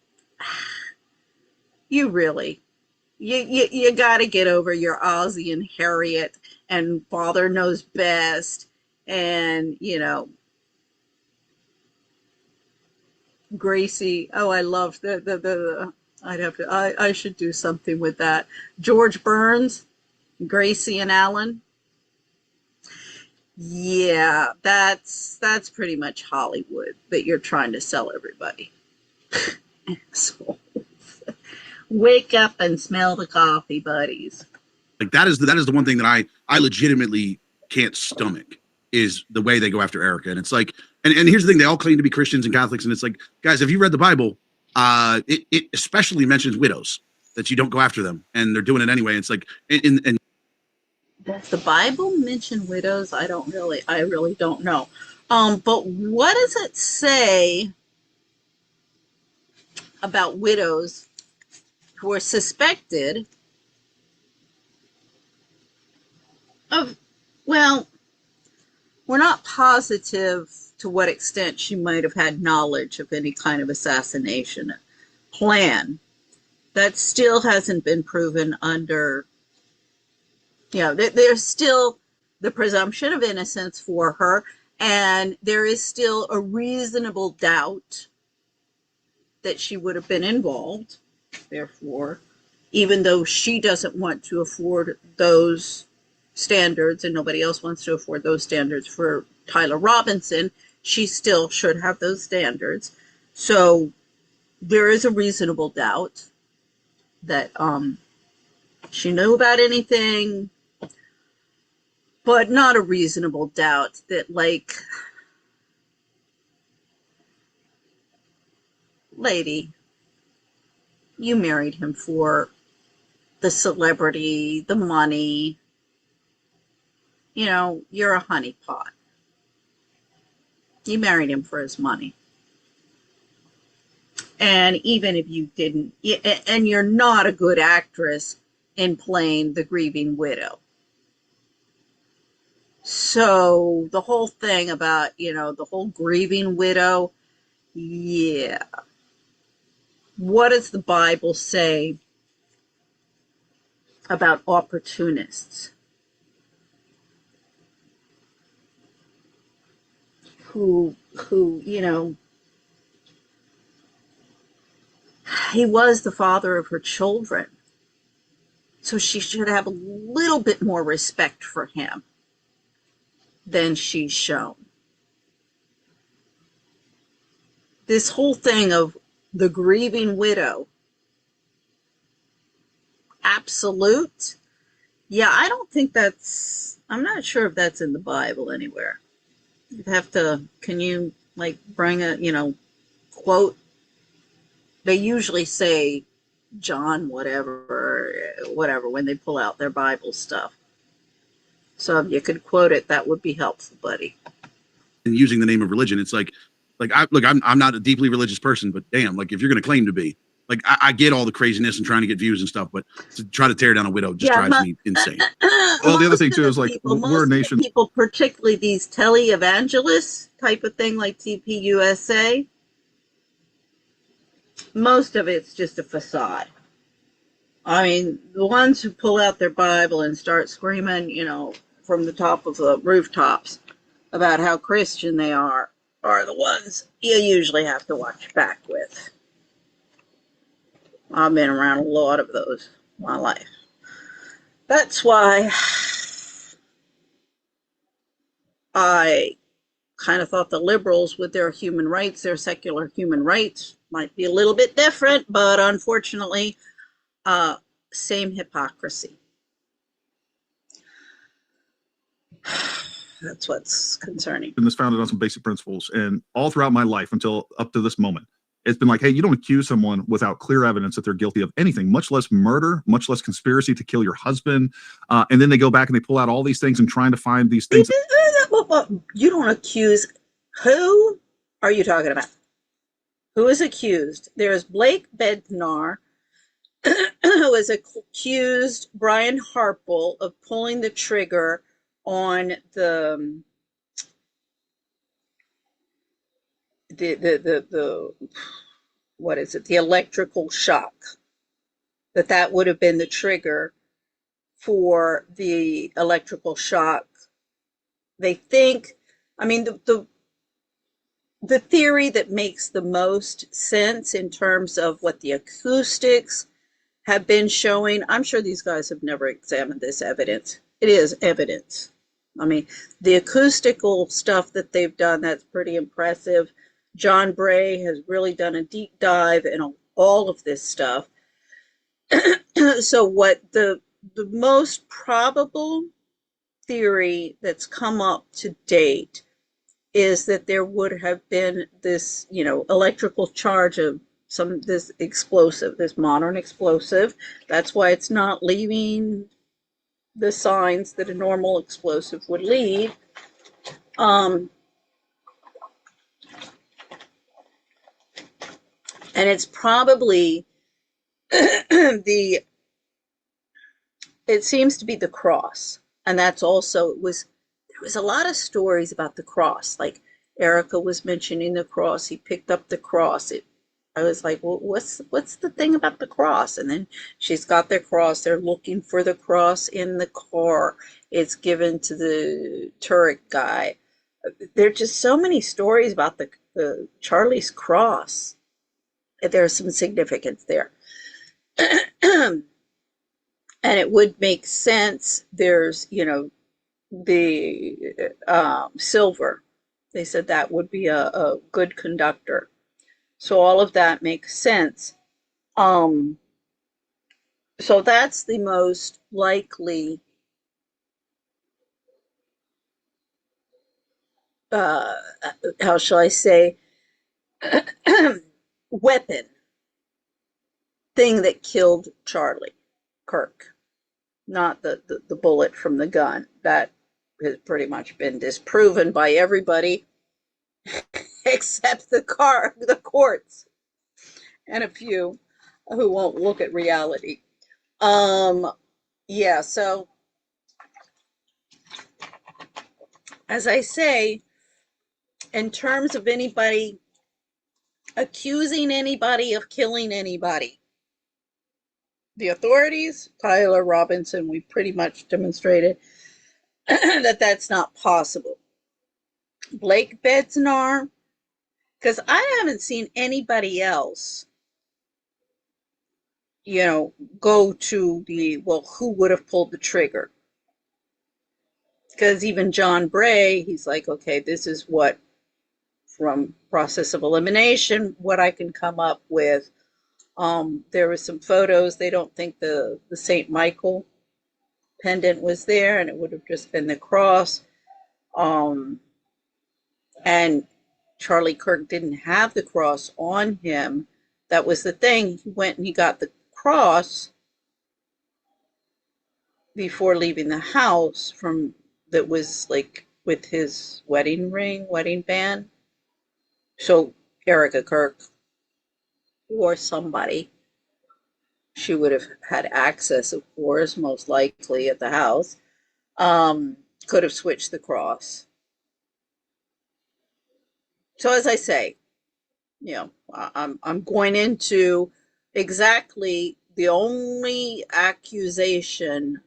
A: you really, you got to get over your Ozzie and Harriet and father knows best and, you know, Gracie. Oh, I love the I'd have to, I should do something with that. George Burns, Gracie and Alan. Yeah, that's pretty much Hollywood that you're trying to sell everybody. So, wake up and smell the coffee, buddies.
C: Like that is the one thing that I legitimately can't stomach is the way they go after Erica. And it's like, and here's the thing, they all claim to be Christians and Catholics, and it's like, guys, if you read the Bible, it especially mentions widows, that you don't go after them, and they're doing it anyway. It's like, and
A: does the Bible mention widows? I really don't know. But what does it say about widows who are suspected of, well, we're not positive to what extent she might have had knowledge of any kind of assassination plan. That still hasn't been proven under, you know, there's still the presumption of innocence for her, and there is still a reasonable doubt that she would have been involved. Therefore, even though she doesn't want to afford those standards and nobody else wants to afford those standards for Tyler Robinson, she still should have those standards. So there is a reasonable doubt that she knew about anything, but not a reasonable doubt that, like, lady, you married him for the celebrity, the money. You know, you're a honeypot. You married him for his money. And even if you didn't, and you're not a good actress in playing the grieving widow. So the whole thing about, you know, the whole grieving widow, yeah. What does the Bible say about opportunists who, you know, he was the father of her children. So she should have a little bit more respect for him than she's shown. This whole thing of the grieving widow, absolute. Yeah, I don't think that's, I'm not sure if that's in the Bible anywhere. You'd have to, can you like bring a, you know, quote? They usually say John whatever when they pull out their Bible stuff. So if you could quote it, that would be helpful, buddy.
C: And using the name of religion, it's like I'm not a deeply religious person, but damn, like if you're going to claim to be, like I get all the craziness and trying to get views and stuff, but to try to tear down a widow just drives me insane.
B: Well, the other thing too is like we're a nation.
A: People, particularly these televangelists type of thing, like TPUSA, most of it's just a facade. I mean, the ones who pull out their Bible and start screaming, from the top of the rooftops about how Christian they are the ones you usually have to watch back with. I've been around a lot of those in my life. That's why I kind of thought the liberals, with their human rights, their secular human rights, might be a little bit different, but unfortunately, same hypocrisy. That's what's concerning.
B: And this founded on some basic principles. And all throughout my life until up to this moment, it's been like, hey, you don't accuse someone without clear evidence that they're guilty of anything, much less murder, much less conspiracy to kill your husband. And then they go back and they pull out all these things and trying to find these things.
A: You don't accuse. Who are you talking about? Who is accused? There's Blake Bednar, who has accused Brian Harple of pulling the trigger on the what is it? The electrical shock. That would have been the trigger for the electrical shock. They think, I mean, the theory that makes the most sense in terms of what the acoustics have been showing. I'm sure these guys have never examined this evidence. It is evidence. I mean, the acoustical stuff that they've done, that's pretty impressive. John Bray has really done a deep dive in all of this stuff. So what the most probable theory that's come up to date is that there would have been this, electrical charge of this explosive, this modern explosive. That's why it's not leaving the signs that a normal explosive would leave. And it's probably it seems to be the cross. And that's also, there was a lot of stories about the cross. Like Erica was mentioning the cross. He picked up the cross. I was like, well, what's the thing about the cross? And then she's got their cross. They're looking for the cross in the car. It's given to the Turk guy. There are just so many stories about the Charlie's cross. There's some significance there. And it would make sense. There's, the silver. They said that would be a good conductor. So all of that makes sense. So that's the most likely how shall I say, weapon thing that killed Charlie Kirk. Not the bullet from the gun. That has pretty much been disproven by everybody except the courts, and a few who won't look at reality. Yeah, so as I say, in terms of anybody accusing anybody of killing anybody, the authorities, Tyler Robinson, we pretty much demonstrated that that's not possible. Blake Bednar, because I haven't seen anybody else, go to who would have pulled the trigger? Because even John Bray, he's like, okay, this is what, from process of elimination, what I can come up with. There were some photos. They don't think the St. Michael pendant was there, and it would have just been the cross. And Charlie Kirk didn't have the cross on him. That was the thing. He went and he got the cross before leaving the house that was like with his wedding band. So Erica Kirk or somebody, she would have had access, of course, most likely at the house, could have switched the cross. So as I say, I'm going into exactly the only accusation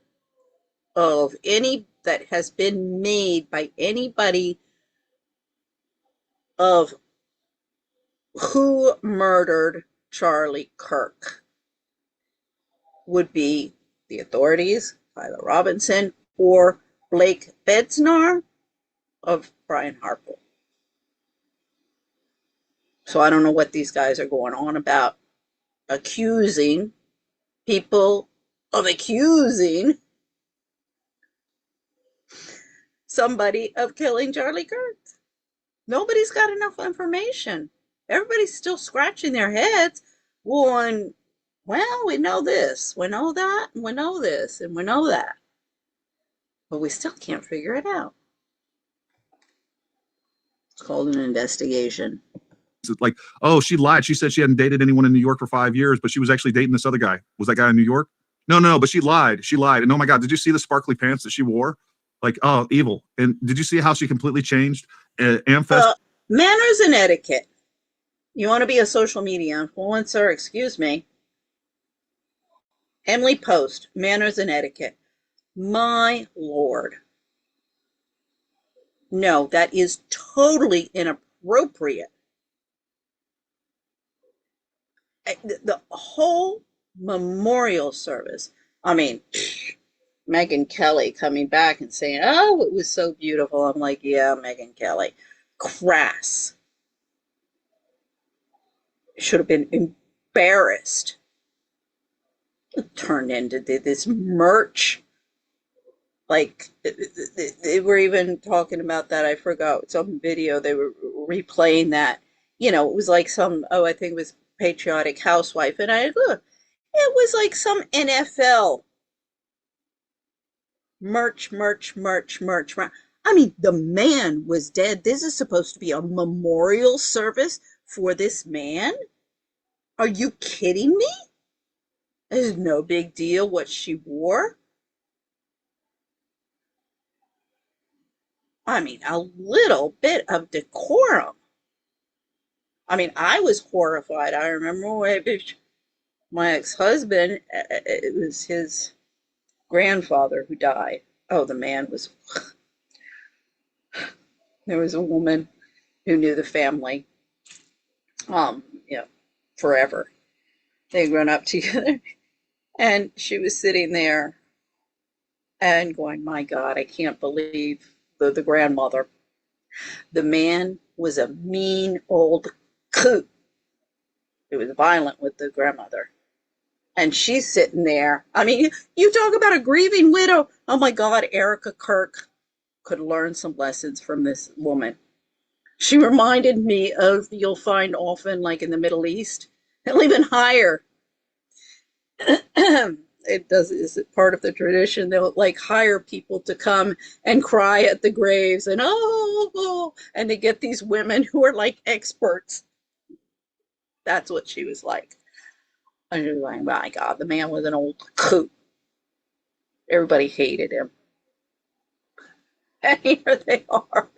A: of any that has been made by anybody of who murdered Charlie Kirk would be the authorities, Tyler Robinson, or Blake Bedsnar of Brian Harper. So I don't know what these guys are going on about, accusing people of accusing somebody of killing Charlie Kirk. Nobody's got enough information. Everybody's still scratching their heads going, well, we know this, we know that, and we know this, and we know that. But we still can't figure it out. It's called an investigation.
B: It's like, oh, she lied. She said she hadn't dated anyone in New York for 5 years, but she was actually dating this other guy. Was that guy in New York? No, but she lied. She lied. And oh my God, did you see the sparkly pants that she wore? Like, oh, evil. And did you see how she completely changed? Amfest.
A: Manners and etiquette. You want to be a social media influencer? Excuse me. Emily Post, manners and etiquette. My Lord. No, that is totally inappropriate. The whole memorial service. I mean, Megyn Kelly coming back and saying, oh, it was so beautiful. I'm like, yeah, Megyn Kelly. Crass. Should have been embarrassed. It turned into this merch. Like, they were even talking about that. I forgot some video. They were replaying that. You know, it was like some, I think it was Patriotic Housewife. And it was like some NFL merch. I mean, the man was dead. This is supposed to be a memorial service for this man? Are you kidding me? It's no big deal what she wore. I mean, a little bit of decorum. I mean, I was horrified. I remember when my ex-husband, it was his grandfather who died. Oh, the man was, there was a woman who knew the family, forever. They'd grown up together. And she was sitting there and going, my God, I can't believe the grandmother. The man was a mean old coot. It was violent with the grandmother. And she's sitting there. I mean, you talk about a grieving widow. Oh my God, Erica Kirk could learn some lessons from this woman. She reminded me of, you'll find often like in the Middle East, and even higher. Is it part of the tradition? They'll like hire people to come and cry at the graves and and they get these women who are like experts. That's what she was like. And she was like, my God, the man was an old coot. Everybody hated him. And here they are.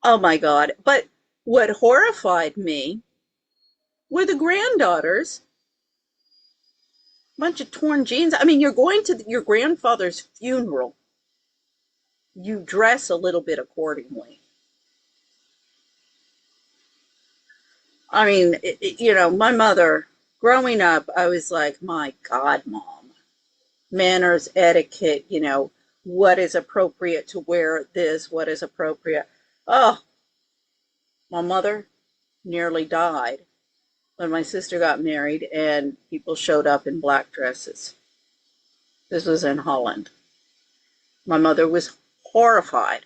A: Oh my God. But what horrified me were the granddaughters. Bunch of torn jeans. I mean, you're going to your grandfather's funeral. You dress a little bit accordingly. I mean, my mother, growing up, I was like, my God, Mom. Manners, etiquette, what is appropriate to wear this, what is appropriate. Oh, my mother nearly died when my sister got married and people showed up in black dresses. This was in Holland. My mother was horrified.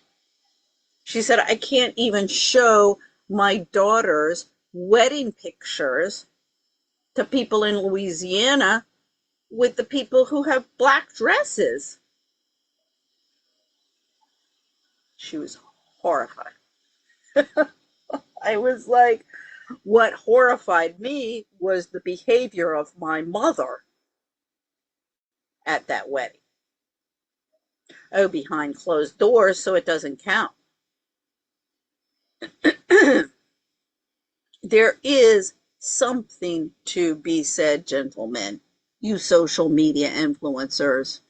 A: She said, I can't even show my daughter's wedding pictures to people in Louisiana with the people who have black dresses. She was horrified. I was like, what horrified me was the behavior of my mother at that wedding. Oh, behind closed doors, so it doesn't count. there is something to be said, gentlemen, you social media influencers.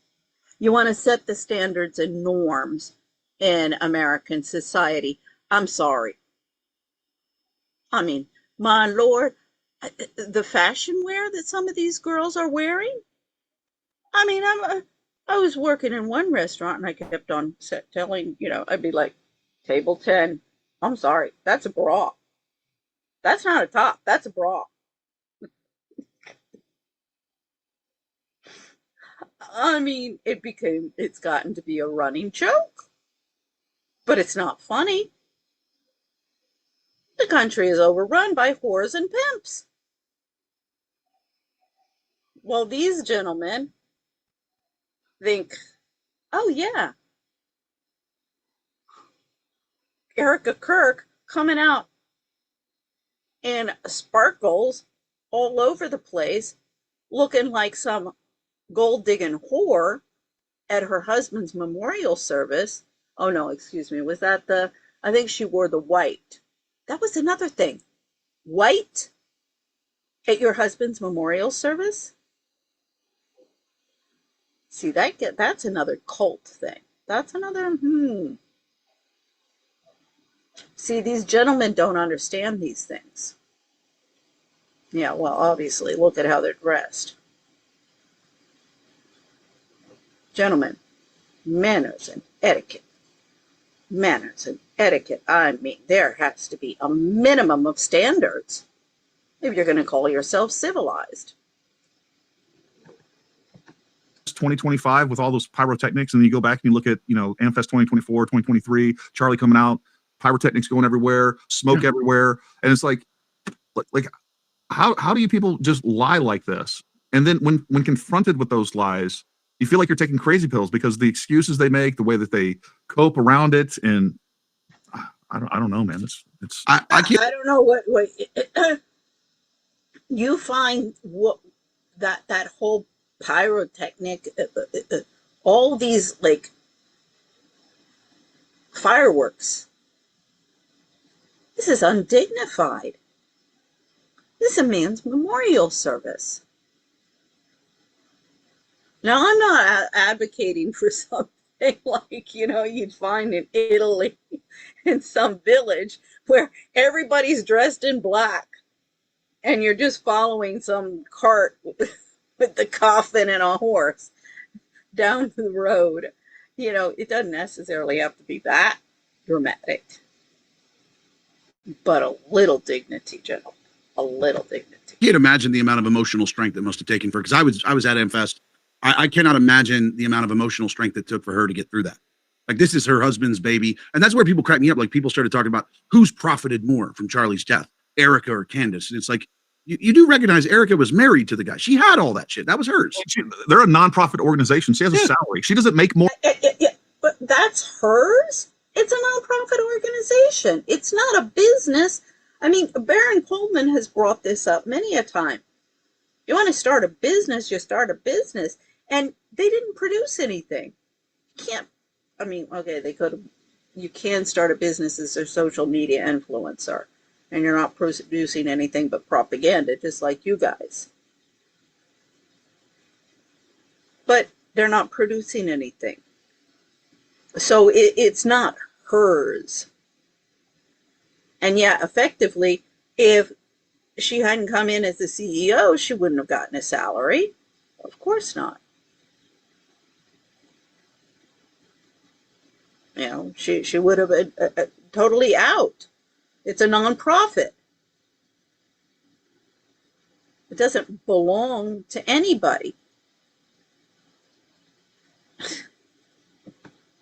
A: You want to set the standards and norms in American society. I'm sorry. I mean, my Lord, the fashion wear that some of these girls are wearing. I mean, I was working in one restaurant and I kept on telling, I'd be like, table 10. I'm sorry, that's a bra. That's not a top, that's a bra. I mean, it's gotten to be a running joke, but it's not funny. The country is overrun by whores and pimps. Well, these gentlemen think, oh yeah, Erica Kirk coming out in sparkles all over the place, looking like some gold digging whore at her husband's memorial service. Oh no, excuse me. Was that I think she wore the white. That was another thing. White at your husband's memorial service? See, that's another cult thing. That's another, See, these gentlemen don't understand these things. Yeah, well, obviously, look at how they're dressed. Gentlemen, manners and etiquette. Manners and etiquette. I mean, there has to be a minimum of standards if you're going to call yourself civilized.
B: 2025 with all those pyrotechnics, and then you go back and you look at, Amfest 2024, 2023, Charlie coming out, pyrotechnics going everywhere, smoke everywhere, and it's like how do you people just lie like this? And then when confronted with those lies, you feel like you're taking crazy pills because the excuses they make, the way that they cope around it, and I don't know, man.
A: I don't know what you find what that whole pyrotechnic, all these like fireworks. This is undignified. This is a man's memorial service. Now, I'm not advocating for something like, you'd find in Italy in some village where everybody's dressed in black and you're just following some cart with the coffin and a horse down the road. It doesn't necessarily have to be that dramatic, but a little dignity, gentlemen, a little dignity.
C: You can't imagine the amount of emotional strength it must have taken for, because I was at Amfest. I cannot imagine the amount of emotional strength it took for her to get through that. Like, this is her husband's baby. And that's where people crack me up. Like, people started talking about who's profited more from Charlie's death, Erica or Candace. And it's like, you do recognize Erica was married to the guy. She had all that shit. That was hers.
B: They're a nonprofit organization. She has a salary. She doesn't make more.
A: Yeah, but that's hers. It's a nonprofit organization. It's not a business. I mean, Baron Coleman has brought this up many a time. You want to start a business, you start a business. And they didn't produce anything. You can start a business as a social media influencer, and you're not producing anything but propaganda, just like you guys. But they're not producing anything. So it's not hers. And yeah, effectively, if she hadn't come in as the CEO, she wouldn't have gotten a salary. Of course not. She would have been totally out. It's a nonprofit. It doesn't belong to anybody.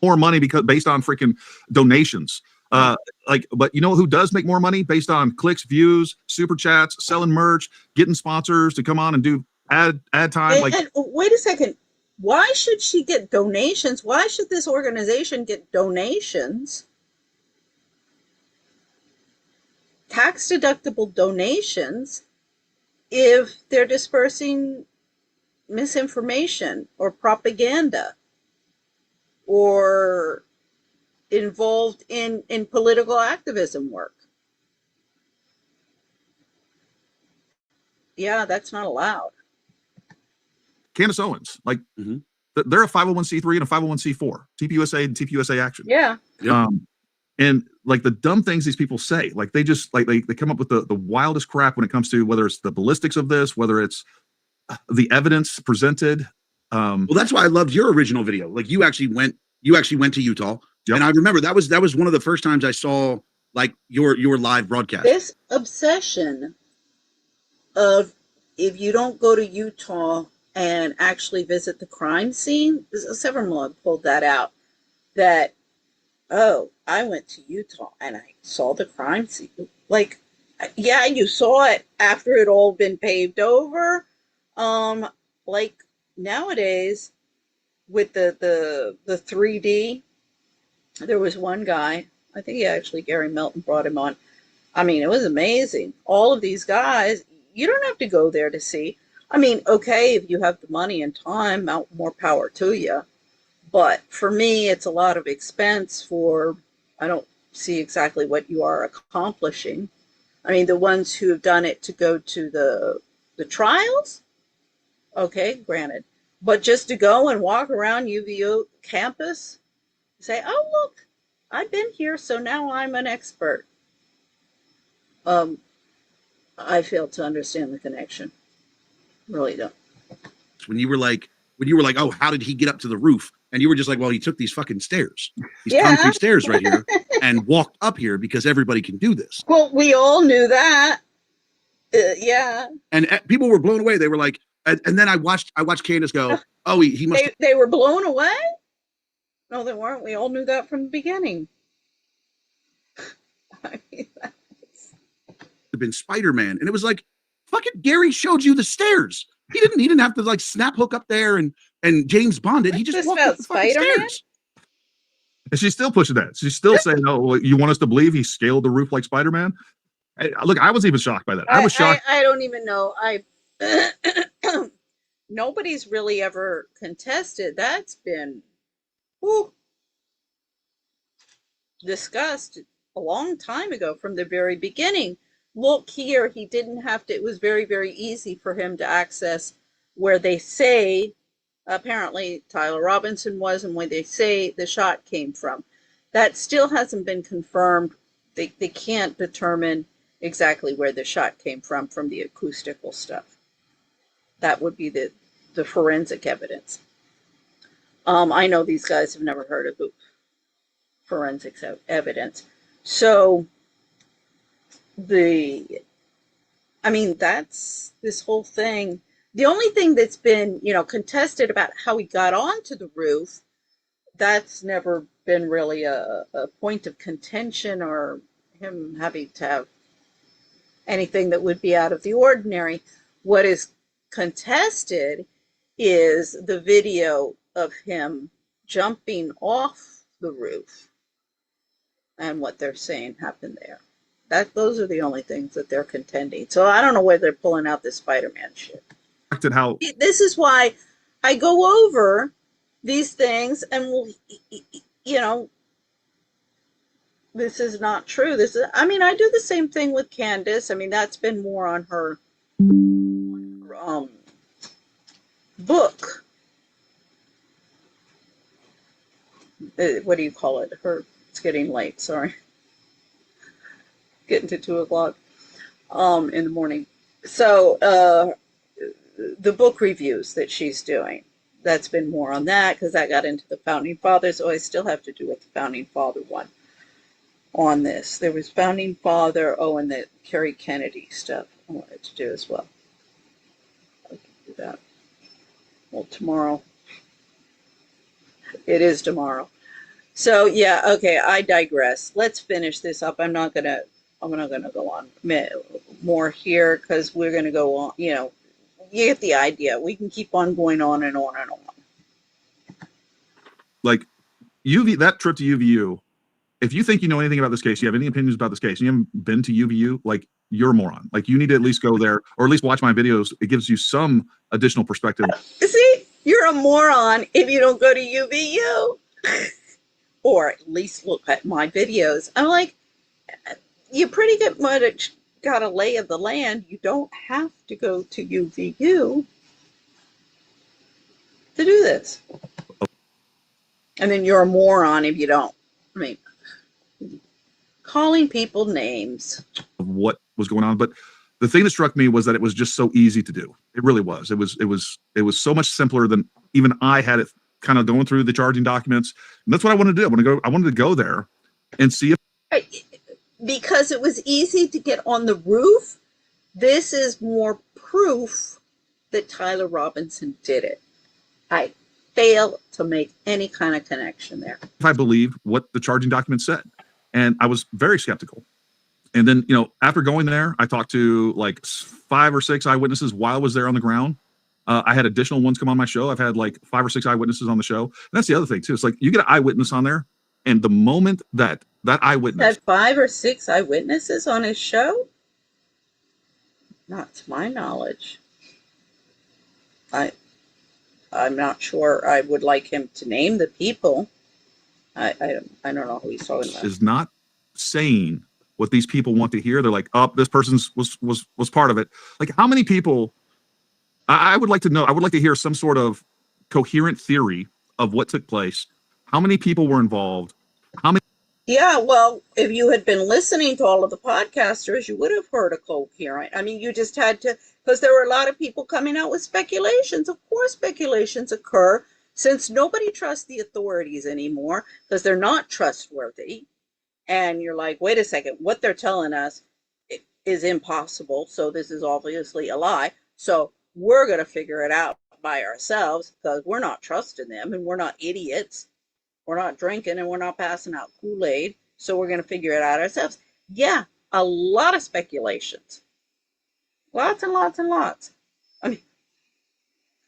B: More money because based on freaking donations. But you know who does make more money based on clicks, views, super chats, selling merch, getting sponsors to come on and do ad time.
A: And wait a second. Why should she get donations? Why should this organization get donations? Tax-deductible donations if they're dispersing misinformation or propaganda or involved in political activism work. yeah, that's not allowed.
B: Candace Owens, like they're a 501c3 and a 501c4, TPUSA and TPUSA Action.
A: Yeah.
B: And like the dumb things these people say, like they just like they come up with the wildest crap when it comes to whether it's the ballistics of this, whether it's the evidence presented.
C: Well, that's why I loved your original video. Like you actually went to Utah. Yep. And I remember that was one of the first times I saw like your live broadcast.
A: This obsession of if you don't go to Utah and actually visit the crime scene, Severmog pulled that out, that, oh, I went to Utah and I saw the crime scene. Like, yeah, you saw it after it all been paved over. Like nowadays with the 3D, there was one guy, I think Gary Melton brought him on. I mean, it was amazing. All of these guys, you don't have to go there to see. I mean, okay, if you have the money and time, more power to you. But for me, it's a lot of expense for, I don't see exactly what you are accomplishing. I mean, the ones who have done it to go to the trials, okay, granted. But just to go and walk around UVU campus, say, oh, look, I've been here, so now I'm an expert. I fail to understand the connection. Really don't.
C: When you were like, oh, how did he get up to the roof? And you were just like, well, he took these fucking stairs, these concrete stairs right here, and walked up here because everybody can do this.
A: Well, we all knew that. Yeah.
C: And people were blown away. They were like, and then I watched Candace go, oh, he must.
A: They were blown away? No, they weren't. We all knew that from the beginning. I mean,
C: have been Spider-Man, and it was like, fucking Gary showed you the stairs. He didn't have to like snap hook up there and James Bond it. He just walked up the fucking stairs.
B: And she's still pushing that. She's still saying, "Oh, well, you want us to believe he scaled the roof like Spider-Man?" Look, I was even shocked by that. I was shocked.
A: I don't even know. Nobody's really ever contested. That's been discussed a long time ago from the very beginning. Look here, he didn't have to, it was very, very easy for him to access where they say, apparently Tyler Robinson was, and where they say the shot came from. That still hasn't been confirmed. They can't determine exactly where the shot came from the acoustical stuff. That would be the forensic evidence. I know these guys have never heard of forensics evidence. So that's this whole thing. The only thing that's been, contested about how he got onto the roof, that's never been really a point of contention or him having to have anything that would be out of the ordinary. What is contested is the video of him jumping off the roof and what they're saying happened there. Those are the only things that they're contending. So I don't know where they're pulling out this Spider-Man shit. This is why I go over these things and this is not true. I do the same thing with Candace. I mean, that's been more on her book. What do you call it? It's getting late, sorry. Getting to 2:00 in the morning. So the book reviews that she's doing, that's been more on that because that got into the Founding Fathers. So I still have to do with the Founding Father one on this. There was Founding Father, and the Kerry Kennedy stuff I wanted to do as well. I can do that. Well, tomorrow. It is tomorrow. So yeah, okay, I digress. Let's finish this up. I'm not gonna go on more here because we're gonna go on. You get the idea. We can keep on going on and on and on.
B: Like that trip to UVU. If you think you know anything about this case, you have any opinions about this case, and you haven't been to UVU, like you're a moron. Like you need to at least go there or at least watch my videos. It gives you some additional perspective.
A: See, you're a moron if you don't go to UVU. Or at least look at my videos. I'm like, you pretty much got a lay of the land, you don't have to go to UVU to do this. And then you're a moron if you don't. I mean, calling people names.
B: Of what was going on. But the thing that struck me was that it was just so easy to do. It really was. It was so much simpler than even I had it kind of going through the charging documents. And that's what I wanted to do. I wanted to go there and see if,
A: because it was easy to get on the roof. This is more proof that Tyler Robinson did it. I fail to make any kind of connection there.
B: if I believed what the charging document said. And I was very skeptical. And then, after going there, I talked to like 5 or 6 eyewitnesses while I was there on the ground. I had additional ones come on my show. I've had like 5 or 6 eyewitnesses on the show. And that's the other thing too. It's like you get an eyewitness on there, and the moment that eyewitness
A: had 5 or 6 eyewitnesses on his show, not to my knowledge. I'm not sure. I would like him to name the people. I don't know who he's talking about.
B: is not saying what these people want to hear. They're like, oh, this person's was part of it. Like, how many people? I would like to know. I would like to hear some sort of coherent theory of what took place. How many people were involved? How many?
A: Yeah, well, if you had been listening to all of the podcasters, you would have heard a coherent. I mean, you just had to, because there were a lot of people coming out with speculations. Of course, speculations occur since nobody trusts the authorities anymore because they're not trustworthy. And you're like, wait a second, what they're telling us is impossible. So this is obviously a lie. So we're going to figure it out by ourselves because we're not trusting them and we're not idiots. We're not drinking and we're not passing out Kool-Aid. So we're going to figure it out ourselves. Yeah, a lot of speculations. Lots and lots and lots. I mean,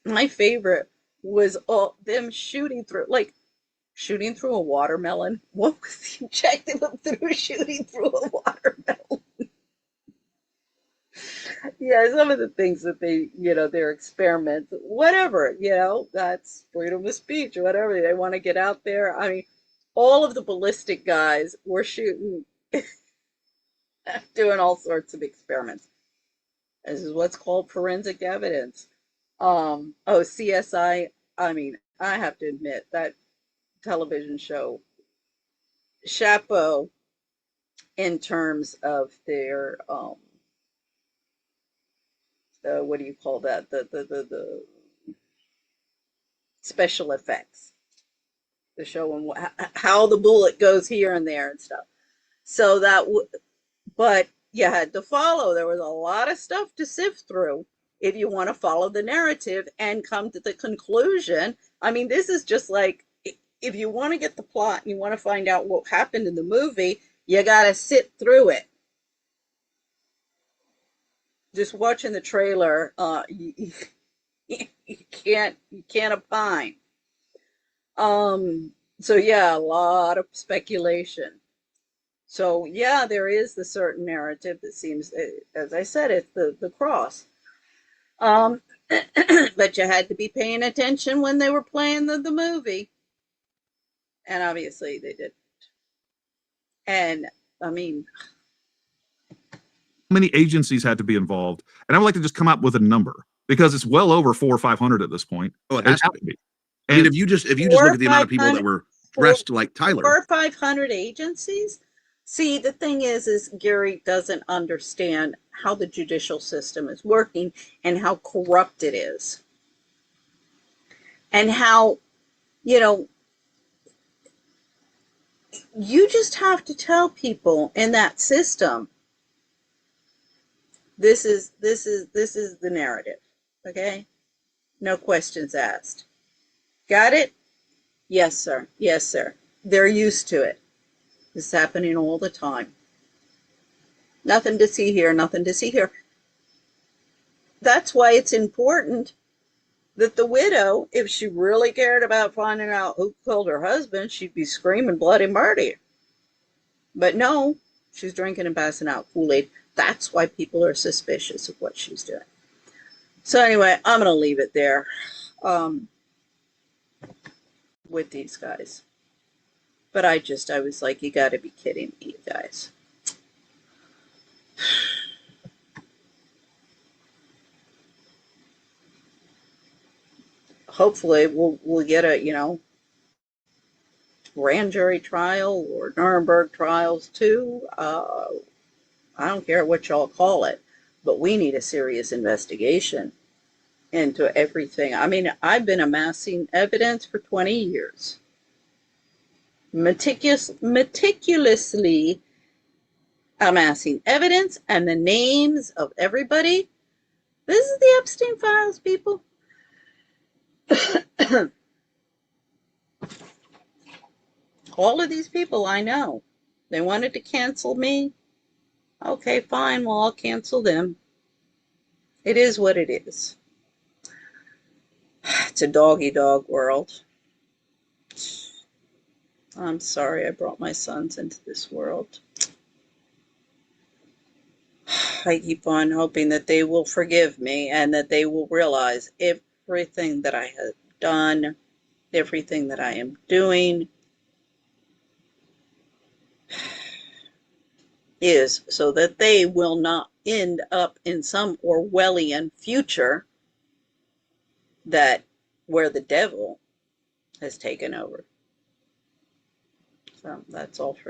A: my favorite was all them shooting through a watermelon. What was the objective of shooting through a watermelon? Yeah, some of the things that they, their experiments, whatever, that's freedom of speech or whatever. They want to get out there. I mean, all of the ballistic guys were shooting, doing all sorts of experiments. This is what's called forensic evidence. CSI. I mean, I have to admit that television show, chapeau, in terms of their what do you call that? The special effects, the showing how the bullet goes here and there and stuff. So but you had to follow. There was a lot of stuff to sift through if you want to follow the narrative and come to the conclusion. I mean, this is just like, if you want to get the plot and you want to find out what happened in the movie, you got to sit through it. Just watching the trailer, you can't opine. So yeah, a lot of speculation. So yeah, there is the certain narrative that seems, as I said, it's the cross. But you had to be paying attention when they were playing the movie. And obviously they didn't. And I mean,
B: how many agencies had to be involved? And I would like to just come up with a number because it's well over 400 or 500 at this point.
C: Oh, it has to be. I mean, if you just look at the amount of people that were dressed like Tyler,
A: 400 or 500 agencies. See, the thing is Gary doesn't understand how the judicial system is working and how corrupt it is, and how, you just have to tell people in that system, this is the narrative. Okay, no questions asked. Got it? Yes, sir. Yes, sir. They're used to it. It's happening all the time. Nothing to see here, nothing to see here. That's why it's important that the widow, if she really cared about finding out who killed her husband, she'd be screaming bloody murder. But no, she's drinking and passing out Kool-Aid. That's why people are suspicious of what she's doing. So anyway, I'm going to leave it there with these guys. But I was like, you got to be kidding me, you guys. hopefully we'll get a, grand jury trial or Nuremberg trials too. I don't care what y'all call it, but we need a serious investigation into everything. I mean, I've been amassing evidence for 20 years, meticulously amassing evidence and the names of everybody. This is the Epstein files, people. All of these people I know. They wanted to cancel me. Okay, fine. Well, I'll cancel them. It is what it is. It's a dog-eat-dog world. I'm sorry I brought my sons into this world. I keep on hoping that they will forgive me and that they will realize everything that I have done, everything that I am doing is so that they will not end up in some Orwellian future that where the devil has taken over. So that's all for